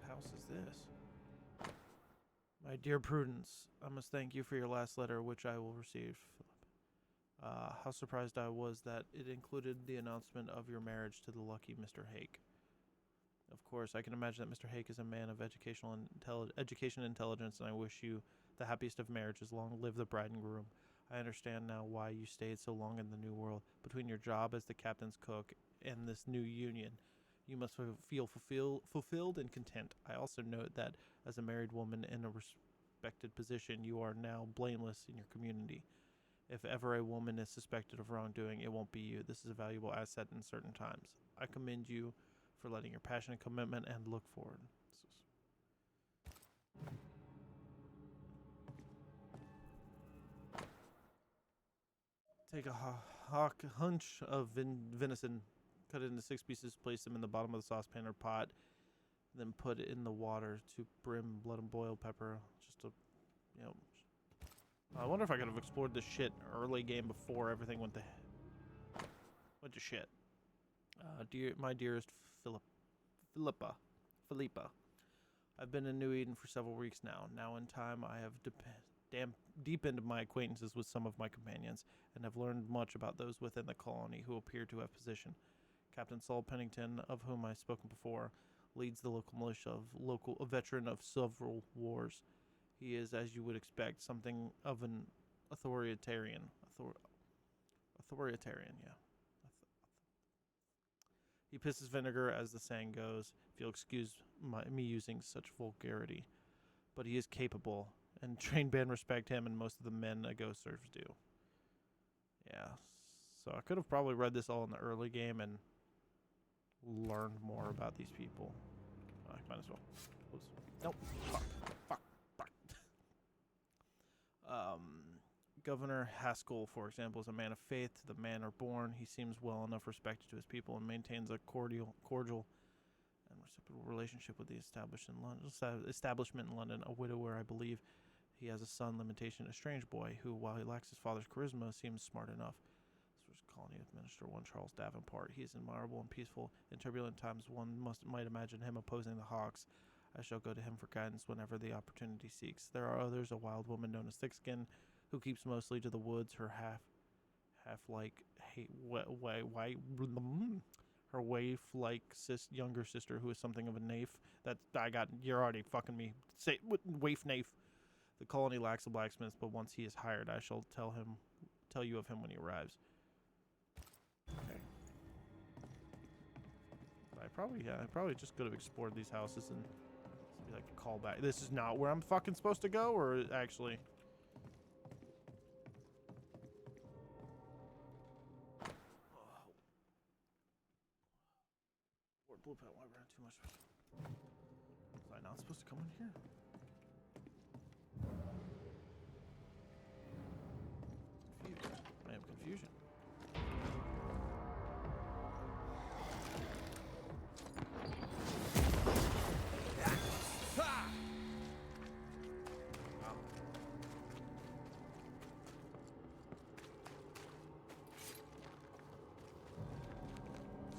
house is this? My dear Prudence, I must thank you for your last letter, which I will receive. How surprised I was that it included the announcement of your marriage to the lucky Mr. Hake. Of course, I can imagine that Mr. Hake is a man of education and intelligence, and I wish you the happiest of marriages. Long live the bride and groom. I understand now why you stayed so long in the New World. Between your job as the captain's cook and this new union, you must feel fulfilled and content. I also note that as a married woman in a respected position, you are now blameless in your community. If ever a woman is suspected of wrongdoing, it won't be you. This is a valuable asset in certain times. I commend you for letting your passion and commitment and look forward. Take a hunch of venison, cut it into 6 pieces, place them in the bottom of the saucepan or pot, then put it in the water to brim, blood and boiled pepper. Just to, you know. I wonder if I could have explored this shit early game before everything went to shit. My dearest Philippa. I've been in New Eden for several weeks now. Now in time, I have deepened my acquaintances with some of my companions, and have learned much about those within the colony who appear to have position. Captain Saul Pennington, of whom I've spoken before, leads the local militia a veteran of several wars. He is, as you would expect, something of an authoritarian. Authoritarian, yeah. He pisses vinegar, as the saying goes, if you'll excuse me using such vulgarity. But he is capable, and trained band respect him, and most of the men a ghost serves do. Yeah, so I could have probably read this all in the early game and learned more about these people. I might as well. Oops. Nope. Fuck. Governor Haskell, for example, is a man of faith. To the man are born. He seems well enough respected to his people and maintains a cordial and reciprocal relationship with the establishment in London. A widower, I believe. He has a son, Limitation, a strange boy, who, while he lacks his father's charisma, seems smart enough. This was colony administrator one Charles Davenport. He is admirable and peaceful. In turbulent times, one might imagine him opposing the Hawks. I shall go to him for guidance whenever the opportunity seeks. There are others, a wild woman known as Thickskin, who keeps mostly to the woods. Her her waif-like younger sister, who is something of a naif. You're already fucking me. Say waif naif. The colony lacks a blacksmith, but once he is hired, I shall tell you of him when he arrives. Okay. I probably just could have explored these houses and be like a callback. This is not where I'm fucking supposed to go, or actually. Blue pet, why we're too much. Was I not supposed to come in here? Confused. I have confusion.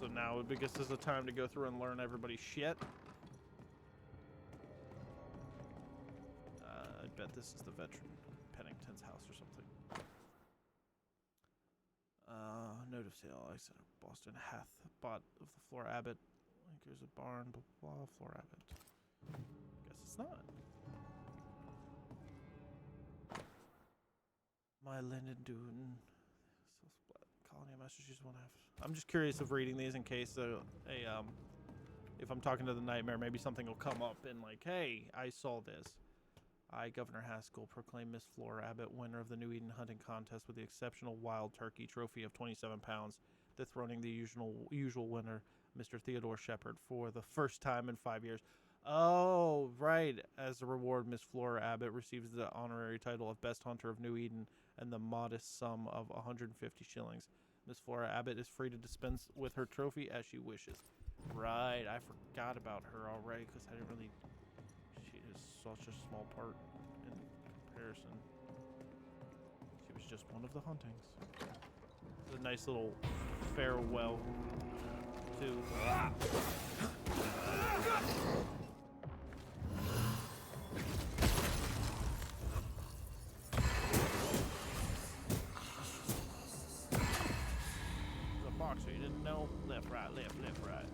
So now, because this is a time to go through and learn everybody's shit. I bet this is the veteran Pennington's house or something. Note of sale, I said Boston Hath bought of the Flora Abbott. Like here's a barn, blah blah blah, Flora Abbott. Guess it's not. My Linden Dune. Colony of Massachusetts 1/2. I'm just curious of reading these in case if I'm talking to the nightmare, maybe something will come up and like, hey, I saw this. I, Governor Haskell, proclaim Miss Flora Abbott winner of the New Eden hunting contest with the exceptional wild turkey trophy of 27 pounds, dethroning the usual winner, Mr. Theodore Shepard, for the first time in 5 years. Oh, right. As a reward, Miss Flora Abbott receives the honorary title of Best Hunter of New Eden and the modest sum of 150 shillings. Miss Flora Abbott is free to dispense with her trophy as she wishes. Right, I forgot about her already because I didn't really... She is such a small part in comparison. She was just one of the huntings. It's a nice little farewell to... So you didn't know? Left, right, left, right.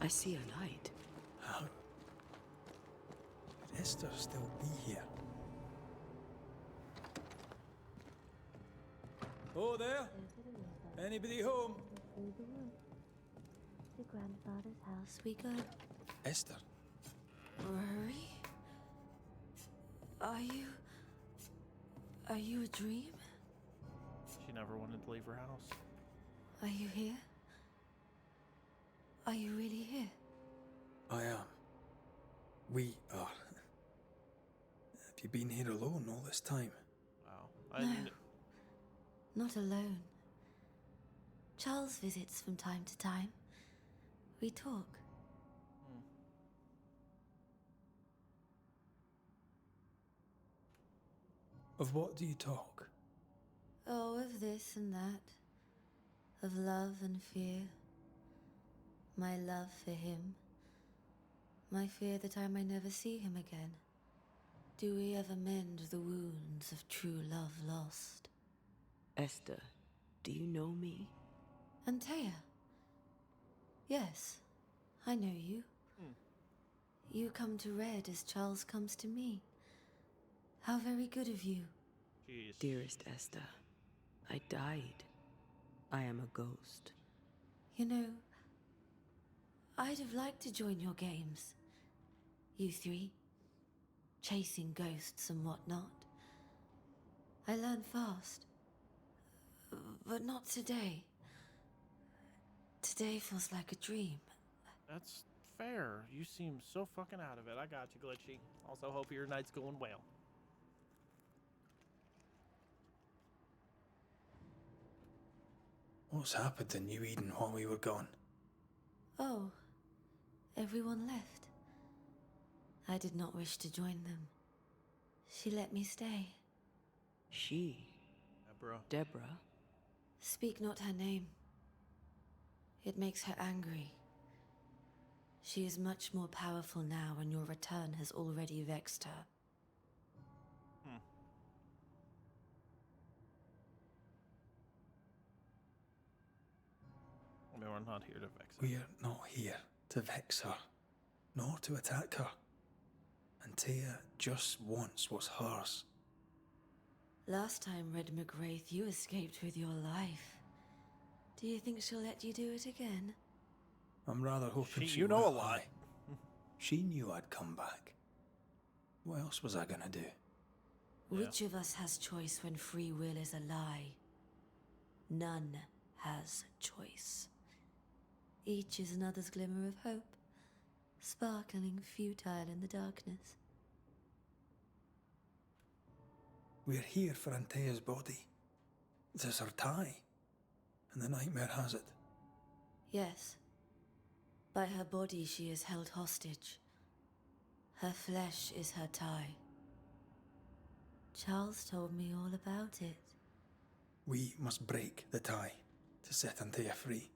I see a light. How? Could Esther still be here? Oh, there? Anybody home? To grandfather's house we go. Esther? Rory? Are you a dream? She never wanted to leave her house. Are you here? Are you really here? I am. We are. Have you been here alone all this time? Wow. No. Not alone. Charles visits from time to time. We talk. Of what do you talk? Oh, of this and that. Of love and fear. My love for him. My fear that I may never see him again. Do we ever mend the wounds of true love lost? Esther, do you know me? Antea? Yes, I know you. You come to Red as Charles comes to me. How very good of you. Jeez. Dearest Esther, I died. I am a ghost. You know, I'd have liked to join your games. You three, chasing ghosts and whatnot. I learn fast. But not today. Today feels like a dream. That's fair. You seem so fucking out of it. I got you, Glitchy. Also, hope your night's going well. What's happened in New Eden while we were gone? Oh, everyone left. I did not wish to join them. She let me stay. She? Deborah. Deborah? Speak not her name. It makes her angry. She is much more powerful now, and your return has already vexed her. I mean, we're not here to vex her. We're not here to vex her, nor to attack her. Antea just wants what's hers. Last time, Red McWraith, you escaped with your life. Do you think she'll let you do it again? I'm rather hoping she you know a will. lot. She knew I'd come back. What else was I gonna do? Which of us has choice when free will is a lie? None has choice. Each is another's glimmer of hope, sparkling futile in the darkness. We're here for Antea's body. This is her tie, and the nightmare has it. Yes. By her body she is held hostage. Her flesh is her tie. Charles told me all about it. We must break the tie to set Antea free.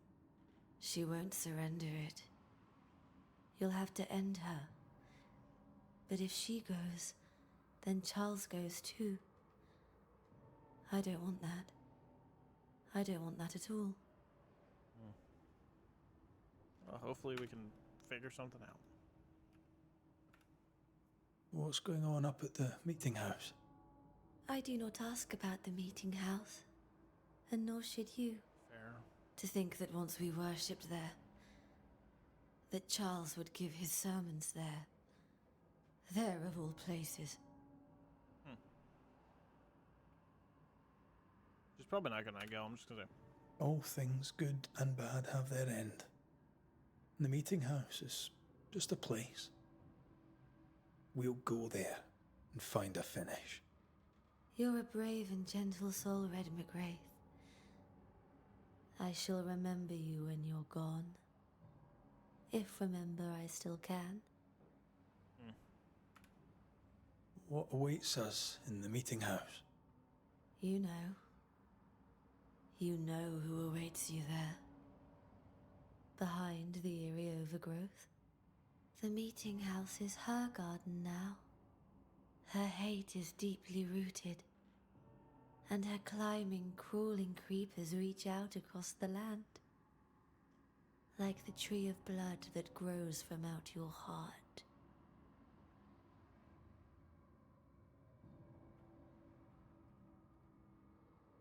She won't surrender it. You'll have to end her. But if she goes, then Charles goes too. I don't want that. I don't want that at all. Well, hopefully we can figure something out. What's going on up at the meeting house? I do not ask about the meeting house, and nor should you. Fair. To think that once we worshipped there, that Charles would give his sermons there. There of all places. She's probably not gonna go. I'm just gonna. All things good and bad have their end. The meeting house is just a place. We'll go there and find a finish. You're a brave and gentle soul, Red McWraith. I shall remember you when you're gone. If remember I still can. What awaits us in the meeting house? You know. You know who awaits you there. Behind the eerie overgrowth. The meeting house is her garden now. Her hate is deeply rooted. And her climbing, crawling creepers reach out across the land. Like the tree of blood that grows from out your heart.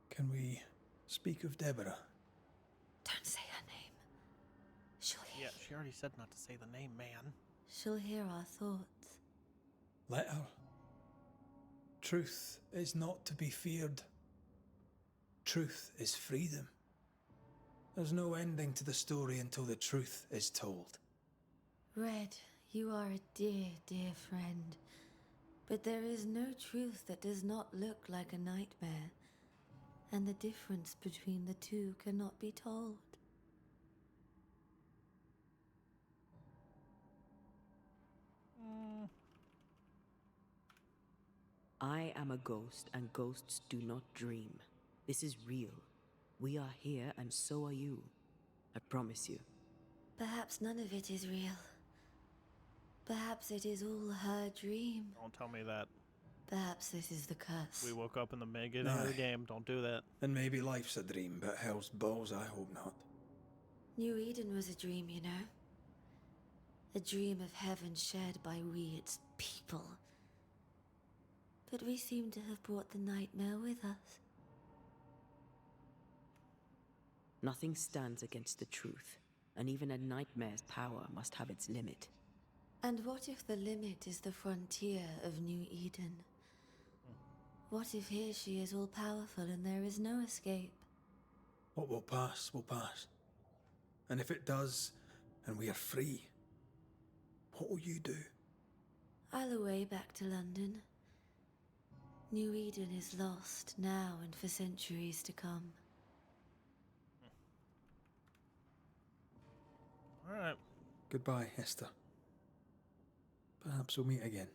Can we speak of Deborah? Don't say her name. She'll hear. Yeah, she already said not to say the name, man. She'll hear our thoughts. Let her. Truth is not to be feared. Truth is freedom. There's no ending to the story until the truth is told. Red, you are a dear, dear friend. But there is no truth that does not look like a nightmare. And the difference between the two cannot be told. I am a ghost, and ghosts do not dream. This is real. We are here, and so are you. I promise you. Perhaps none of it is real. Perhaps it is all her dream. Don't tell me that. Perhaps this is the curse. We woke up in the beginning of the game. Don't do that. And maybe life's a dream, but hell's balls, I hope not. New Eden was a dream, you know. A dream of heaven shared by we, its people. But we seem to have brought the nightmare with us. Nothing stands against the truth, and even a nightmare's power must have its limit. And what if the limit is the frontier of New Eden? What if here she is all powerful and there is no escape? What will pass, will pass. And if it does, and we are free, what will you do? I'll away back to London. New Eden is lost now and for centuries to come. Alright. Goodbye, Hester. Perhaps we'll meet again.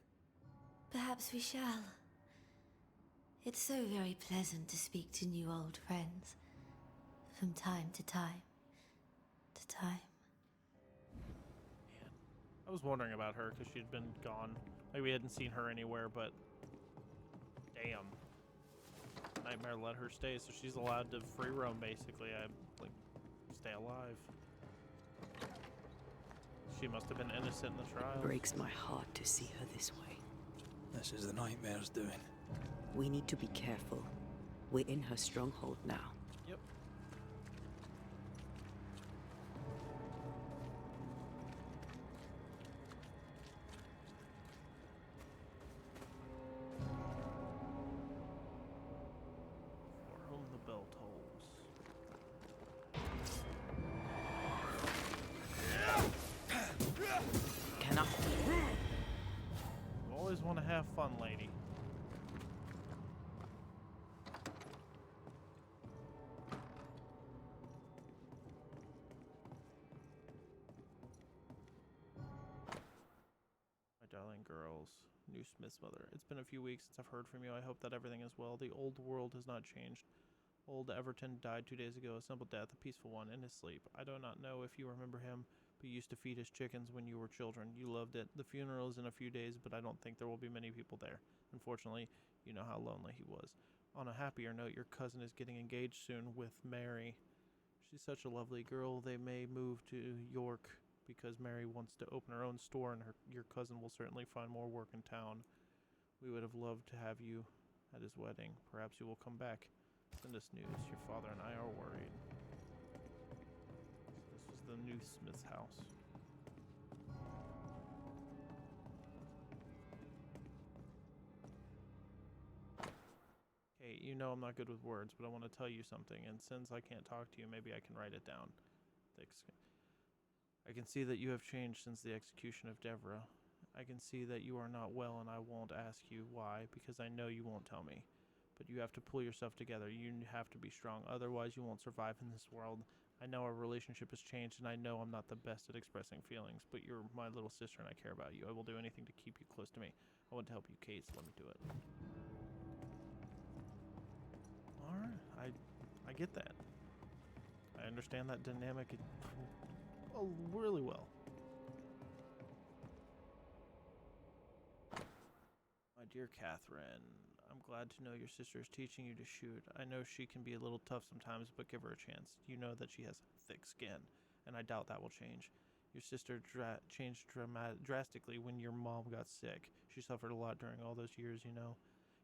Perhaps we shall. It's so very pleasant to speak to new old friends. From time to time. To time. I was wondering about her because she'd been gone. Like we hadn't seen her anywhere, but damn. Nightmare let her stay, so she's allowed to free roam basically. I like stay alive. She must have been innocent in the trial. It breaks my heart to see her this way. This is the nightmare's doing. We need to be careful. We're in her stronghold now. Yep. For whom the bell tolls. Cannot. You always want to have fun, lady. My darling girls, new Smith's mother. It's been a few weeks since I've heard from you. I hope that everything is well. The old world has not changed. Old Everton died 2 days ago, a simple death, a peaceful one, in his sleep. I do not know if you remember him, but you used to feed his chickens when you were children. You loved it. The funeral is in a few days, but I don't think there will be many people there. Unfortunately, you know how lonely he was. On a happier note, your cousin is getting engaged soon with Mary. She's such a lovely girl. They may move to York because Mary wants to open her own store, and your cousin will certainly find more work in town. We would have loved to have you at his wedding. Perhaps you will come back. Send us news. Your father and I are worried. So this was the new Smith's house. Hey, you know I'm not good with words, but I want to tell you something, and since I can't talk to you, maybe I can write it down. I can see that you have changed since the execution of Devra. I can see that you are not well, and I won't ask you why, because I know you won't tell me. But you have to pull yourself together. You have to be strong, otherwise you won't survive in this world. I know our relationship has changed, and I know I'm not the best at expressing feelings, but you're my little sister, and I care about you. I will do anything to keep you close to me. I want to help you, Kate, so let me do it. Alright, I get that. I understand that dynamic really well. My dear Catherine, I'm glad to know your sister is teaching you to shoot. I know she can be a little tough sometimes, but give her a chance. You know that she has thick skin, and I doubt that will change. Your sister changed drastically when your mom got sick. She suffered a lot during all those years, you know.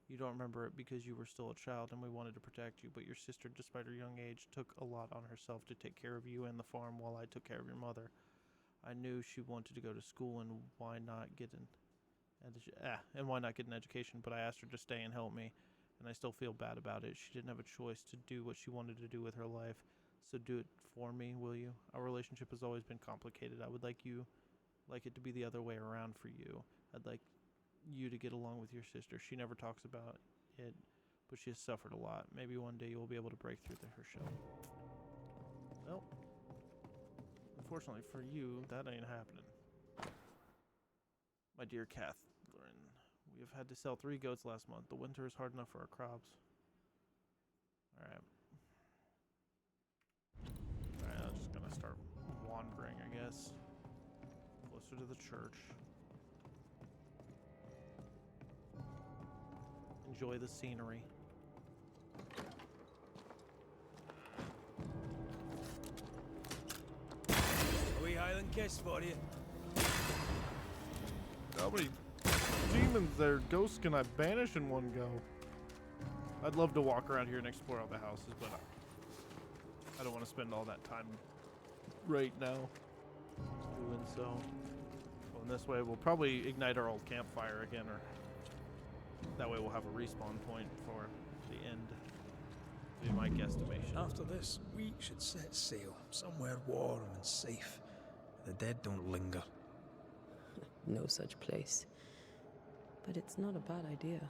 You don't remember it because you were still a child and we wanted to protect you, but your sister, despite her young age, took a lot on herself to take care of you and the farm while I took care of your mother. I knew she wanted to go to school, and why not get an education, but I asked her to stay and help me, and I still feel bad about it. She didn't have a choice to do what she wanted to do with her life, so do it for me, will you? Our relationship has always been complicated. I would like it to be the other way around for you. I'd like you to get along with your sister. She never talks about it, but she has suffered a lot. Maybe one day you'll be able to break through to her shell. Well, unfortunately for you, that ain't happening. My dear Catherine, we have had to sell 3 goats last month. The winter is hard enough for our crops. Alright. Alright, I'm just gonna start wandering, I guess. Closer to the church. Enjoy the scenery. A wee Highland kiss for you. How many demons there, ghosts can I banish in one go? I'd love to walk around here and explore all the houses, but I don't want to spend all that time right now doing so. Well, in this way, we'll probably ignite our old campfire again, or that way we'll have a respawn point for the end. Be my guesstimation. After this, we should set sail somewhere warm and safe. The dead don't linger. No such place. But it's not a bad idea.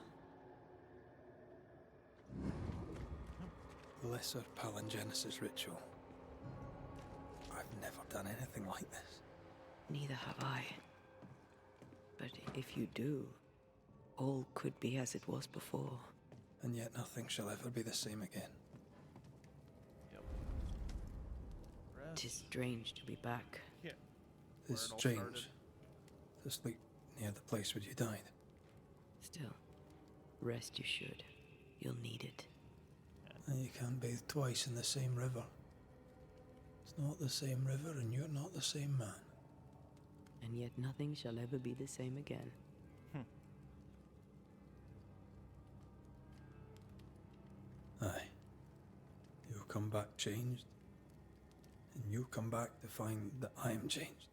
Lesser palingenesis ritual. I've never done anything like this. Neither have I. But if you do, all could be as it was before. And yet nothing shall ever be the same again. Tis strange to be back. Yeah. It's strange to sleep near the place where you died. Still, rest you should. You'll need it. And you can't bathe twice in the same river. It's not the same river, and you're not the same man. And yet nothing shall ever be the same again. Aye. You'll come back changed. And you'll come back to find that I am changed.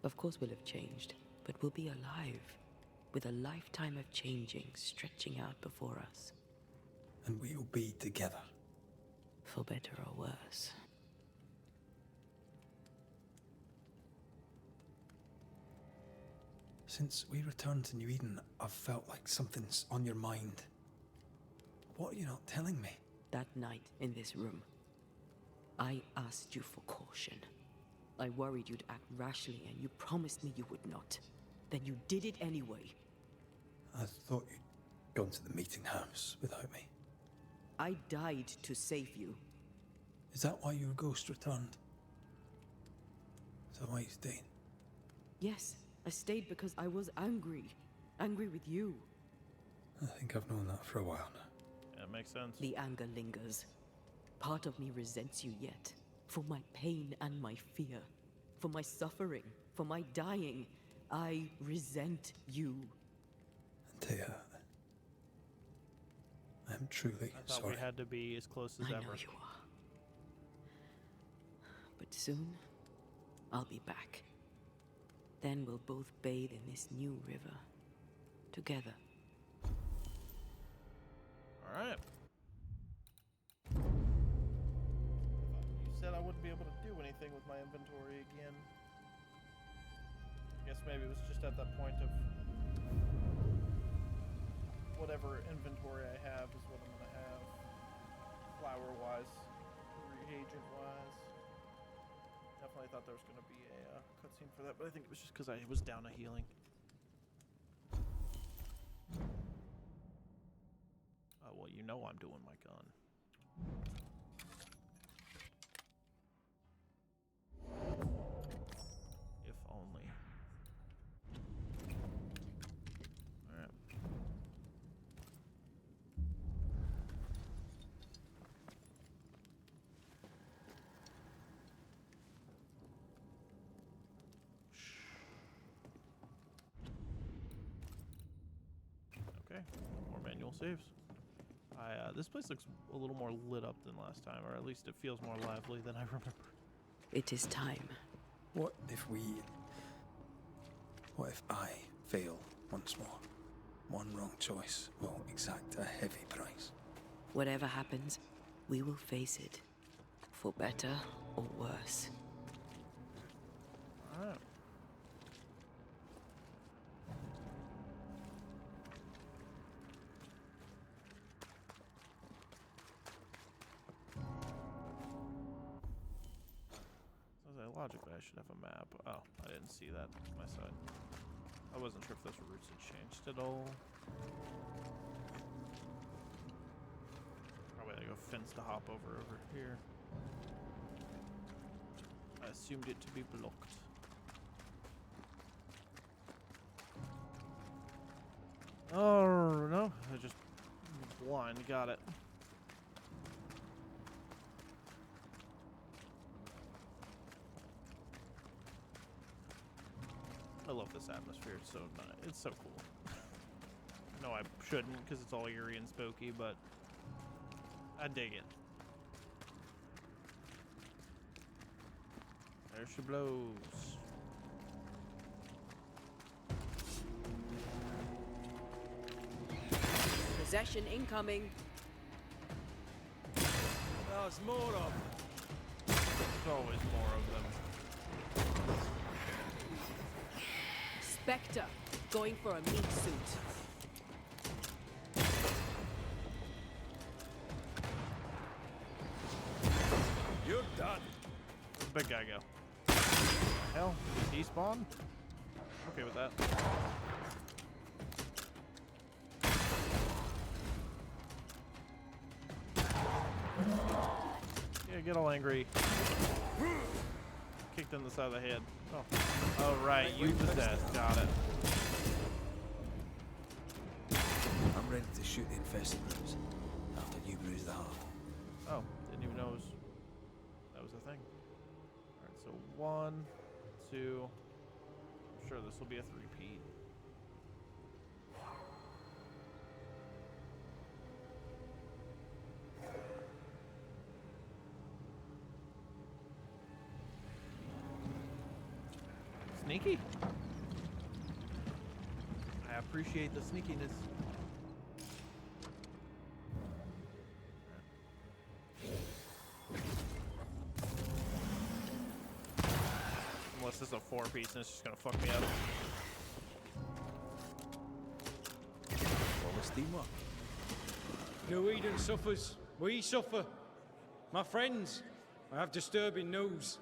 Of course we'll have changed, but we'll be alive, with a lifetime of changing stretching out before us. And we'll be together. For better or worse. Since we returned to New Eden, I've felt like something's on your mind. What are you not telling me? That night in this room, I asked you for caution. I worried you'd act rashly, and you promised me you would not. Then you did it anyway. I thought you'd gone to the meeting house without me. I died to save you. Is that why your ghost returned? Is that why you stayed? Yes, I stayed because I was angry. Angry with you. I think I've known that for a while now. Yeah, it makes sense. The anger lingers. Part of me resents you yet. For my pain and my fear. For my suffering. For my dying. I resent you. Antea, I'm truly I thought sorry. we had to be as close as I ever. know you are. But soon, I'll be back. Then we'll both bathe in this new river. Together. Alright. You said I wouldn't be able to do anything with my inventory again. I guess maybe it was just at that point of whatever inventory I have is what I'm going to have. Flower-wise, reagent-wise. Definitely thought there was going to be a cutscene for that, but I think it was just because I was down a healing. Well, you know I'm doing my gun. If only. Alright. Okay, more manual saves. This place looks a little more lit up than last time, or at least it feels more lively than I remember. It is time. What if I fail once more? One wrong choice will exact a heavy price. Whatever happens, we will face it. For better or worse. Alright. Logically, I should have a map. Oh, I didn't see that on my side. I wasn't sure if those routes had changed at all. Probably gotta go fence to hop over here. I assumed it to be blocked. Oh, no. I just blind. Got it. I love this atmosphere. It's so nice. It's so cool. No, I shouldn't because it's all eerie and spooky, but I dig it. There she blows. Possession incoming. There's more of them. There's always more of them. Spectre, going for a meat suit. You're done. Where'd the big guy go? Hell, despawn? Okay with that. Yeah, get all angry. Kicked in the side of the head. Oh right, you possessed. Got it. I'm ready to shoot the infested bruise after you bruise the heart. Oh, didn't even know that was a thing. Alright, so 1, 2. I'm sure this will be a three-peat. Sneaky. I appreciate the sneakiness. Unless this is a 4-piece and it's just gonna fuck me up. Well, the steam up. No Eden suffers. We suffer. My friends, I have disturbing news.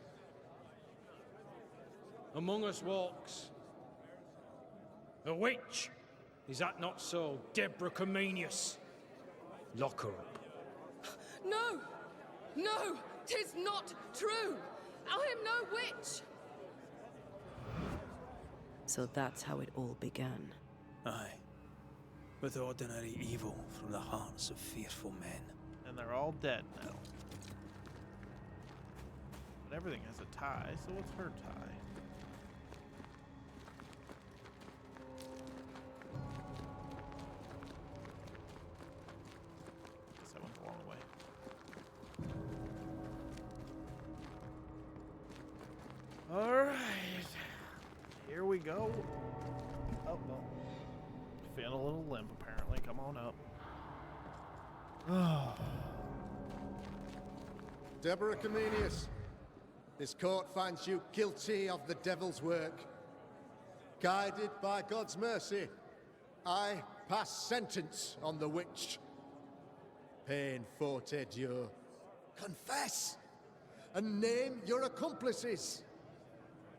Among us walks a witch. Is that not so, Deborah Comenius? Lock her up. No! No! 'Tis not true! I am no witch! So that's how it all began. Aye. With ordinary evil from the hearts of fearful men. And they're all dead now. But everything has a tie, so what's her tie? Guess that went the long way. Alright. Here we go. Oh, well. Feeling a little limp, apparently. Come on up. Oh. Deborah Comenius, this court finds you guilty of the devil's work. Guided by God's mercy, I pass sentence on the witch. Pain forte Dieu. Confess and name your accomplices,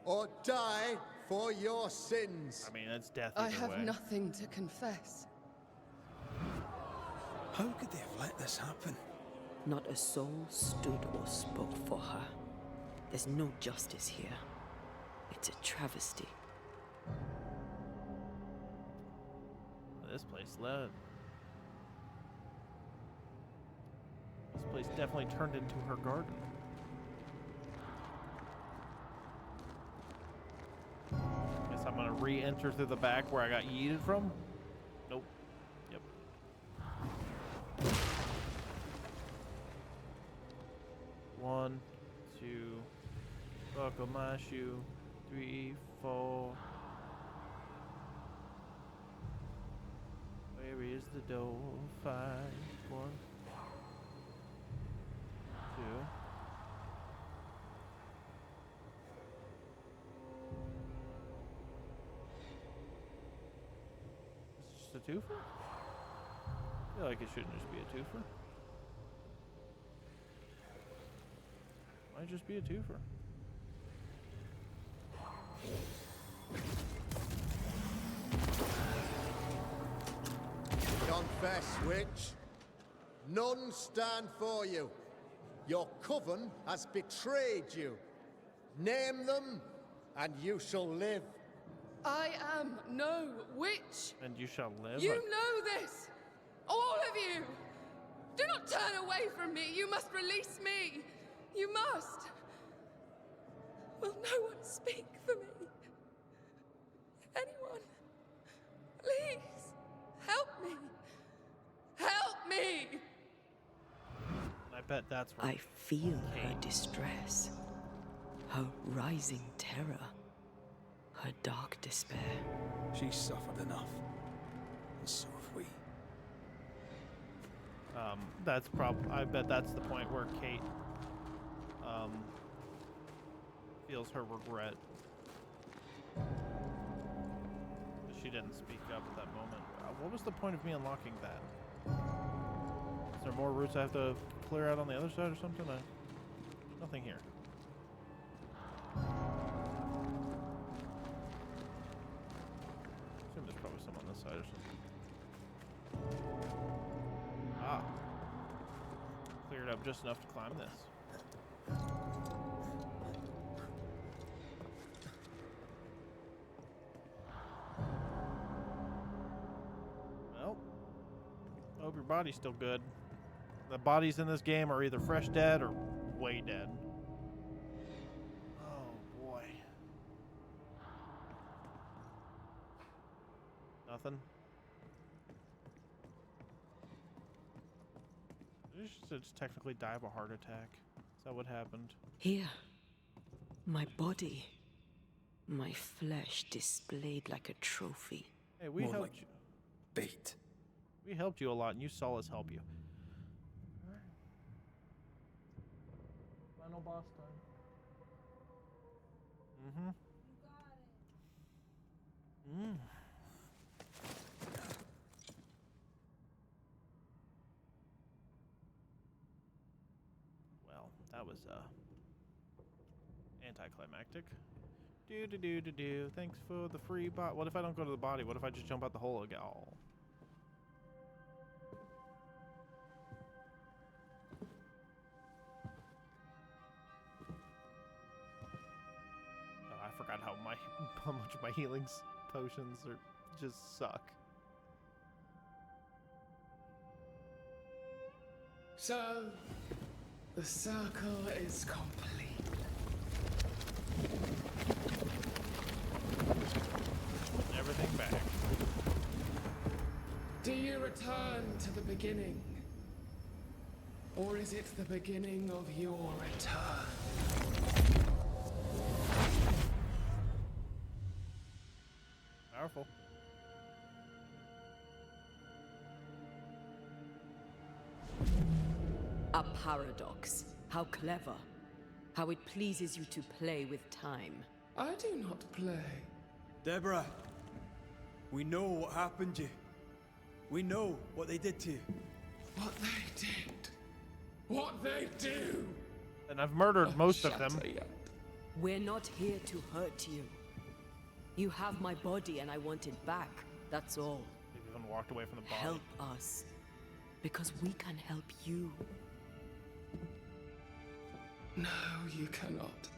or die for your sins. I mean, that's death I either have way. nothing to confess. How could they have let this happen? Not a soul stood or spoke for her. There's no justice here. It's a travesty. This place led. This place definitely turned into her garden. Guess I'm gonna re-enter through the back where I got yeeted from. Nope. Yep. One, two, buckle my shoe. 3, 4. Where is the door? 5, 1, 2. Is this just a twofer? I feel like it shouldn't just be a twofer. Might just be a twofer. Confess, witch. None stand for you. Your coven has betrayed you. Name them, and you shall live. I am no witch! And you shall live. You know this! All of you! Do not turn away from me! You must release me! You must! Will no one speak for me? Anyone? Please! Help me! Help me! I bet that's where I feel her distress, her rising terror, her dark despair. She's suffered enough, and so have we. That's I bet that's the point where Kate feels her regret. She didn't speak up at that moment. What was the point of me unlocking that? Is there more routes I have to clear out on the other side or something? Nothing here. I assume there's probably some on this side or something. Ah. Cleared up just enough to climb this. Well, I hope your body's still good. The bodies in this game are either fresh dead or way dead. Oh boy. Nothing. You should just technically die of a heart attack. Is that what happened? Here, my body, my flesh displayed like a trophy. Hey, we helped you. Bait. We helped you a lot, and you saw us help you. Final boss time. Well, that was anticlimactic. Do. Thanks for the free bot. What if I don't go to the body? What if I just jump out the hole again? Oh. I forgot how much my healing potions are just suck. So, the circle is complete. Everything back. Do you return to the beginning? Or is it the beginning of your return? Powerful. A paradox. How clever. How it pleases you to play with time. I do not play. Deborah, we know what happened to you. We know what they did to you. What they did. What they do. And I've murdered most of them. We're not here to hurt you. You have my body and I want it back. That's all. They've even walked away from the body. Help us. Because we can help you. No, you cannot.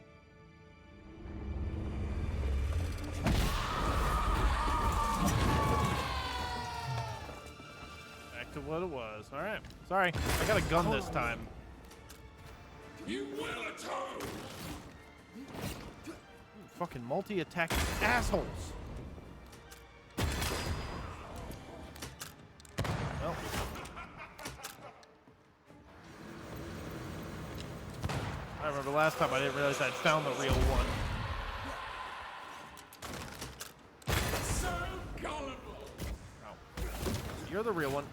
Back to what it was. Alright. Sorry. I got a gun this time. You will atone! Fucking multi-attacking assholes. Well. I remember last time I didn't realize I'd found the real one. So gullible! Oh. You're the real one.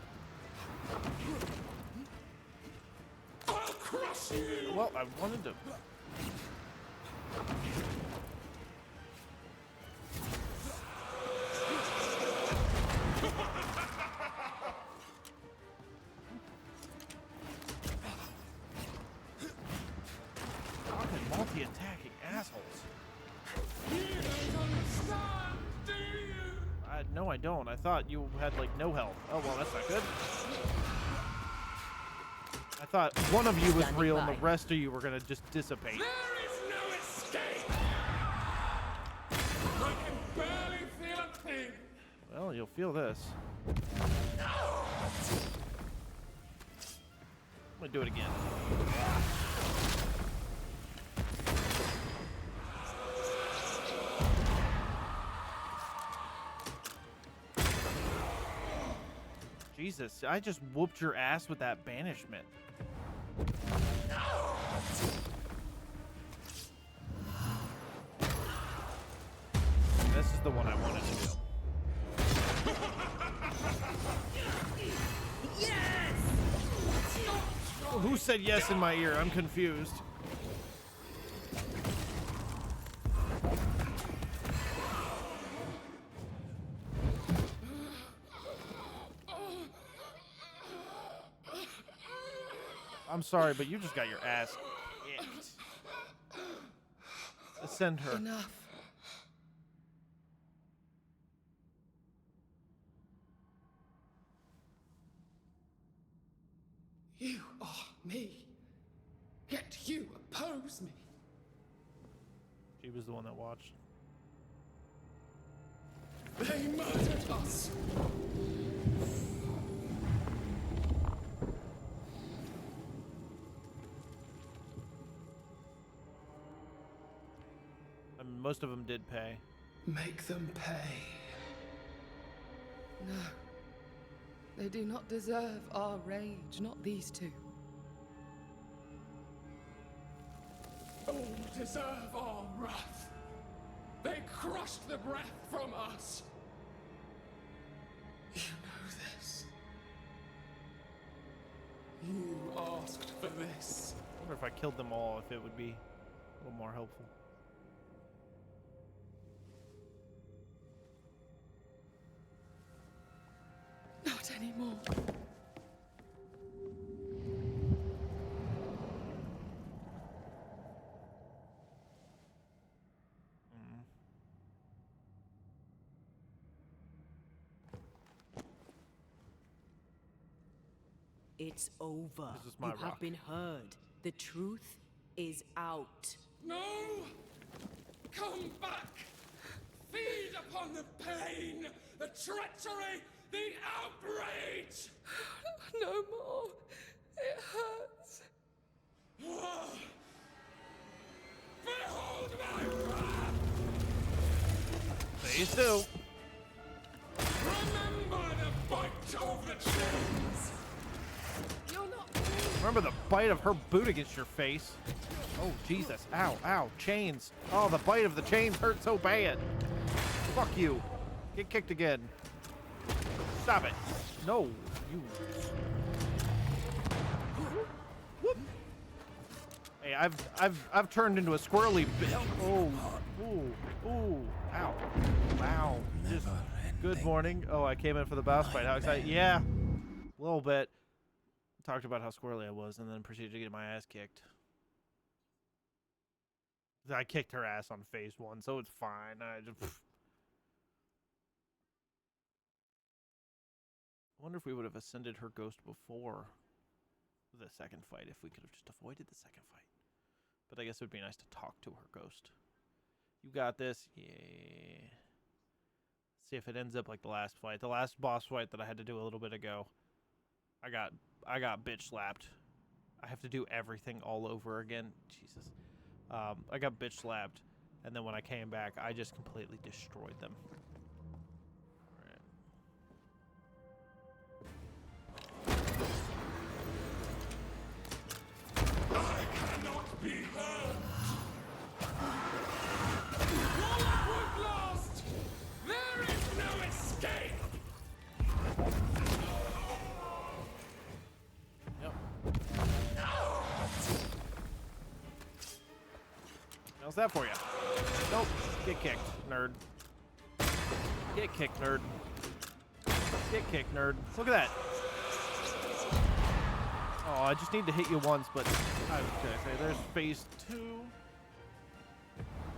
I'll crush you! Well, I wanted to... Multi-attacking assholes. You don't understand, do you? No, I don't. I thought you had, like, no health. Oh, well, that's not good. I thought one of you was real and the rest of you were gonna just dissipate. There is no escape! I can barely feel a thing! Well, you'll feel this. I'm gonna do it again. Jesus, I just whooped your ass with that banishment. This is the one I wanted to do. Yes! Oh, who said yes in my ear? I'm confused. I'm sorry, but you just got your ass kicked. Ascend her. Enough. You are me, yet you oppose me. She was the one that watched. They murdered us. I mean, most of them did pay. Make them pay. No. They do not deserve our rage, not these two. All deserve our wrath. They crushed the breath from us. You know this. You asked for this. I wonder if I killed them all, if it would be a little more helpful. Not anymore. It's over. This is my You rock. have been heard. The truth is out. No! Come back! Feed upon the pain, the treachery, the outrage! No more. It hurts. Behold my wrath! Phase 2. Remember the bite of the chains! You're not. Remember the bite of her boot against your face. Oh, Jesus. Ow, ow. Chains. Oh, the bite of the chains hurt so bad. Fuck you. Get kicked again. Stop it. No, you. Whoop. Hey, I've turned into a squirrely bitch. Oh, ooh, ooh, ow, wow. Just, good morning. Oh, I came in for the boss fight. How excited? Yeah, a little bit. Talked about how squirrely I was, and then proceeded to get my ass kicked. I kicked her ass on phase 1, so it's fine. I wonder if we would have ascended her ghost before the second fight, if we could have just avoided the second fight. But I guess it would be nice to talk to her ghost. You got this? Yeah. See if it ends up like the last fight. The last boss fight that I had to do a little bit ago. I got bitch slapped. I have to do everything all over again. Jesus. I got bitch slapped, and then when I came back, I just completely destroyed them. I cannot be hurt! Onward lost! There is no escape! Yep. How's that for you? Nope. Get kicked, nerd. Get kicked, nerd. Get kicked, nerd. Look at that. Oh, I just need to hit you once, but I was gonna say there's phase 2.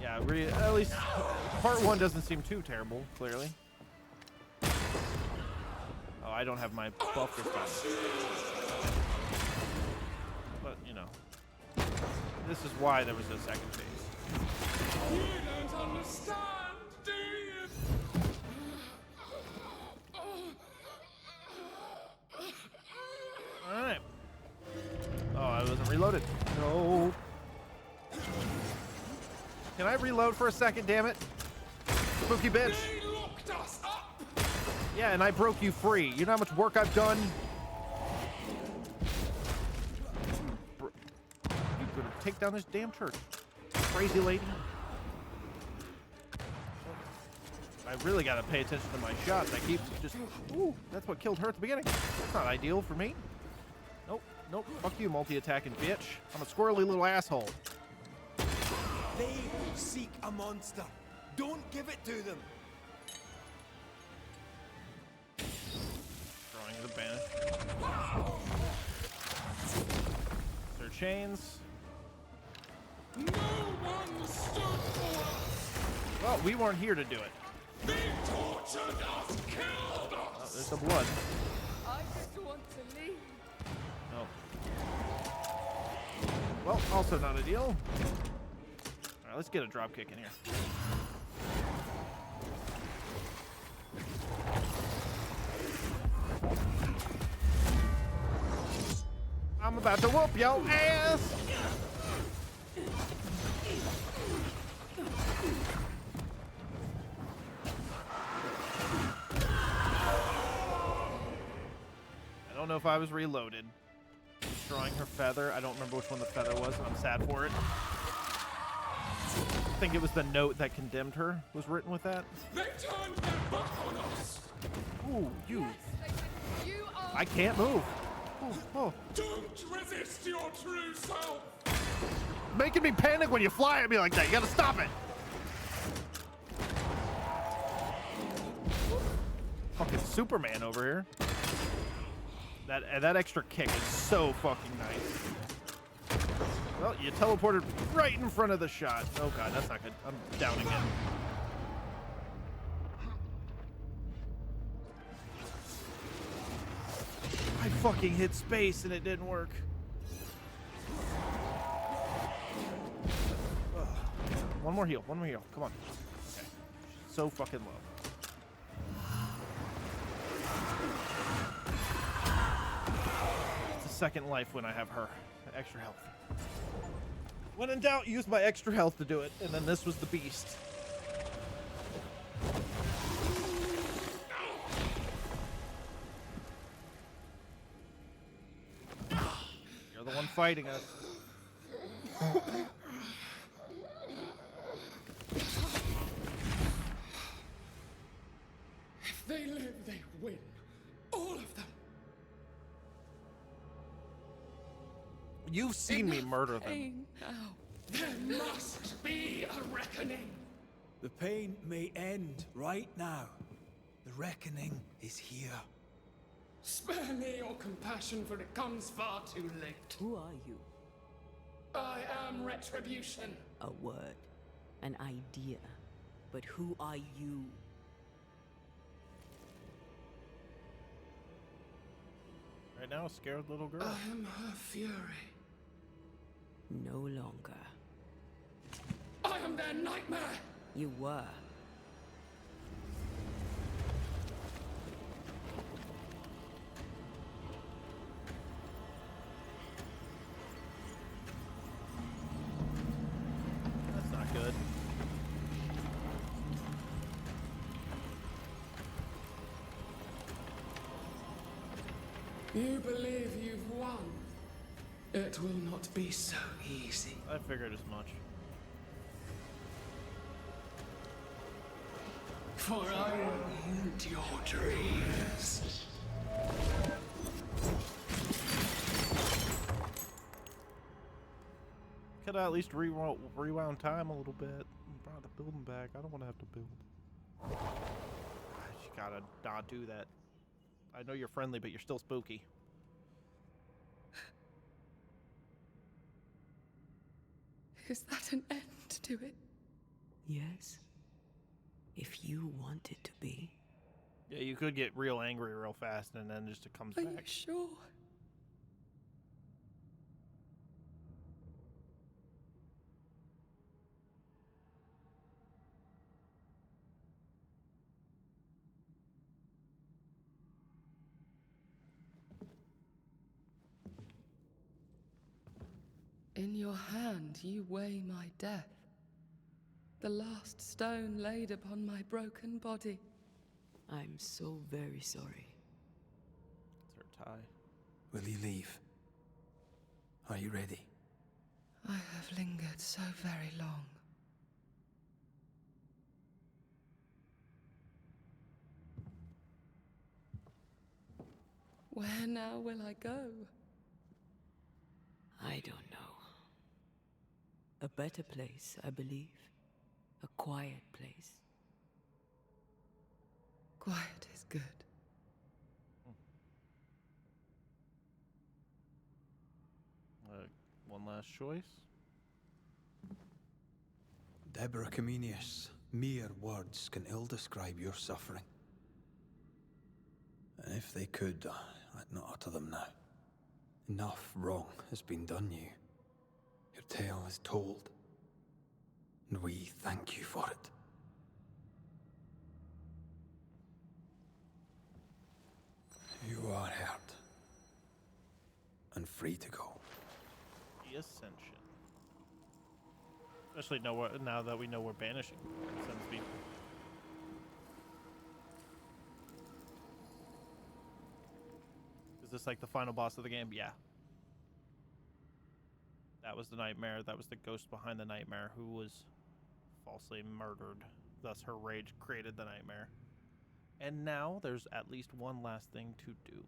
Yeah, at least part 1 doesn't seem too terrible, clearly. Oh, I don't have my buff this time. But, you know, this is why there was a second phase. You don't understand, do you? reloaded. No. Can I reload for a second, damn it? Spooky bitch. They locked us up. Yeah, and I broke you free. You know how much work I've done? You could take down this damn church. Crazy lady. I really gotta pay attention to my shots. I keep just... Ooh, that's what killed her at the beginning. That's not ideal for me. Nope, nope. Fuck you, multi-attacking bitch. I'm a squirrely little asshole. They seek a monster. Don't give it to them. Drawing the banish. Their chains. No one stood for us. Well, we weren't here to do it. They tortured us, killed us. Oh, there's the blood. I just want to leave. Oh. Well, also not ideal. Alright, let's get a drop kick in here. I'm about to whoop your ass! I don't know if I was reloaded. Destroying her feather. I don't remember which one the feather was, and I'm sad for it. I think it was the note that condemned her was written with that. They turned their back on us. Ooh, you. Yes, you are. I can't move. Ooh, oh. Don't resist your true self. Making me panic when you fly at me like that. You gotta stop it. Fucking Superman over here. That extra kick is so fucking nice. Well, you teleported right in front of the shot. Oh god, that's not good. I'm down again. I fucking hit space and it didn't work. Ugh. One more heal. Come on. Okay. So fucking low. Second life when I have her. Extra health. When in doubt, use my extra health to do it. And then this was the beast. You're the one fighting us. If they live, they win. All of them. You've seen me murder them. Pain now. There must be a reckoning. The pain may end right now. The reckoning is here. Spare me your compassion, for it comes far too late. Who are you? I am Retribution. A word, an idea. But who are you? Right now, a scared little girl. I am her fury. No longer. I am their nightmare. You were. That's not good. You believe you've won. It will not be so easy. I figured as much. For I will haunt your dreams. Could I at least rewound time a little bit? Brought the building back. I don't want to have to build. You gotta not do that. I know you're friendly, but you're still spooky. Is that an end to it? Yes. If you want it to be. Yeah, you could get real angry real fast and then just it comes Are back. you sure? In your hand you weigh my death, the last stone laid upon my broken body. I'm so very sorry. It's her tie. Will you leave? Are you ready? I have lingered so very long. Where now will I go? I don't know. A better place, I believe. A quiet place. Quiet is good. One last choice. Deborah Comenius, mere words can ill describe your suffering. And if they could, I'd not utter them now. Enough wrong has been done you. Your tale is told, and we thank you for it. You are hurt, and free to go. The Ascension. Especially now that we know we're banishing sends people. Is this like the final boss of the game? Yeah. That was the nightmare. That was the ghost behind the nightmare who was falsely murdered. Thus, her rage created the nightmare. And now there's at least one last thing to do.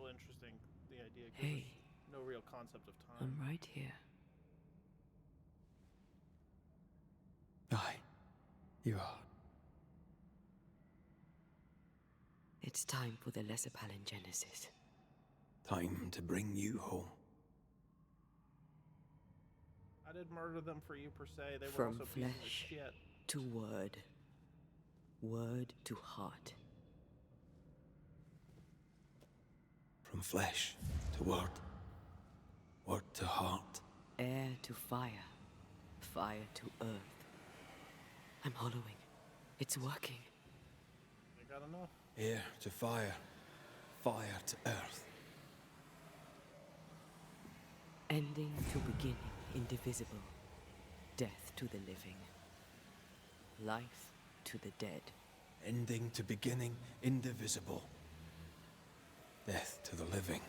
Interesting, the idea. Hey, no real concept of time. I'm right here. Aye, you are. It's time for the Lesser Palingenesis. Time to bring you home. I didn't murder them for you per se. They were From also pieces of flesh shit. to word. Word to heart. From flesh to word. Word to heart. Air to fire. Fire to earth. I'm hollowing. It's working. I got enough. Air to fire. Fire to earth. Ending to beginning, indivisible. Death to the living. Life to the dead. Ending to beginning, indivisible. Death to the living.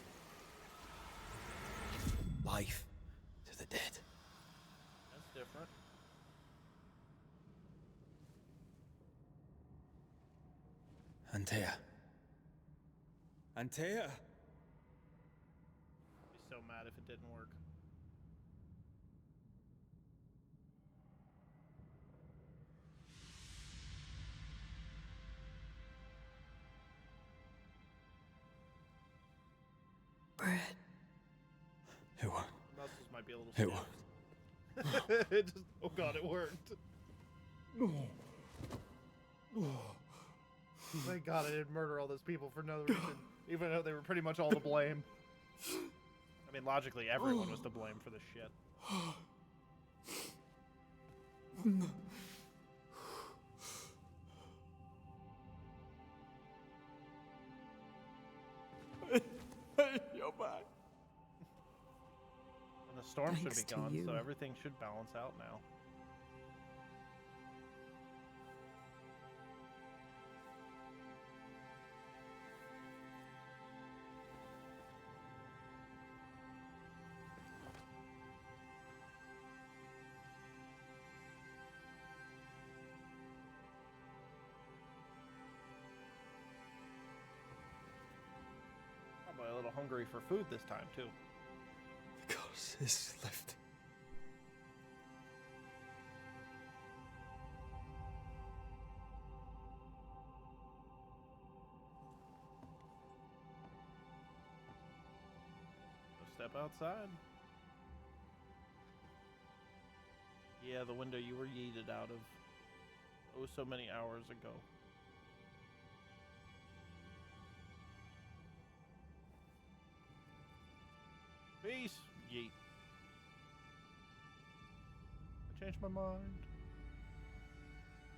Life to the dead. That's different. Antea. Antea! I'd be so mad if it didn't work. Bread. It worked. Muscles might be a little It stiff. worked. It just, oh god, it worked. Thank god I didn't murder all those people for no reason, even though they were pretty much all to blame. I mean, logically, everyone was to blame for this shit. You're back. And the storm Thanks should to be gone, you. so everything should balance out now. Probably a little hungry for food this time, too. The curse is lifting. step outside. Yeah, the window you were yeeted out of oh so many hours ago. Peace, yeet. I changed my mind.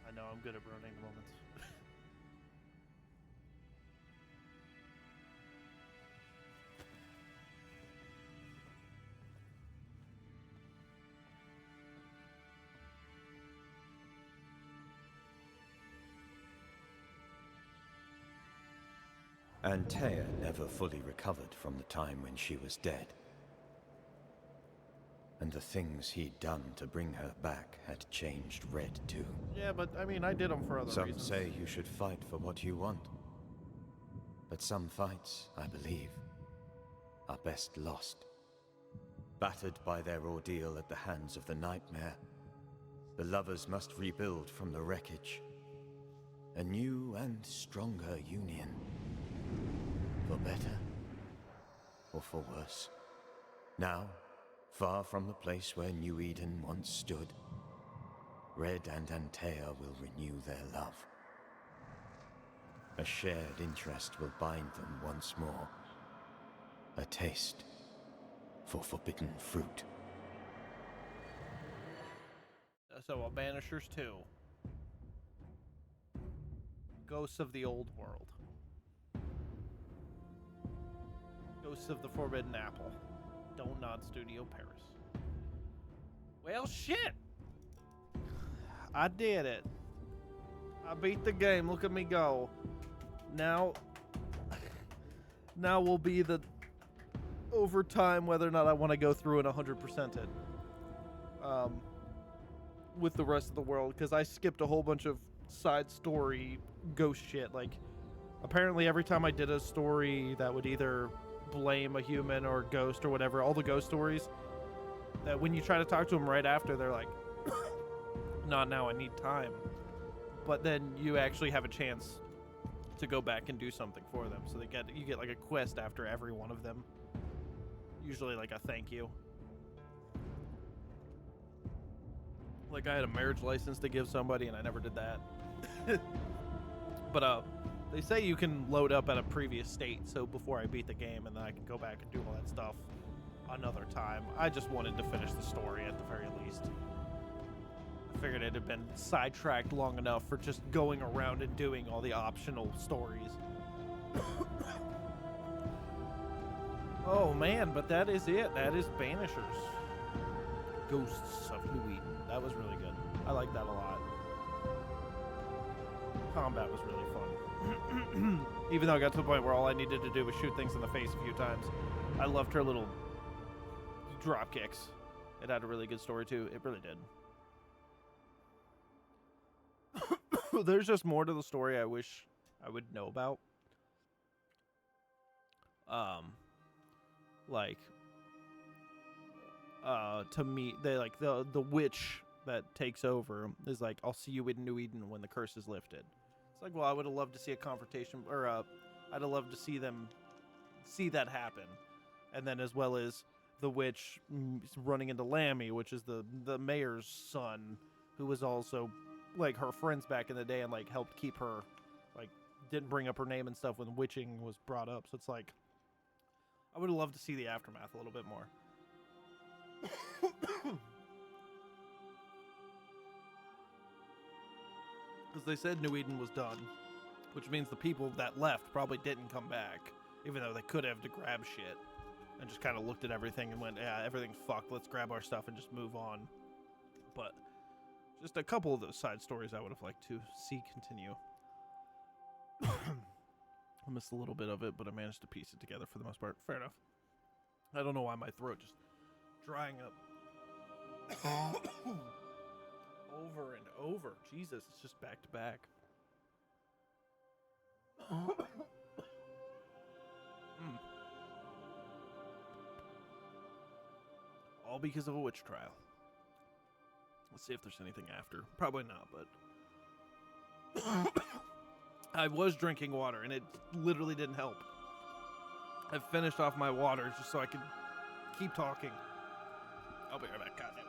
I know, I'm good at ruining the moments. Antea never fully recovered from the time when she was dead. And the things he'd done to bring her back had changed Red too. Yeah, but I mean, I did them for other reasons. Some say you should fight for what you want. But some fights, I believe, are best lost. Battered by their ordeal at the hands of the Nightmare, the lovers must rebuild from the wreckage. A new and stronger union. For better, or for worse. Now, far from the place where New Eden once stood, Red and Antea will renew their love. A shared interest will bind them once more. A taste for forbidden fruit. So, Banishers 2. Ghosts of the Old World. Ghosts of the Forbidden Apple. Don't Nod Studio, Paris. Well, shit! I did it. I beat the game. Look at me go. Now will be the overtime whether or not I want to go through and 100% it. With the rest of the world, because I skipped a whole bunch of side story ghost shit. Like, apparently every time I did a story that would either blame a human or ghost or whatever, all the ghost stories, that when you try to talk to them right after, they're like, not now, I need time. But then you actually have a chance to go back and do something for them. So you get like a quest after every one of them. Usually like a thank you. Like I had a marriage license to give somebody and I never did that. But they say you can load up at a previous state, so before I beat the game, and then I can go back and do all that stuff another time. I just wanted to finish the story at the very least. I figured it had been sidetracked long enough for just going around and doing all the optional stories. Oh man, but that is it. That is Banishers. Ghosts of New Eden. That was really good. I like that a lot. Combat was really fun. Even though I got to the point where all I needed to do was shoot things in the face a few times. I loved her little drop kicks. It had a really good story too. It really did. There's just more to the story I wish I would know about. To me, they like the witch that takes over is like, I'll see you in New Eden when the curse is lifted. It's like, well, I would have loved to see a confrontation, or I'd have loved to see them see that happen, and then as well as the witch running into Lammy, which is the mayor's son, who was also like her friends back in the day and like helped keep her, like didn't bring up her name and stuff when witching was brought up. So it's like, I would have loved to see the aftermath a little bit more. Because they said New Eden was done, which means the people that left probably didn't come back, even though they could have to grab shit, and just kind of looked at everything and went, yeah, everything's fucked, let's grab our stuff and just move on. But just a couple of those side stories I would have liked to see continue. I missed a little bit of it, but I managed to piece it together for the most part. Fair enough. I don't know why my throat just drying up. Over and over. Jesus, it's just back to back. All because of a witch trial. Let's see if there's anything after. Probably not, but I was drinking water and it literally didn't help. I finished off my water just so I could keep talking. I'll be right back. Goddamn.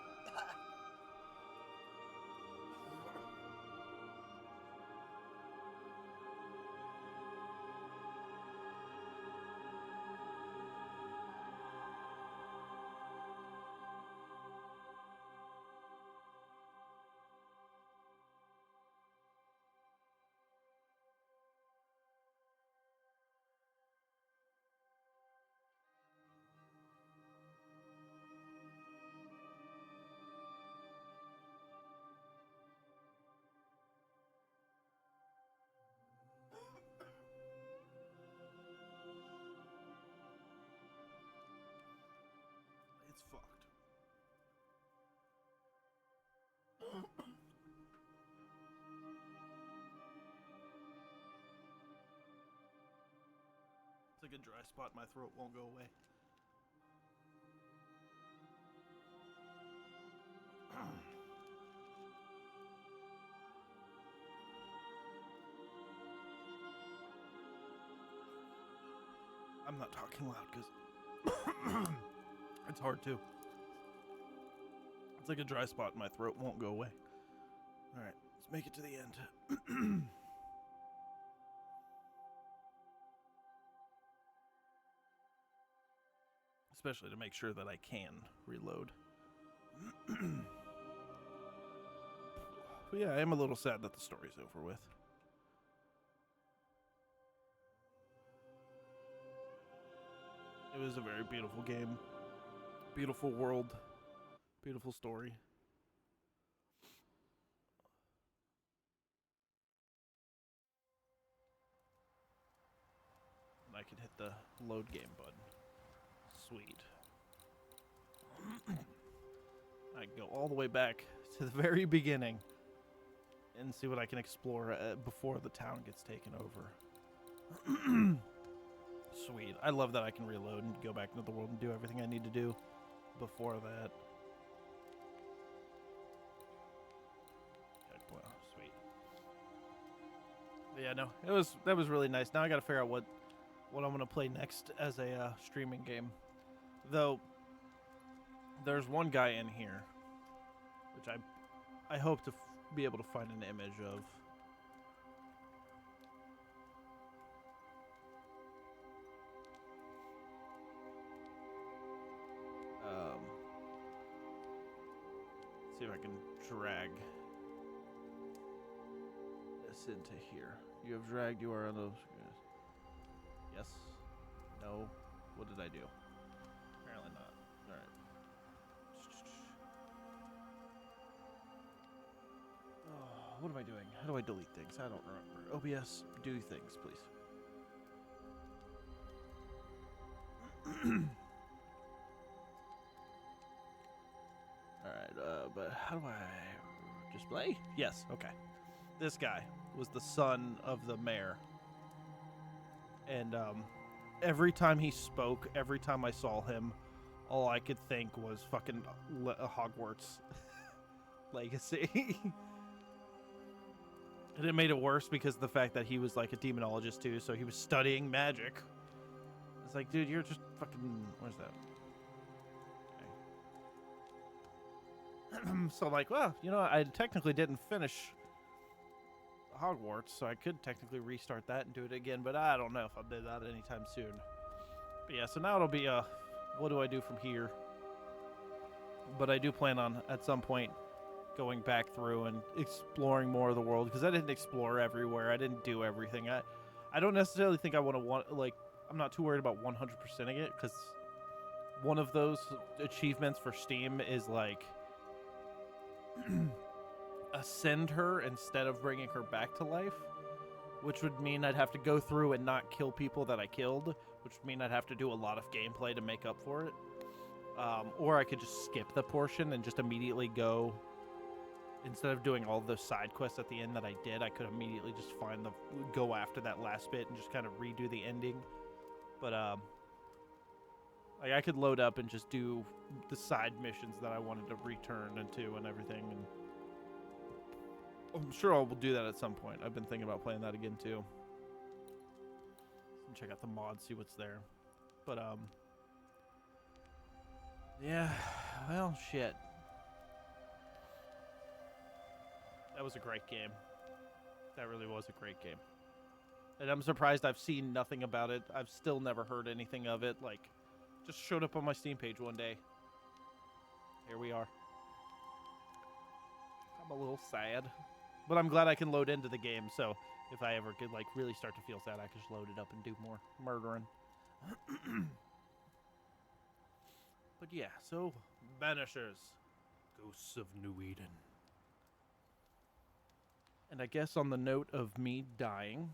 It's fucked. It's like a dry spot. My throat won't go away. I'm not talking loud because it's hard to. It's like a dry spot. My throat won't go away. All right, let's make it to the end. Especially to make sure that I can reload. But yeah, I am a little sad that the story's over with. It was a very beautiful game. Beautiful world. Beautiful story. And I can hit the load game button. Sweet. I can go all the way back to the very beginning and see what I can explore before the town gets taken over. Sweet. I love that I can reload and go back into the world and do everything I need to do before that. Okay, well, sweet. But yeah, no, that was really nice. Now I got to figure out what I'm gonna play next as a streaming game. Though there's one guy in here, which I hope to be able to find an image of. See if I can drag this into here. You have dragged URL. Yes. No. What did I do? Apparently not. Alright. Oh, what am I doing? How do I delete things? I don't remember. OBS, do things, please. Alright, but how do I display? Yes, okay. This guy was the son of the mayor. And every time he spoke, every time I saw him, all I could think was fucking Hogwarts Legacy. And it made it worse because of the fact that he was like a demonologist too, so he was studying magic. It's like, dude, you're just fucking... Where's that? Okay. So I'm like, well, you know, I technically didn't finish Hogwarts, so I could technically restart that and do it again, but I don't know if I'll do that anytime soon. But yeah, so now it'll be, what do I do from here? But I do plan on, at some point, going back through and exploring more of the world, because I didn't explore everywhere. I didn't do everything. I don't necessarily think I like, I'm not too worried about 100%ing it, because one of those achievements for Steam is, like, ascend her instead of bringing her back to life, which would mean I'd have to go through and not kill people that I killed, which would mean I'd have to do a lot of gameplay to make up for it. Or I could just skip the portion and just immediately go, instead of doing all those side quests at the end that I did, I could immediately just go after that last bit and just kind of redo the ending. But like I could load up and just do the side missions that I wanted to return into and everything, and I'm sure I will do that at some point. I've been thinking about playing that again too. Check out the mods, see what's there. But Yeah, well, shit. That was a great game. That really was a great game. And I'm surprised I've seen nothing about it. I've still never heard anything of it. Like, just showed up on my Steam page one day. Here we are. I'm a little sad. But I'm glad I can load into the game, so if I ever could, like, really start to feel sad, I can just load it up and do more murdering. But yeah, so, Banishers. Ghosts of New Eden. And I guess on the note of me dying,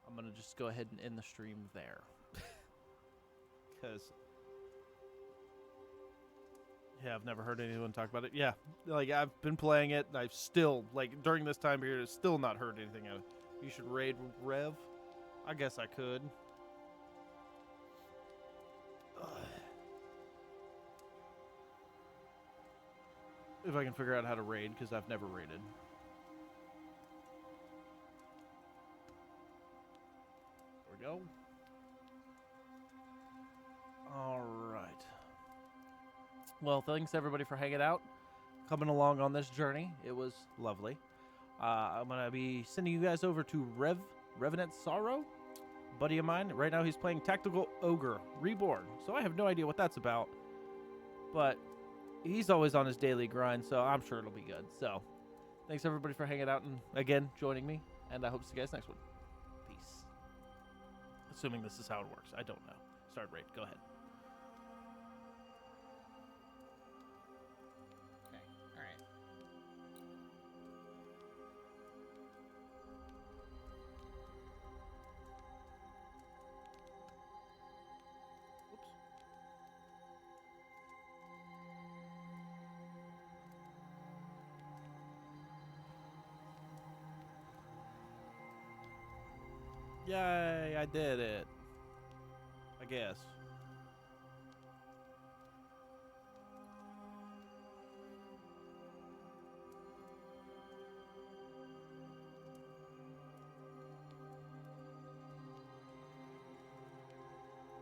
I'm going to just go ahead and end the stream there. Because, yeah, I've never heard anyone talk about it. Yeah, like, I've been playing it, and I've still, like, during this time period, I've still not heard anything of it. You should raid Rev? I guess I could. If I can figure out how to raid, because I've never raided. There we go. Alright. Well, thanks everybody for hanging out, coming along on this journey. It was lovely. I'm going to be sending you guys over to Revenant Sorrow, buddy of mine. Right now he's playing Tactical Ogre Reborn, so I have no idea what that's about. But he's always on his daily grind, so I'm sure it'll be good. So, thanks everybody for hanging out and, again, joining me. And I hope to see you guys next one. Peace. Assuming this is how it works. I don't know. Start raid. Go ahead. Okay. All right. Yay, I did it. I guess.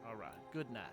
All right, good night.